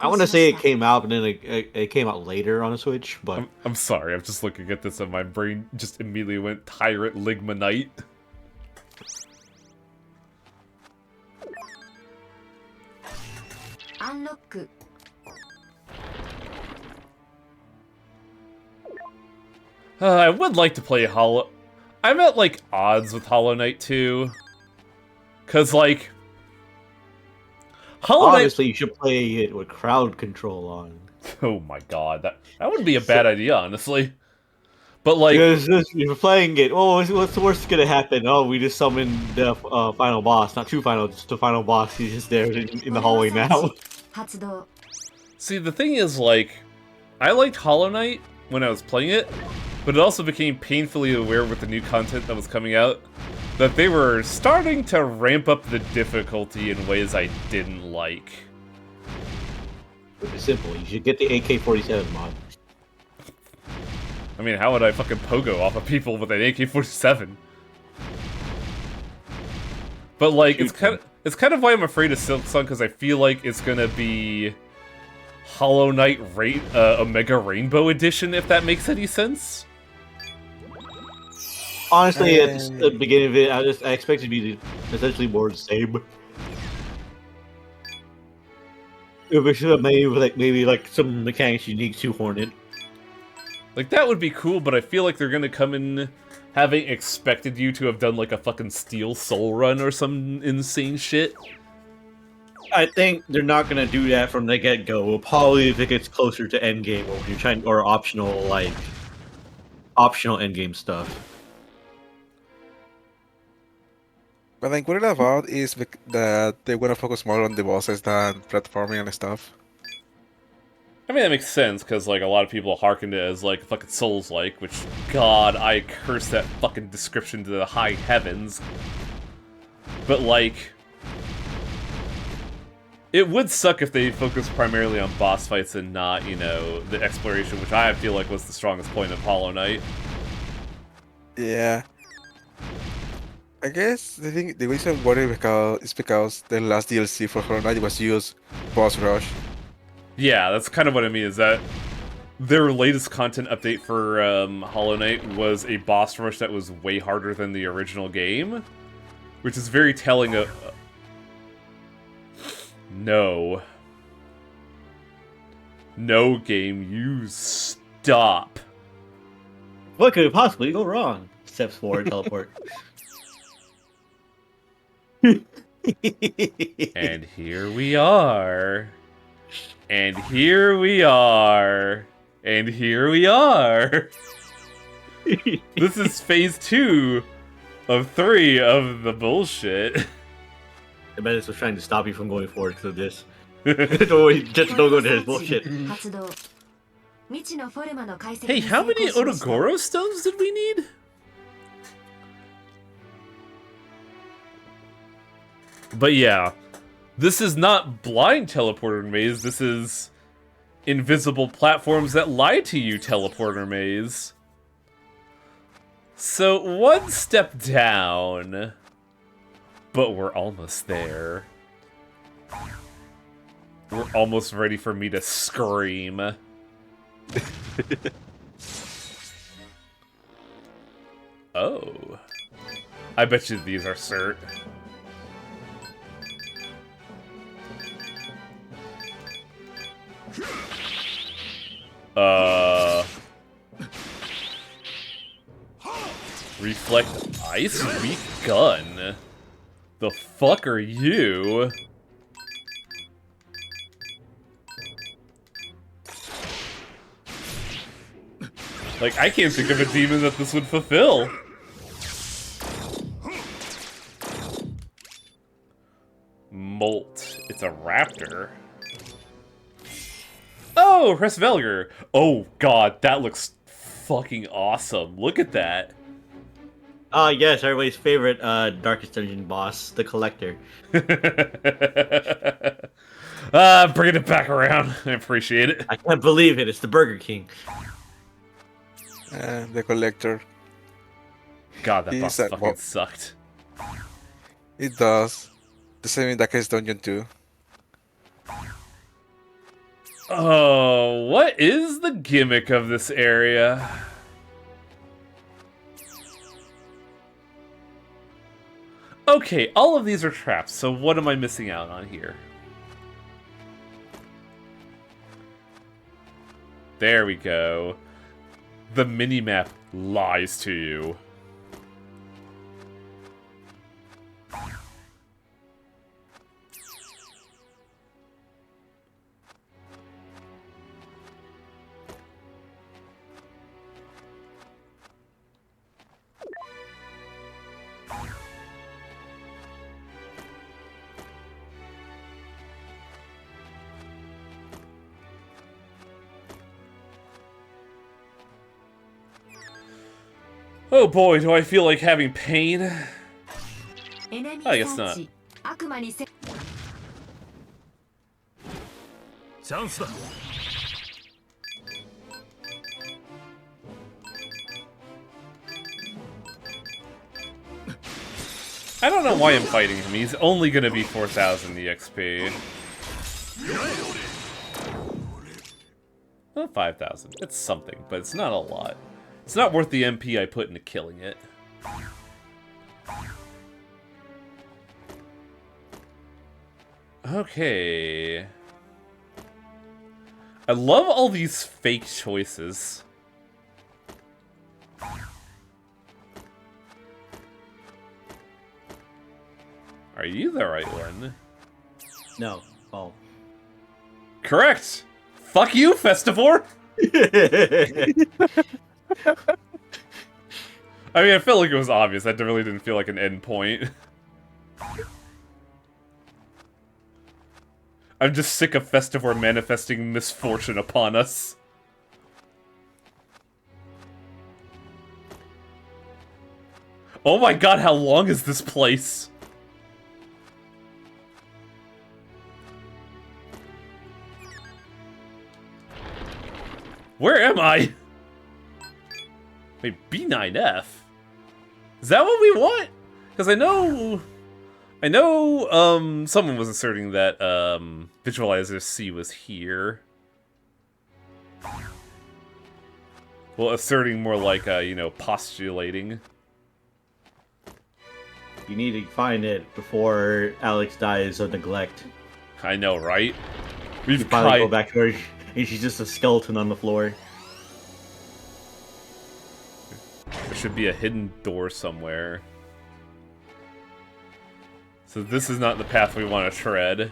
want to say it came out, but then it came out later on the Switch. But I'm sorry, I'm just looking at this and my brain just immediately went Tyrant Ligma Knight. Unlock. I would like to play Hollow... I'm at, like, odds with Hollow Knight 2. Because, like... Obviously, you should play it with crowd control on. Oh my god, that wouldn't be a bad idea, honestly. But, like... Because you're playing it, what's the worst gonna happen? Oh, we just summoned the final boss. Not just the final boss. He's just there in the hallway now. See, the thing is, like... I liked Hollow Knight when I was playing it, but it also became painfully aware with the new content that was coming out that they were starting to ramp up the difficulty in ways I didn't like. It's simple. You should get the AK-47 mod. I mean, how would I fucking pogo off of people with an AK-47? But like, it's kind of why I'm afraid of Silk Sun, because I feel like it's gonna be Hollow Knight Omega Rainbow Edition, if that makes any sense. Honestly, at the beginning of it, I expected it to be essentially more the same. If we should have maybe like some mechanics unique to Hornet. Like, that would be cool, but I feel like they're gonna come in having expected you to have done like a fucking Steel Soul run or some insane shit. I think they're not gonna do that from the get-go. Probably if it gets closer to endgame, or when you're trying, or optional endgame stuff. But I'm worried about is that they want to focus more on the bosses than platforming and stuff. I mean, that makes sense, because, like, a lot of people hearken to it as, like, fucking Souls-like, which, God, I curse that fucking description to the high heavens. But, like, it would suck if they focused primarily on boss fights and not, you know, the exploration, which I feel like was the strongest point of Hollow Knight. Yeah. I guess the reason I'm worried is because the last DLC for Hollow Knight was used boss rush. Yeah, that's kind of what I mean, is that their latest content update for Hollow Knight was a boss rush that was way harder than the original game, which is very telling of... No. No, game, you stop. What could possibly go wrong? Steps forward, teleport. And here we are. And here we are. And here we are. This is phase 2 of 3 of the bullshit. I bet this was trying to stop you from going forward because of this. Just don't go there, it's bullshit. 発動未知のフォルマの解析 Hey, に how 成 many 功しました Odogoro stones did we need? But yeah, this is not blind teleporter maze, this is invisible platforms that lie to you teleporter maze. So one step down, but we're almost there. We're almost ready for me to scream. Oh. I bet you these are cert. Reflect ice weak gun. The fuck are you? Like, I can't think of a demon that this would fulfill. Molt. It's a raptor. Oh, Hresvelgr. Oh god, that looks fucking awesome. Look at that. Yes, everybody's favorite Darkest Dungeon boss, the Collector. Bringing it back around. I appreciate it. I can't believe it, it's the Burger King. The Collector. God, that boss He's fucking sucked. It does. The same in Darkest Dungeon too. Oh, what is the gimmick of this area? Okay, all of these are traps, so what am I missing out on here? There we go. The minimap lies to you. Oh boy, do I feel like having pain. I guess not. 悪魔にせチャンスだ I don't know why I'm fighting him. He's only gonna be 4,000 EXP. Well, 5,000. It's something, but it's not a lot. It's not worth the MP I put into killing it. Okay. I love all these fake choices. Are you the right one? No. Oh. Correct! Fuck you, Festivore! I mean, I felt like it was obvious. That really didn't feel like an end point. I'm just sick of Festivore manifesting misfortune upon us. Oh my god, how long is this place? Where am I? Wait, B9F? Is that what we want? Because I know, someone was asserting that, Visualizer C was here. Well, asserting more like, you know, postulating. You need to find it before Alex dies of neglect. I know, right? You finally go back to her, and she's just a skeleton on the floor. There should be a hidden door somewhere. So this is not the path we want to tread.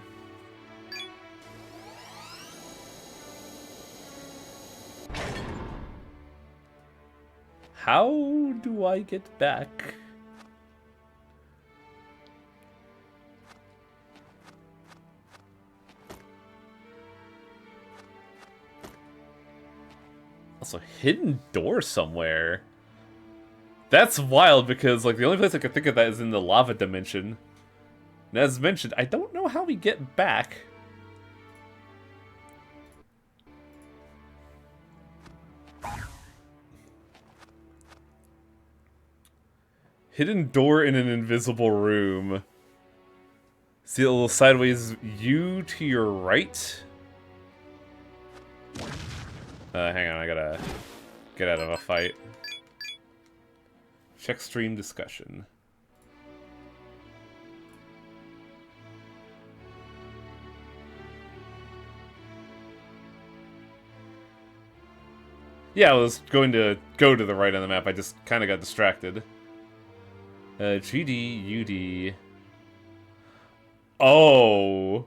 How do I get back? Also, hidden door somewhere. That's wild because, like, the only place I can think of that is in the lava dimension. And as mentioned, I don't know how we get back. Hidden door in an invisible room. See a little sideways U to your right? Hang on, I gotta get out of a fight. Check stream discussion. Yeah, I was going to go to the right on the map, I just kind of got distracted. GD, UD. Oh!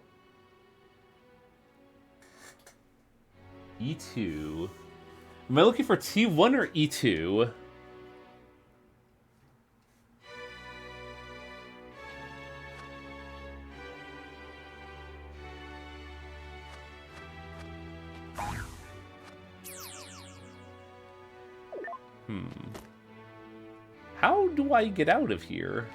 E2. Am I looking for T1 or E2? How do I get out of here?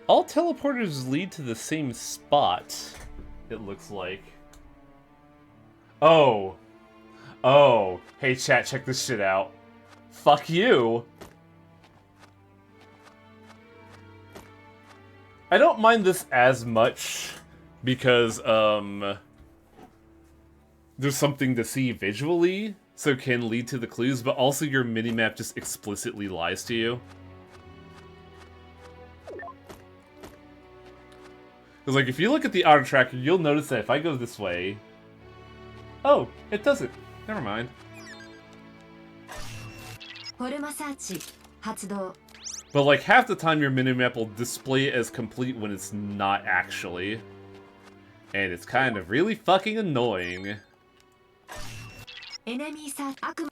All teleporters lead to the same spot, it looks like. Oh. Oh. Hey, chat, check this shit out. Fuck you. I don't mind this as much because, there's something to see visually, so it can lead to the clues, but also your minimap just explicitly lies to you. Because, like, if you look at the auto tracker, you'll notice that if I go this way... Oh, it doesn't. Never mind. フォルマサーチ発動 But, like, half the time your minimap will display it as complete when it's not actually. And it's kind of really fucking annoying. エネミーサー悪魔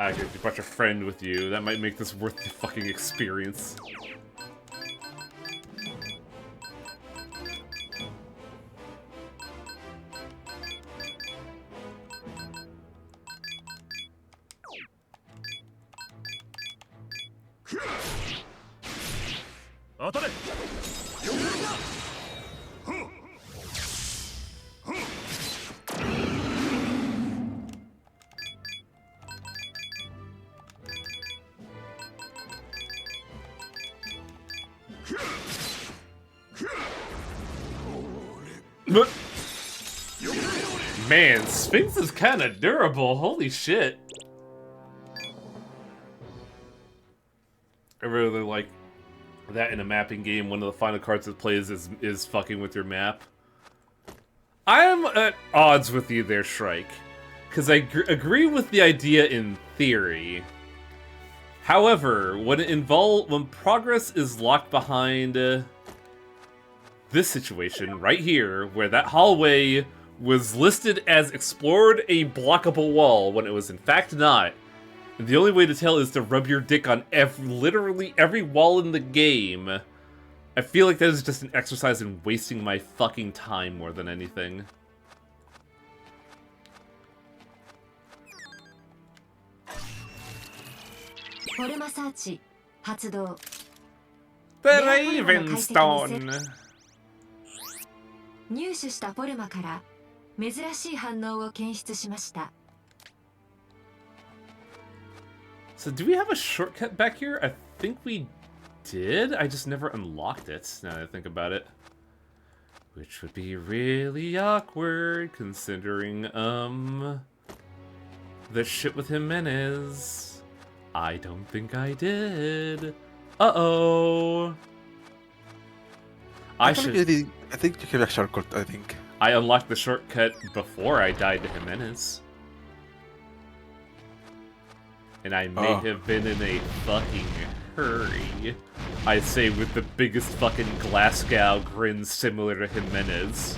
I could you brought your friend with you. That might make this worth the fucking experience. Man, Sphinx is kind of durable. Holy shit. I really like that in a mapping game. One of the final cards it plays is fucking with your map. I am at odds with you there, Shrike. Because I agree with the idea in theory. However, when progress is locked behind this situation right here, where that hallway was listed as explored a blockable wall when it was in fact not, and the only way to tell is to rub your dick on literally every wall in the game, I feel like that is just an exercise in wasting my fucking time more than anything. The Ravenstone! 入手したフォルマから珍しい反応を検出しました。 So do we have a shortcut back here? I think we did. I just never unlocked it, now that I think about it. Which would be really awkward, considering, the shit with Jimenez. I don't think I did. Uh-oh. I think you have a shortcut, I think. I unlocked the shortcut before I died to Jimenez. And I may have been in a fucking hurry. I say with the biggest fucking Glasgow grin similar to Jimenez.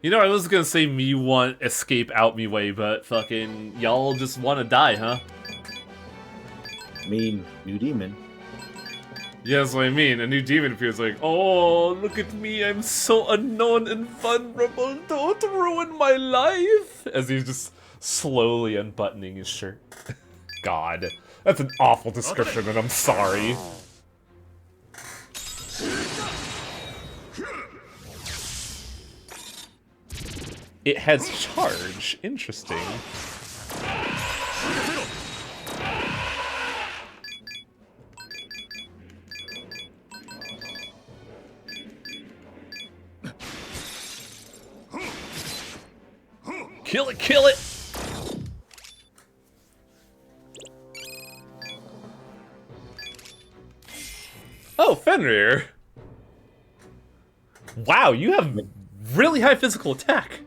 You know, I was gonna say me want escape out me way, but fucking y'all just want to die, huh? I mean, new demon. Yeah, that's what I mean. A new demon appears like, oh, look at me, I'm so unknown and vulnerable, don't ruin my life! As he's just slowly unbuttoning his shirt. God, that's an awful description, and I'm sorry. It has charge. Interesting. Kill it, kill it! Oh, Fenrir! Wow, you have really high physical attack.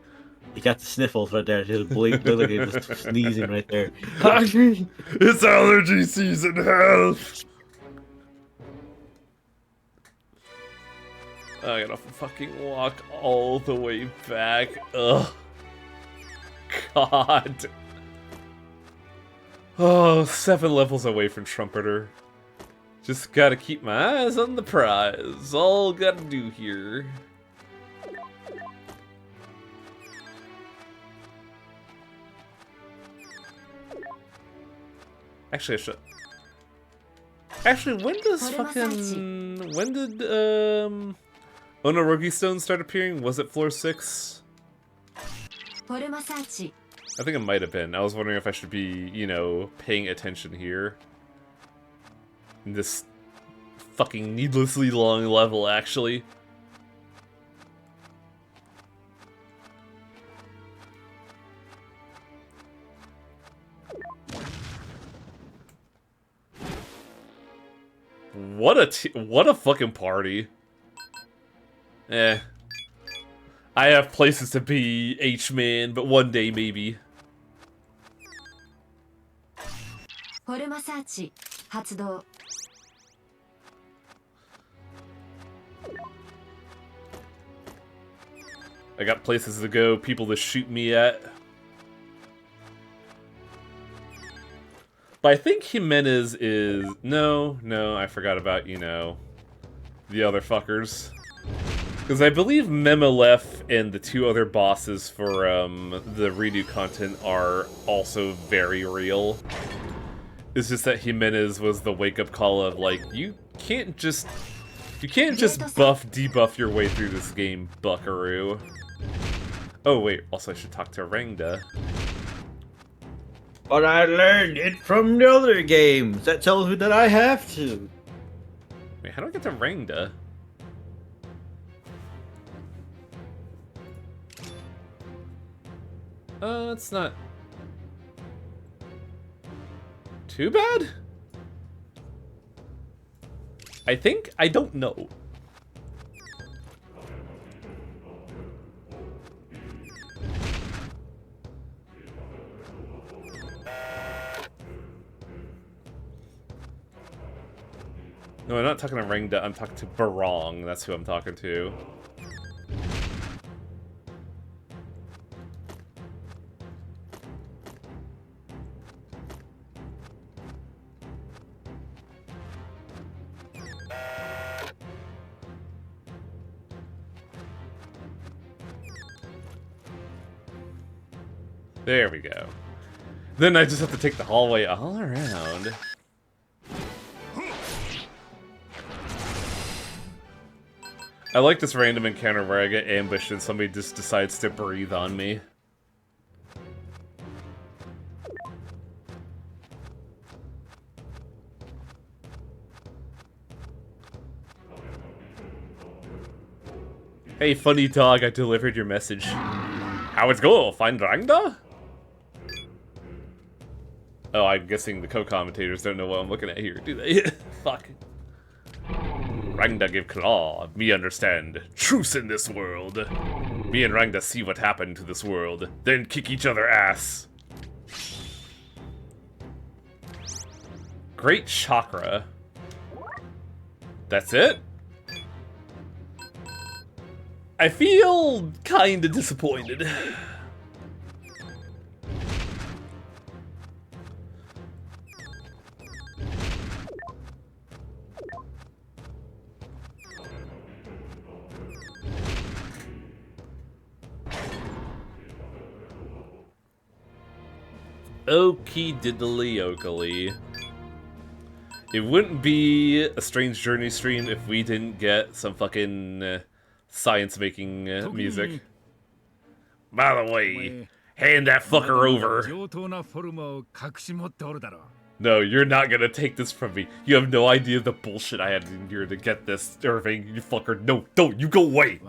You got the sniffles right there. Just literally just sneezing right there. It's allergy season, help! I gotta fucking walk all the way back. Ugh. God. Oh, 7 levels away from Trumpeter. Just gotta keep my eyes on the prize. All gotta do here. Actually, I should. Actually, when does fucking. When did, Onorogi Stone start appearing? Was it floor 6? I think it might have been. I was wondering if I should be, you know, paying attention here. In this fucking needlessly long level, actually. What a fucking party. Eh. I have places to be, H-Man, but one day, maybe. I got places to go, people to shoot me at. But I think Jimenez is... No, I forgot about, you know, the other fuckers. Because I believe Memolef and the 2 other bosses for the redo content are also very real. It's just that Jimenez was the wake-up call of, like, you can't just buff, debuff your way through this game, buckaroo. Oh wait, also I should talk to Rangda. But I learned it from the other games. That tells me that I have to. Wait, how do I get to Rangda? It's not too bad. I don't know. No, I'm not talking to Rangda, I'm talking to Barong. That's who I'm talking to. There we go. Then I just have to take the hallway all around. I like this random encounter where I get ambushed and somebody just decides to breathe on me. Hey, funny dog, I delivered your message. How it's go? Find Rangda? Oh, I'm guessing the co-commentators don't know what I'm looking at here, do they? Fuck. Rangda give claw. Me understand. Truce in this world. Me and Rangda see what happened to this world, then kick each other ass. Great chakra. That's it? I feel kinda disappointed. Okie diddly okily. It wouldn't be a Strange Journey stream if we didn't get some fucking science-making music. By the way, hand that fucker over. No, you're not gonna take this from me. You have no idea the bullshit I had to endure to get this, Irving, you fucker. No, don't, you go away!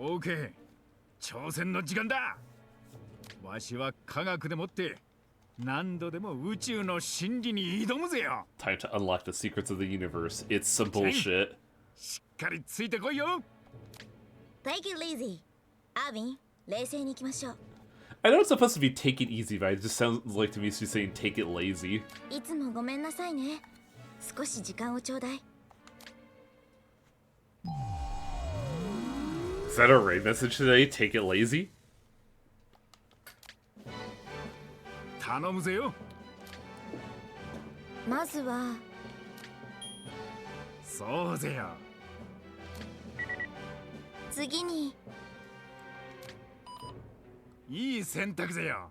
OK 挑戦の時間だわしは科学でもって何度でも宇宙の真理に挑むぜよ Time to unlock the secrets of the universe. It's some bullshit. しっかりついてこいよ Take it easy アービン冷静に行きましょう I know it's supposed to be take it easy, but it just sounds like to me she's saying take it lazy. いつもごめんなさいね少し時間をちょうだい Is that a raid message today? Take it lazy? 頼むぜよまずはそうぜよ次にいい選択ぜよ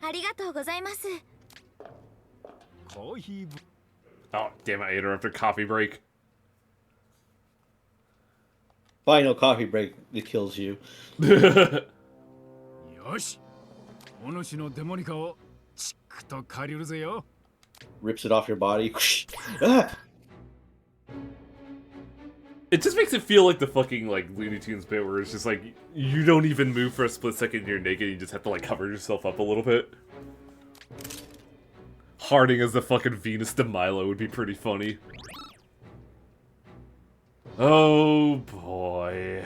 ありがとうございます コーヒー Oh, damn it, I interrupted coffee break. Final coffee break that kills you. よしお主のデモニカをチックと借りるぜよ Rips it off your body. Ah! It just makes it feel like the fucking, like, Looney Tunes bit where it's just like, you don't even move for a split second and you're naked, you just have to, like, cover yourself up a little bit. Harding as the fucking Venus de Milo would be pretty funny. Oh boy.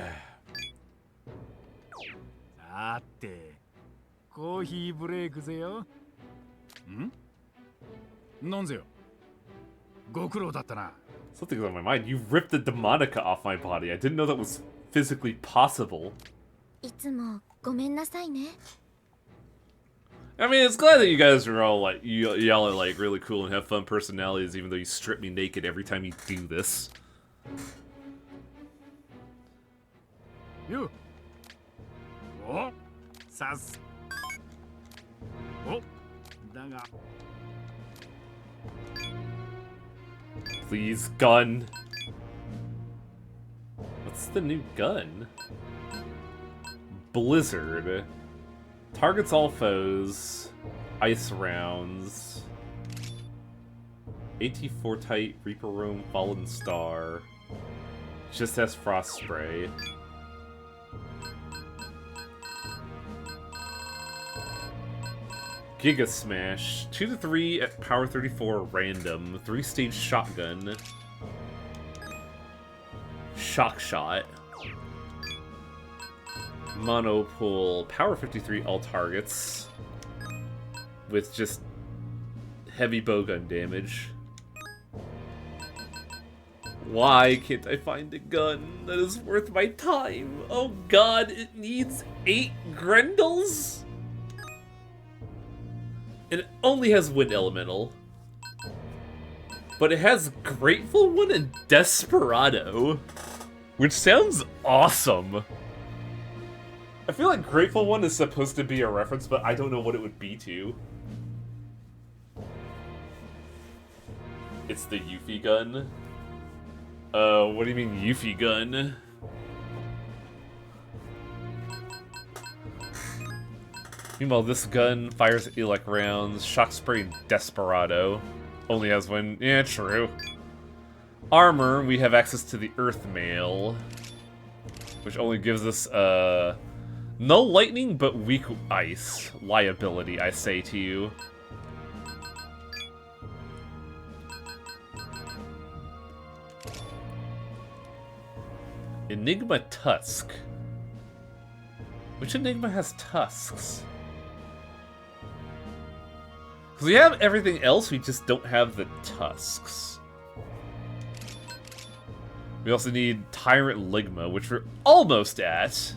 さてコーヒーブレイクぜよ。ん？なんぜよ。ご苦労だったな。 Something's on my mind. You ripped the Demonica off my body. I didn't know that was physically possible. いつもごめんなさいね。 I mean, it's glad that you guys are all like, y'all are like really cool and have fun personalities, even though you strip me naked every time you do this. よ。お、さす。お、だが。 Please, gun. What's the new gun? Blizzard. Targets all foes. Ice rounds. AT4 Tight, Reaper Room, Fallen Star. Just has Frost Spray. Giga Smash. 2 to 3 at power 34 random. 3-stage shotgun. Shock Shot. Mono Pull. Power 53 all targets. With just heavy bowgun damage. Why can't I find a gun that is worth my time? Oh god, it needs 8 Grendels? And it only has Wind Elemental. But it has Grateful One and Desperado. Which sounds awesome. I feel like Grateful One is supposed to be a reference, but I don't know what it would be to. It's the Yuffie gun. What do you mean Yuffie gun? Meanwhile, this gun fires elect rounds, shock spray, and Desperado. Only has one. Yeah, true. Armor, we have access to the Earth Mail, which only gives us no lightning but weak ice. Liability, I say to you. Enigma Tusk. Which Enigma has tusks? Because we have everything else, we just don't have the tusks. We also need Tyrant Ligma, which we're almost at.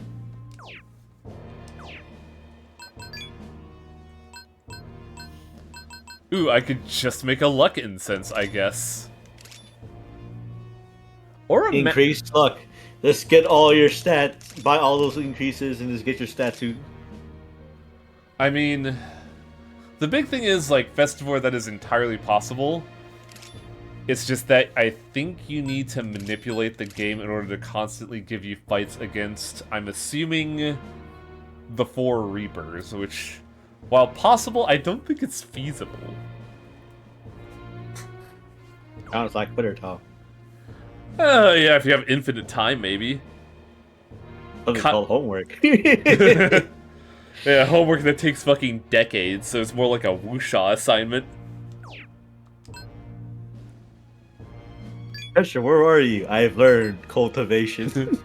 Ooh, I could just make a luck incense, I guess. Or a increased luck. Let's get all your stats, buy all those increases, and just get your stats too. I mean, the big thing is, like, Festivore, that is entirely possible. It's just that I think you need to manipulate the game in order to constantly give you fights against, I'm assuming, the 4 Reapers, which, while possible, I don't think it's feasible. Sounds like Twitter talk. Yeah, if you have infinite time, maybe. Something called homework. Yeah, homework that takes fucking decades, so it's more like a wuxia assignment. Esther, where are you? I've learned cultivation.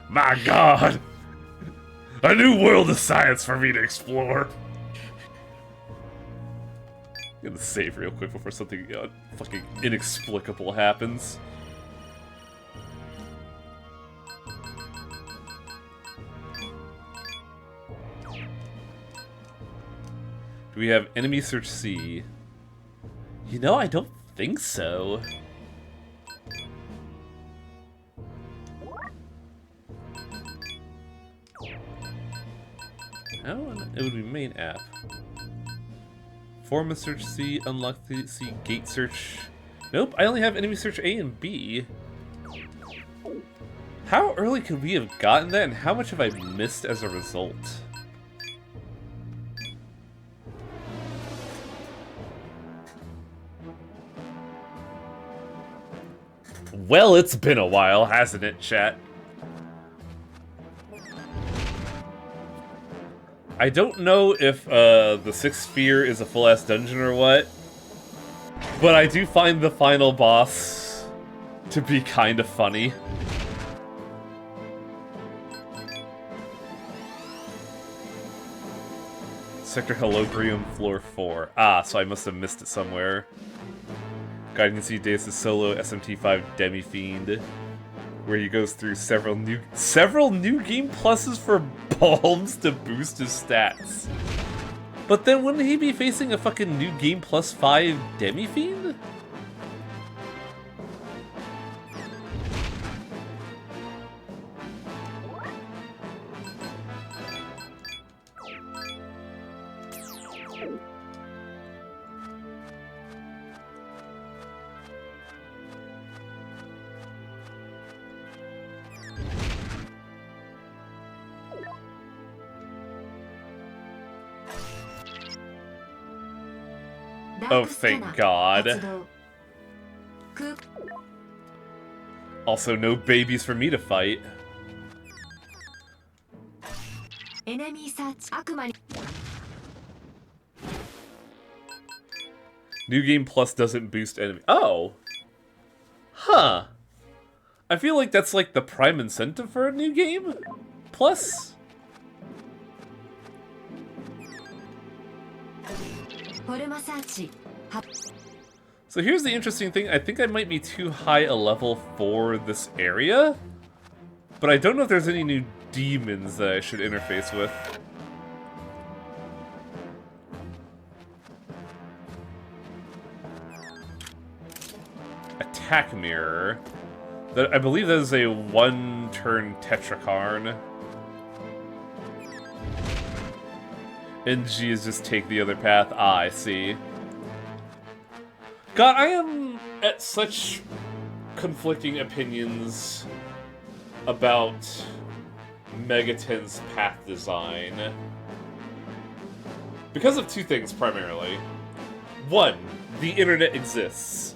My god! A new world of science for me to explore! I'm gonna save real quick before something fucking inexplicable happens. Do we have enemy search C? You know, I don't think so. It would be main app. Form search C, unlock the C, gate search. Nope, I only have enemy search A and B. How early could we have gotten that, and how much have I missed as a result? Well, it's been a while, hasn't it, chat? I don't know if the Sixth Sphere is a full-ass dungeon or what, but I do find the final boss to be kind of funny. Sector Holobrium, Floor 4. Ah, so I must have missed it somewhere. Guiding you Deus' solo SMT5 Demi Fiend, where he goes through several new game pluses for bulbs to boost his stats. But then wouldn't he be facing a fucking new game plus 5 Demi Fiend? Oh, thank God. Also, no babies for me to fight. New game plus doesn't boost enemy. Oh! Huh. I feel like that's like the prime incentive for a new game plus. So here's the interesting thing. I think I might be too high a level for this area, but I don't know if there's any new demons that I should interface with. Attack mirror. I believe that is a one-turn Tetrakarn. And G is just take the other path. Ah, I see. God, I am at such conflicting opinions about Megaten's path design. Because of two things, primarily. One, the internet exists.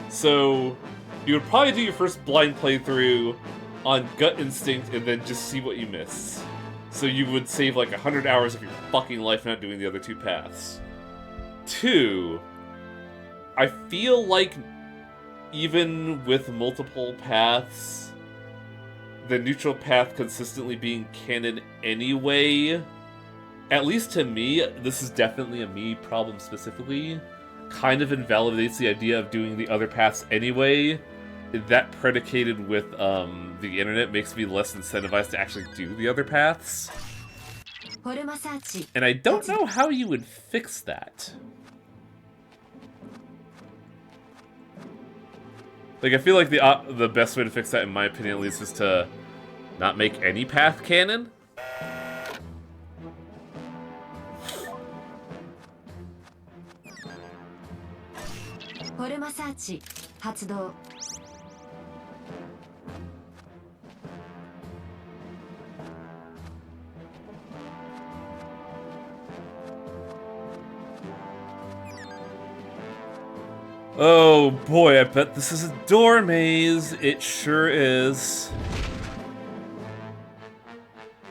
So, you would probably do your first blind playthrough on gut instinct and then just see what you miss. So you would save like 100 hours of your fucking life not doing the other two paths. Two, I feel like even with multiple paths, the neutral path consistently being canon anyway, at least to me, this is definitely a me problem specifically, kind of invalidates the idea of doing the other paths anyway. That predicated with the internet makes me less incentivized to actually do the other paths. And I don't know how you would fix that. Like, I feel like the best way to fix that, in my opinion at least, is to not make any path canon. Oh boy, I bet this is a door maze. It sure is.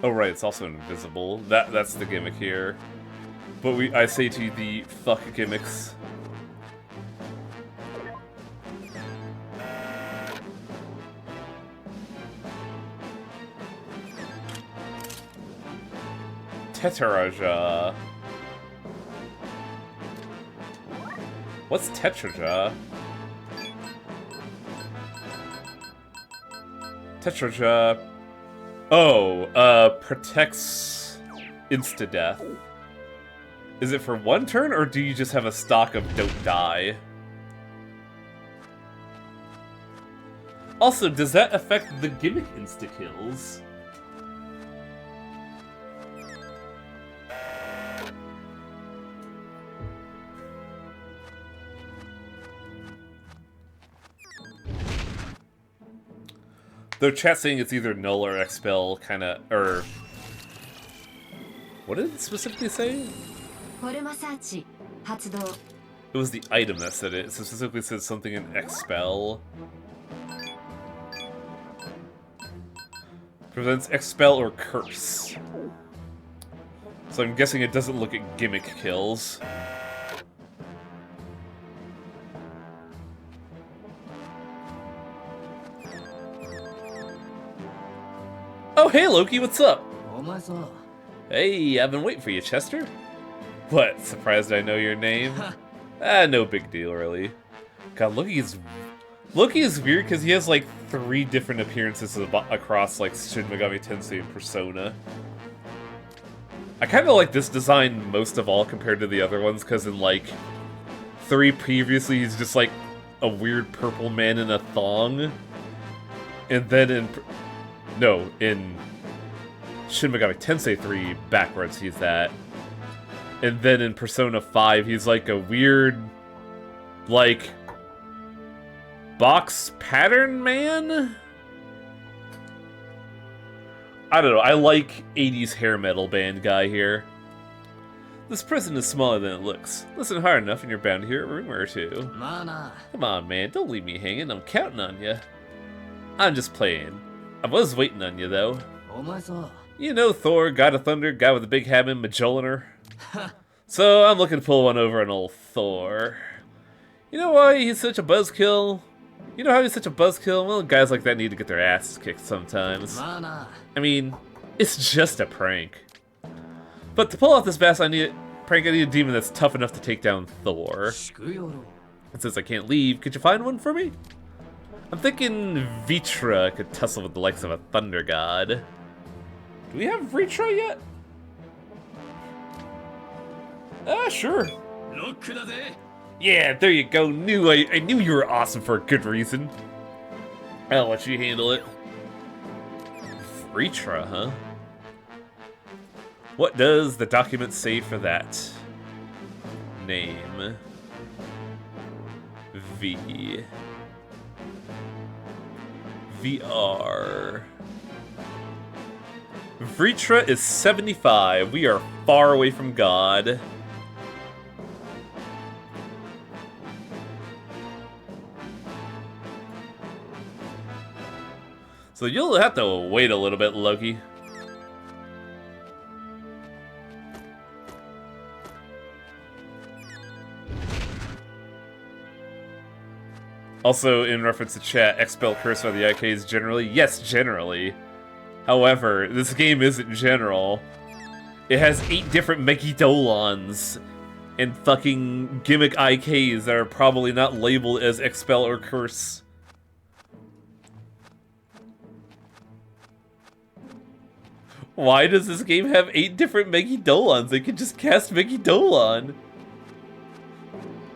Oh right, it's also invisible. That's the gimmick here. But I say to you, the fuck gimmicks. Tetraja. What's Tetraja? Tetraja. Oh, protects insta-death. Is it for one turn, or do you just have a stock of don't die? Also, does that affect the gimmick insta-kills? Though chat saying it's either null or expel, kinda, or... What did it specifically say? It was the item that said it. It specifically said something in expel. Prevents expel or curse. So I'm guessing it doesn't look at gimmick kills. Oh, hey Loki, what's up? Hey, I've been waiting for you, Chester. What? Surprised I know your name? No big deal, really. God, Loki is weird because he has like 3 different appearances across like Shin Megami Tensei and Persona. I kind of like this design most of all compared to the other ones because in like 3 previously he's just like a weird purple man in a thong, and then in Shin Megami Tensei 3 backwards he's that. And then in Persona 5, he's like a weird, like, box pattern man? I don't know, I like 80s hair metal band guy here. This prison is smaller than it looks. Listen hard enough and you're bound to hear a rumor or two. Come on, man, don't leave me hanging, I'm counting on you. I'm just playing. I was waiting on you, though. You know Thor, God of Thunder, guy with the big hammer, Mjolnir. So I'm looking to pull one over on old Thor. You know why he's such a buzzkill? You know how he's such a buzzkill? Well, guys like that need to get their asses kicked sometimes. I mean, it's just a prank. But to pull off this prank, I need a demon that's tough enough to take down Thor. And since I can't leave, could you find one for me? I'm thinking Vitra could tussle with the likes of a thunder god. Do we have Vitra yet? Sure. Yeah, there you go. I knew you were awesome for a good reason. I'll let you handle it. Vitra, huh? What does the document say for that? Name. V. VR. Vritra is 75. We are far away from God. So you'll have to wait a little bit, Loki. Also, in reference to chat, expel curse by the IKs generally? Yes, generally. However, this game isn't general. It has 8 different Megidolons and fucking gimmick IKs that are probably not labeled as expel or curse. Why does this game have 8 different Megidolons? They could just cast Megidolon.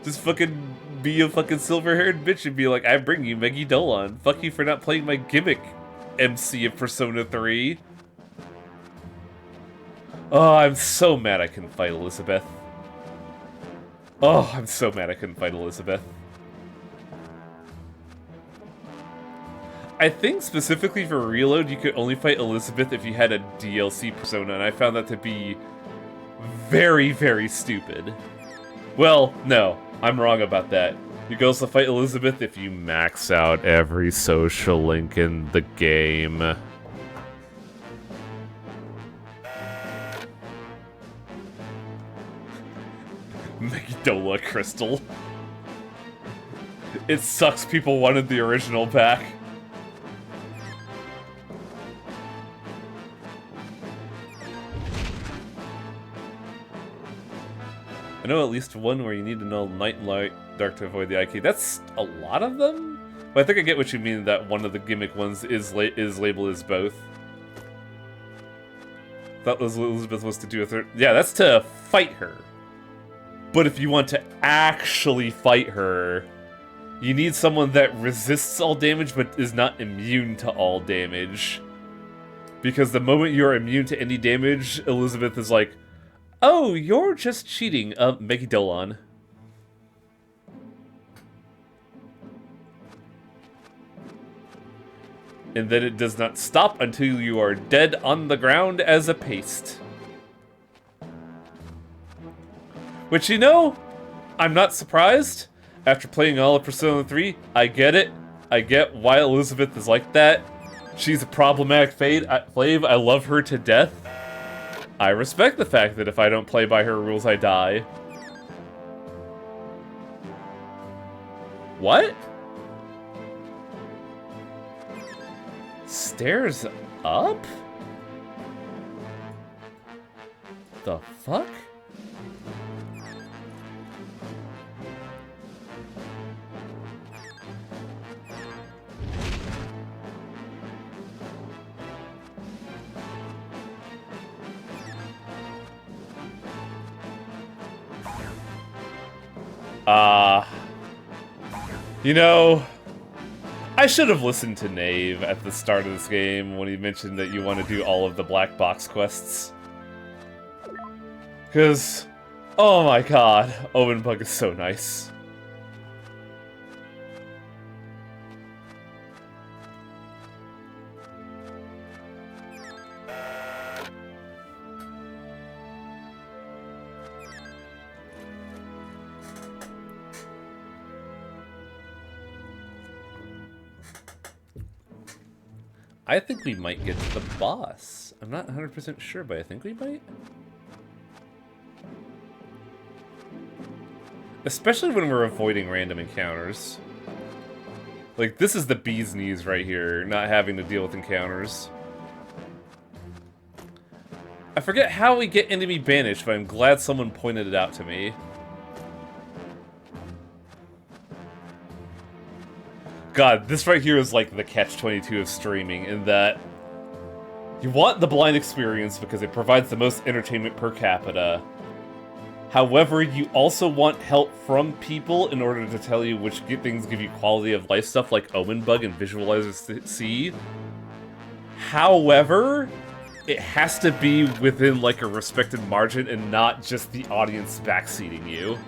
Just fucking be a fucking silver-haired bitch and be like, I bring you Megidolon. Fuck you for not playing my gimmick MC of Persona 3. Oh, I'm so mad I couldn't fight Elizabeth. Oh, I'm so mad I couldn't fight Elizabeth. I think specifically for Reload, you could only fight Elizabeth if you had a DLC Persona, and I found that to be very, very stupid. Well, no, I'm wrong about that. You can also fight Elizabeth if you max out every social link in the game. Megiddola Crystal. It sucks people wanted the original back. I know at least one where you need to know Night and Light Dark to avoid the IK. That's a lot of them? But I think I get what you mean that one of the gimmick ones is labeled as both. That was what Elizabeth was to do with her. Yeah, that's to fight her. But if you want to actually fight her, you need someone that resists all damage but is not immune to all damage. Because the moment you're immune to any damage, Elizabeth is like, oh, you're just cheating. Megidolon. And then it does not stop until you are dead on the ground as a paste. Which, you know, I'm not surprised. After playing all of Persona 3, I get it. I get why Elizabeth is like that. She's a problematic Flave. I love her to death. I respect the fact that if I don't play by her rules, I die. What? Stairs up? The fuck? You know, I should have listened to Nave at the start of this game when he mentioned that you want to do all of the black box quests. Because, oh my god, Omen Bug is so nice. I think we might get to the boss. I'm not 100% sure, but I think we might. Especially when we're avoiding random encounters. Like, this is the bee's knees right here, not having to deal with encounters. I forget how we get enemy banished, but I'm glad someone pointed it out to me. God, this right here is like the catch-22 of streaming, in that you want the blind experience because it provides the most entertainment per capita. However, you also want help from people in order to tell you which things give you quality of life stuff like Omen Bug and Visualizer C. However, it has to be within like a respected margin and not just the audience backseating you.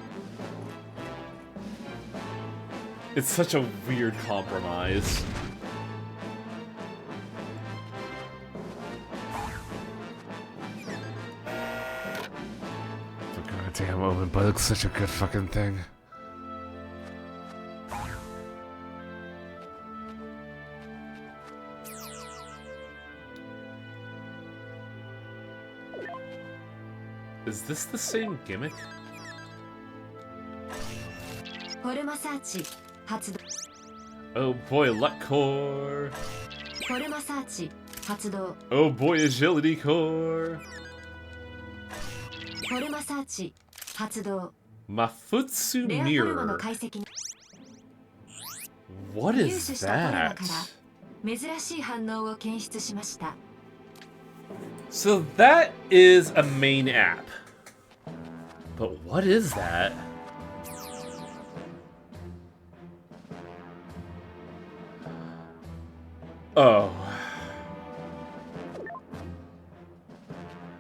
It's such a weird compromise. Goddamn, Omen Bug's such a good fucking thing. Is this the same gimmick? Oh boy, Luck Core. Oh boy, Agility Core. Mafutsu Mirror. What is that? So that is a main app. But what is that? Oh.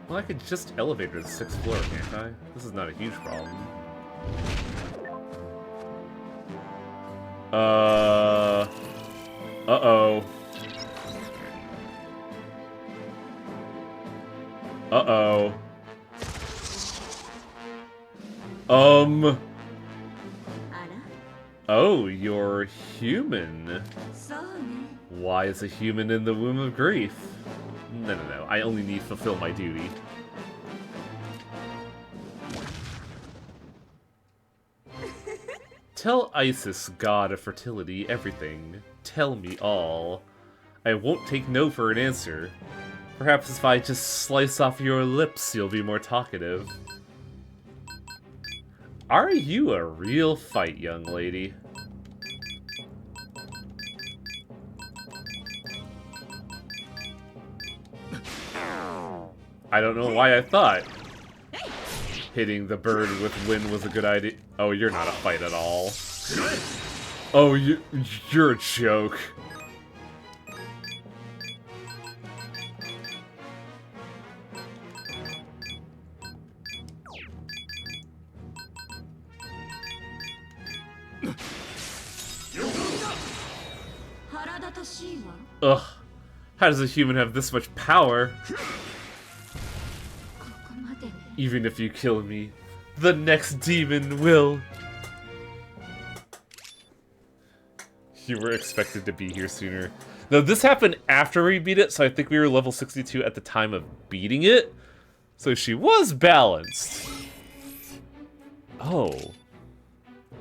Well, I could just elevate to the 6th floor, can't I? This is not a huge problem. Uh-oh. Uh-oh. Oh, you're human. Why is a human in the womb of grief? No. I only need to fulfill my duty. Tell Isis, god of fertility, everything. Tell me all. I won't take no for an answer. Perhaps if I just slice off your lips, you'll be more talkative. Are you a real fight, young lady? I don't know why I thought hitting the bird with wind was a good idea. Oh, you're not a fight at all. Oh, you're a joke. Ugh. How does a human have this much power? Even if you kill me, the next demon will. You were expected to be here sooner. Now, this happened after we beat it, so I think we were level 62 at the time of beating it. So she was balanced. Oh.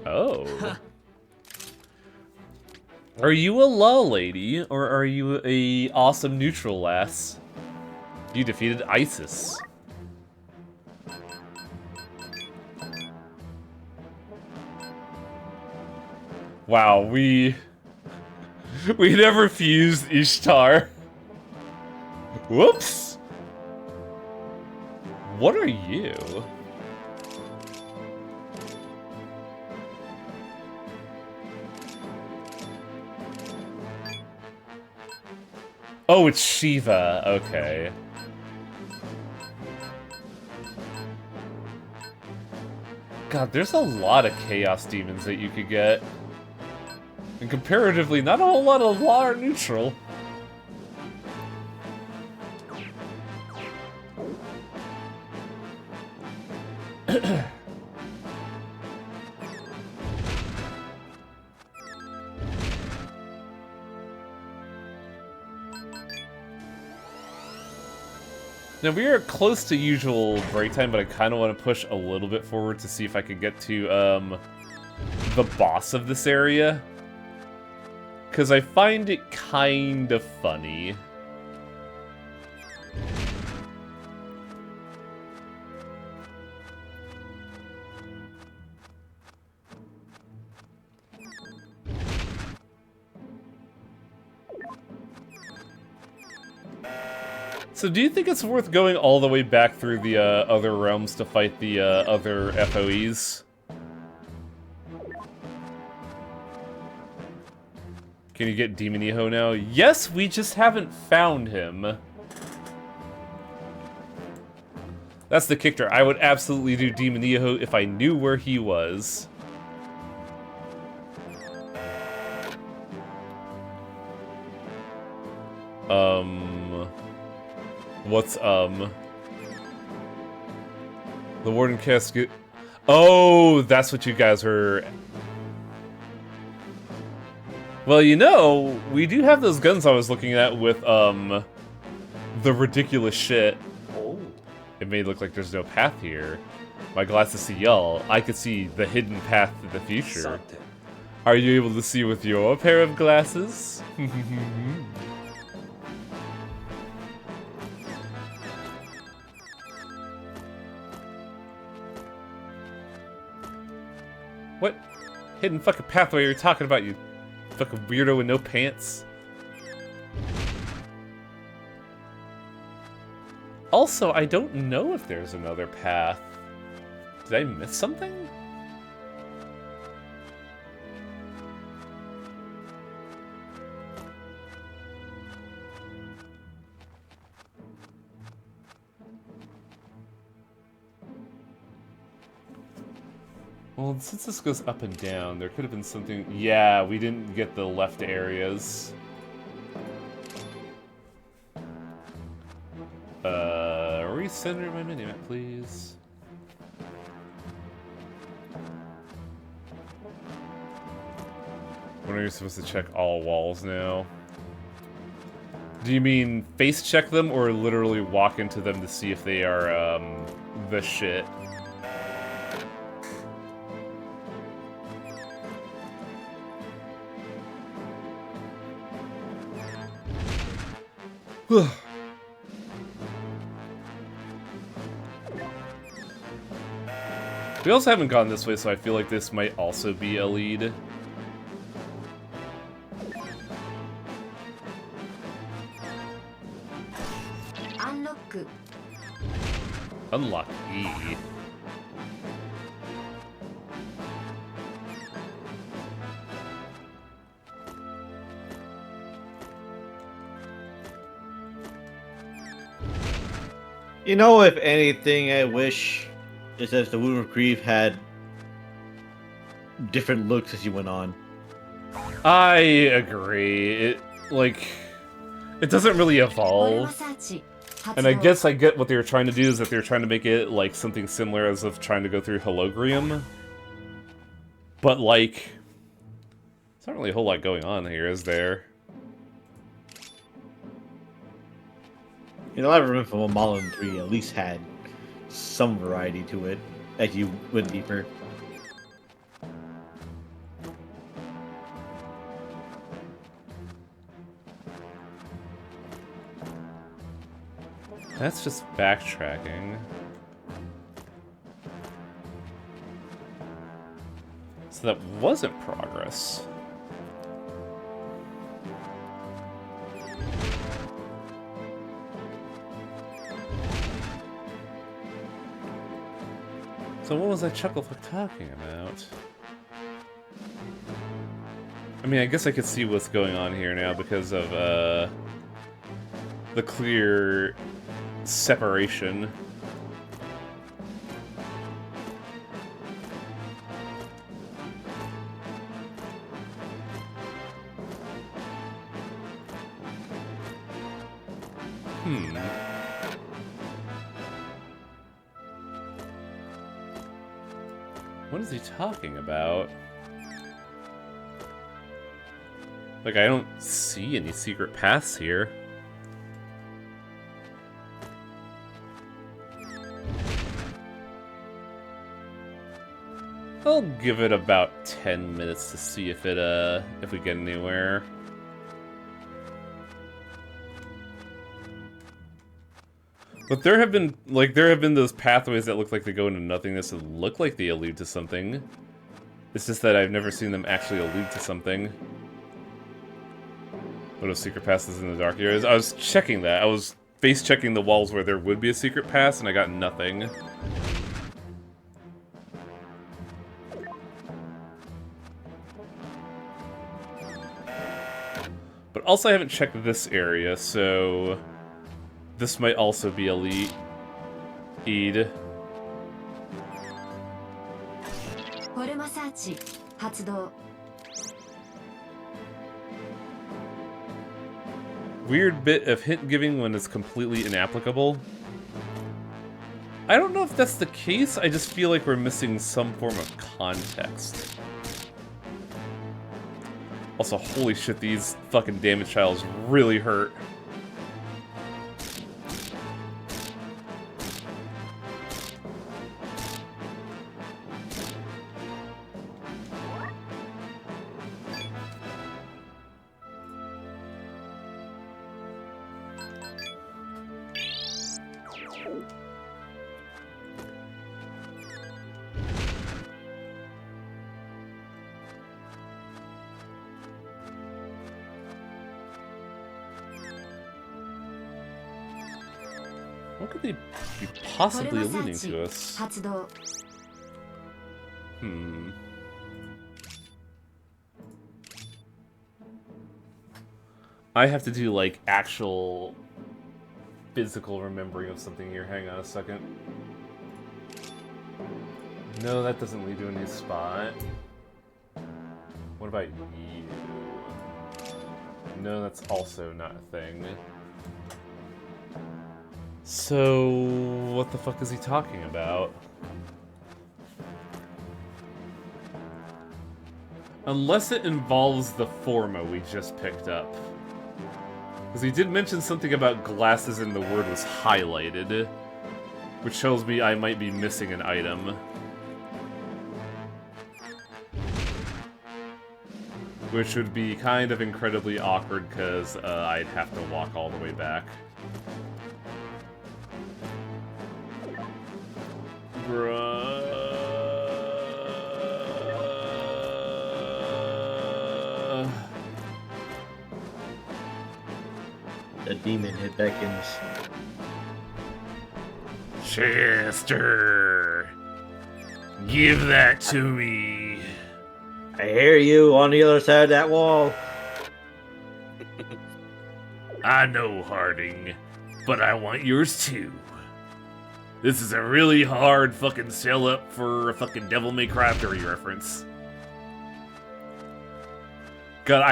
Oh. Are you a lull lady, or are you a awesome neutral lass? You defeated Isis. Wow, we never fused Ishtar. Whoops. What are you? Oh, it's Shiva. Okay. God, there's a lot of Chaos Demons that you could get. And comparatively, not a whole lot of law or neutral. Now, we are close to usual break time, but I kind of want to push a little bit forward to see if I could get to, the boss of this area. Because I find it kind of funny. So do you think it's worth going all the way back through the other realms to fight the other FOEs? Can you get Demon Eho now? Yes, we just haven't found him. That's the kicker. I would absolutely do Demon Eho if I knew where he was. What's, The Warden Casket... Oh, that's what you guys were... Well, you know, we do have those guns I was looking at with, the ridiculous shit. Oh. It may look like there's no path here. My glasses see y'all. I could see the hidden path to the future. Are you able to see with your pair of glasses? What hidden fucking pathway are you talking about, you fucking weirdo with no pants? Also, I don't know if there's another path. Did I miss something? Well, since this goes up and down, there could have been something... Yeah, we didn't get the left areas. Recenter my minimap, please. When are you supposed to check all walls now? Do you mean face check them, or literally walk into them to see if they are, the shit? We also haven't gone this way, so I feel like this might also be a lead. Unlock E. You know, if anything, I wish is that the Wound of Grief had different looks as you went on. I agree. It, like, it doesn't really evolve. And I guess I get what they were trying to do, is that they were trying to make it, like, something similar as of trying to go through Hologrium. But, like, there's not really a whole lot going on here, is there? You know, I remember from Malin 3 at least had some variety to it as you went deeper. That's just backtracking. So that wasn't progress. So what was that Chucklefuck talking about? I mean, I guess I could see what's going on here now because of, the clear separation. What is he talking about? Like, I don't see any secret paths here. I'll give it about 10 minutes to see if we get anywhere. But there have been those pathways that look like they go into nothingness and look like they allude to something. It's just that I've never seen them actually allude to something. What are secret passes in the dark areas? I was checking that. I was face checking the walls where there would be a secret pass, and I got nothing. But also I haven't checked this area, so this might also be a lead. Weird bit of hint giving when it's completely inapplicable. I don't know if that's the case, I just feel like we're missing some form of context. Also, holy shit, these fucking damage tiles really hurt. What could they be possibly alluding to us? I have to do, like, actual physical remembering of something here. Hang on a second. No, that doesn't lead to a new spot. What about you? No, that's also not a thing. So, what the fuck is he talking about? Unless it involves the Forma we just picked up. Because he did mention something about glasses and the word was highlighted. Which tells me I might be missing an item. Which would be kind of incredibly awkward because I'd have to walk all the way back. The demon hit beckons. Chester! Give that to me! I hear you on the other side of that wall. I know, Harding, but I want yours too. This is a really hard fucking sell up for a fucking Devil May Cry 3 reference. God,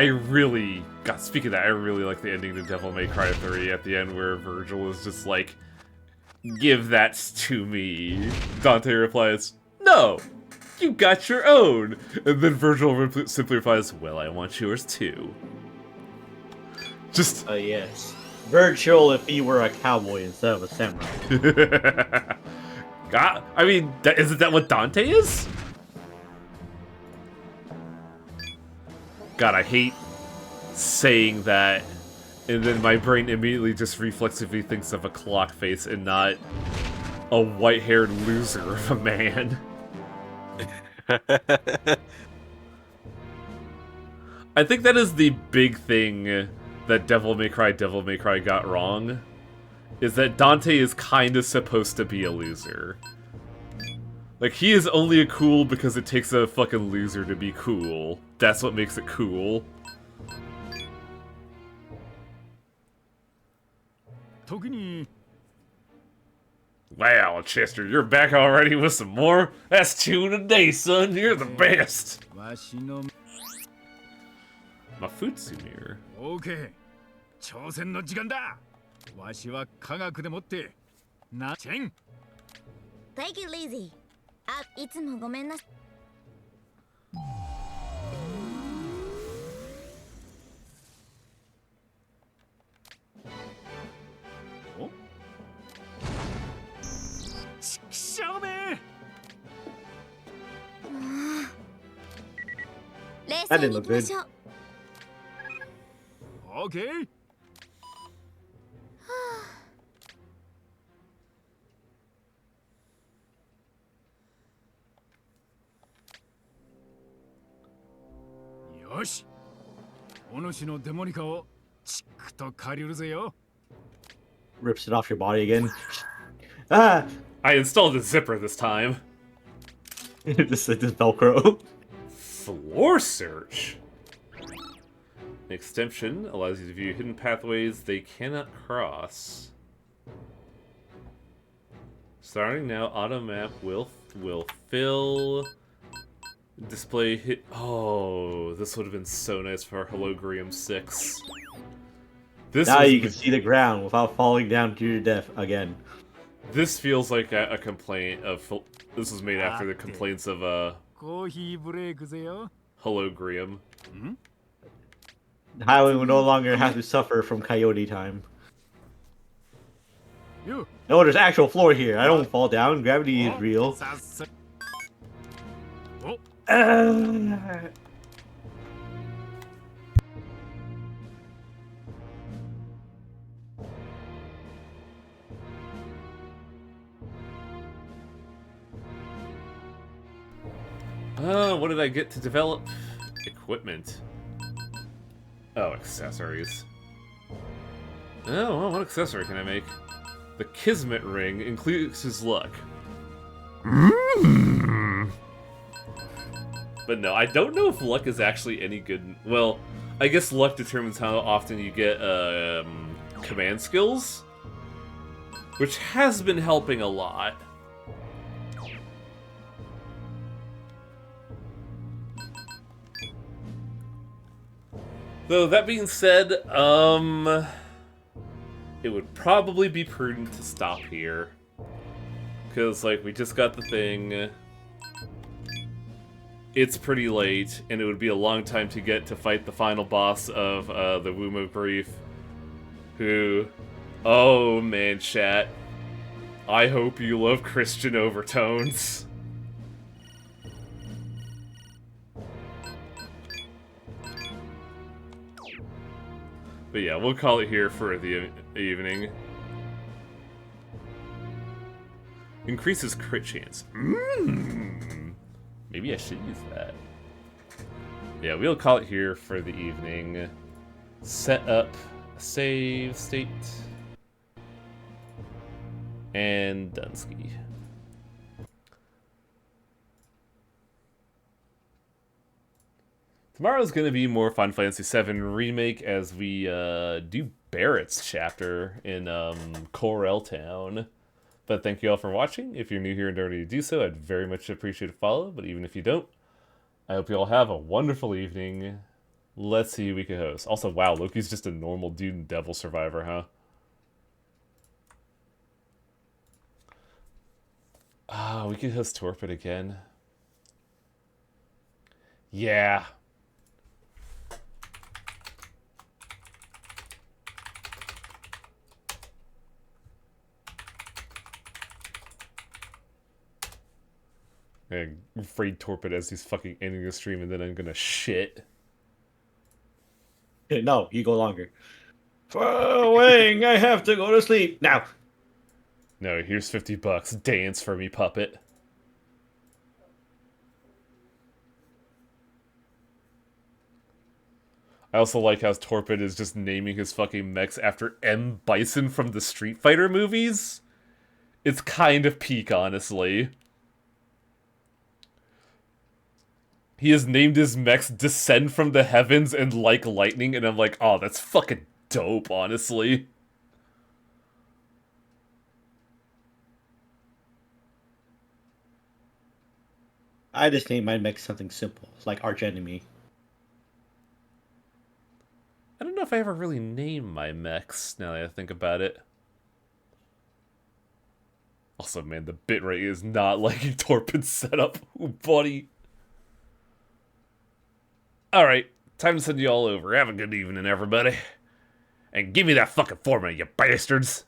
speaking of that, I really like the ending to Devil May Cry 3 at the end where Virgil is just like, give that to me. Dante replies, no, you got your own. And then Virgil simply replies, well, I want yours too. Just... yes. Virgil if he were a cowboy instead of a samurai. God, I mean, isn't that what Dante is? God, I hate saying that, and then my brain immediately just reflexively thinks of a clock face and not a white-haired loser of a man. I think that is the big thing that Devil May Cry got wrong, is that Dante is kind of supposed to be a loser. Like, he is only a cool because it takes a fucking loser to be cool. That's what makes it cool. 時に Wow, Chester, you're back already with some more? That's 2 in a day, son. You're the best. わしの Mafutsu mirror. OK 挑戦の時間だわしは科学でもってなチェン Take it easy あいつもごめんなさい ちくしょうめ冷 That 静 didn't に行 look きま good. しょう OK よしお主のデモニカをチックと借りるぜよ Rips it off your body again. Ah! I installed a zipper this time. Just like this Velcro. Floor search. An extension allows you to view hidden pathways they cannot cross. Starting now, auto map will fill. Display hit. Oh, this would have been so nice for Hologrium 6. This Now was you can see the ground without falling down to your death again. This feels like a complaint of. This was made after the complaints of コーヒーブレイクぜよ Hologrium. Highway will no longer have to suffer from coyote time. よ No, there's actual floor here. I don't fall down. Gravity is real. さっさお Ah. What did I get to develop? Equipment. Oh, accessories. Oh, well, what accessory can I make? The Kismet ring increases luck. But no, I don't know if luck is actually any good. Well, I guess luck determines how often you get command skills, which has been helping a lot. Though, that being said, it would probably be prudent to stop here. Because, like, we just got the thing. It's pretty late, and it would be a long time to get to fight the final boss of the Womb of Grief. Who... Oh, man, chat. I hope you love Christian overtones. But yeah, we'll call it here for the evening. Increases crit chance. Maybe I should use that. Yeah, we'll call it here for the evening. Set up a save state. And Dunsky. Tomorrow's going to be more Final Fantasy VII Remake as we do Barrett's chapter in Corel Town. But thank you all for watching. If you're new here and don't already do so, I'd very much appreciate a follow. But even if you don't, I hope you all have a wonderful evening. Let's see who we can host. Also, wow, Loki's just a normal dude and Devil Survivor, huh? Ah, we could host Torpid again. Yeah. I'm afraid Torpid as he's fucking ending the stream and then I'm gonna shit. No, you go longer. Wang, I have to go to sleep now. No, here's $50. Dance for me, puppet. I also like how Torpid is just naming his fucking mechs after M. Bison from the Street Fighter movies. It's kind of peak, honestly. He has named his mechs Descend from the Heavens and Like Lightning, and I'm like, oh, that's fucking dope, honestly. I just named my mech something simple, like Arch Enemy. I don't know if I ever really named my mechs, now that I think about it. Also, man, the bitrate is not like a torpid setup. Ooh, buddy. Alright, time to send you all over. Have a good evening, everybody. And give me that fucking formula, you bastards!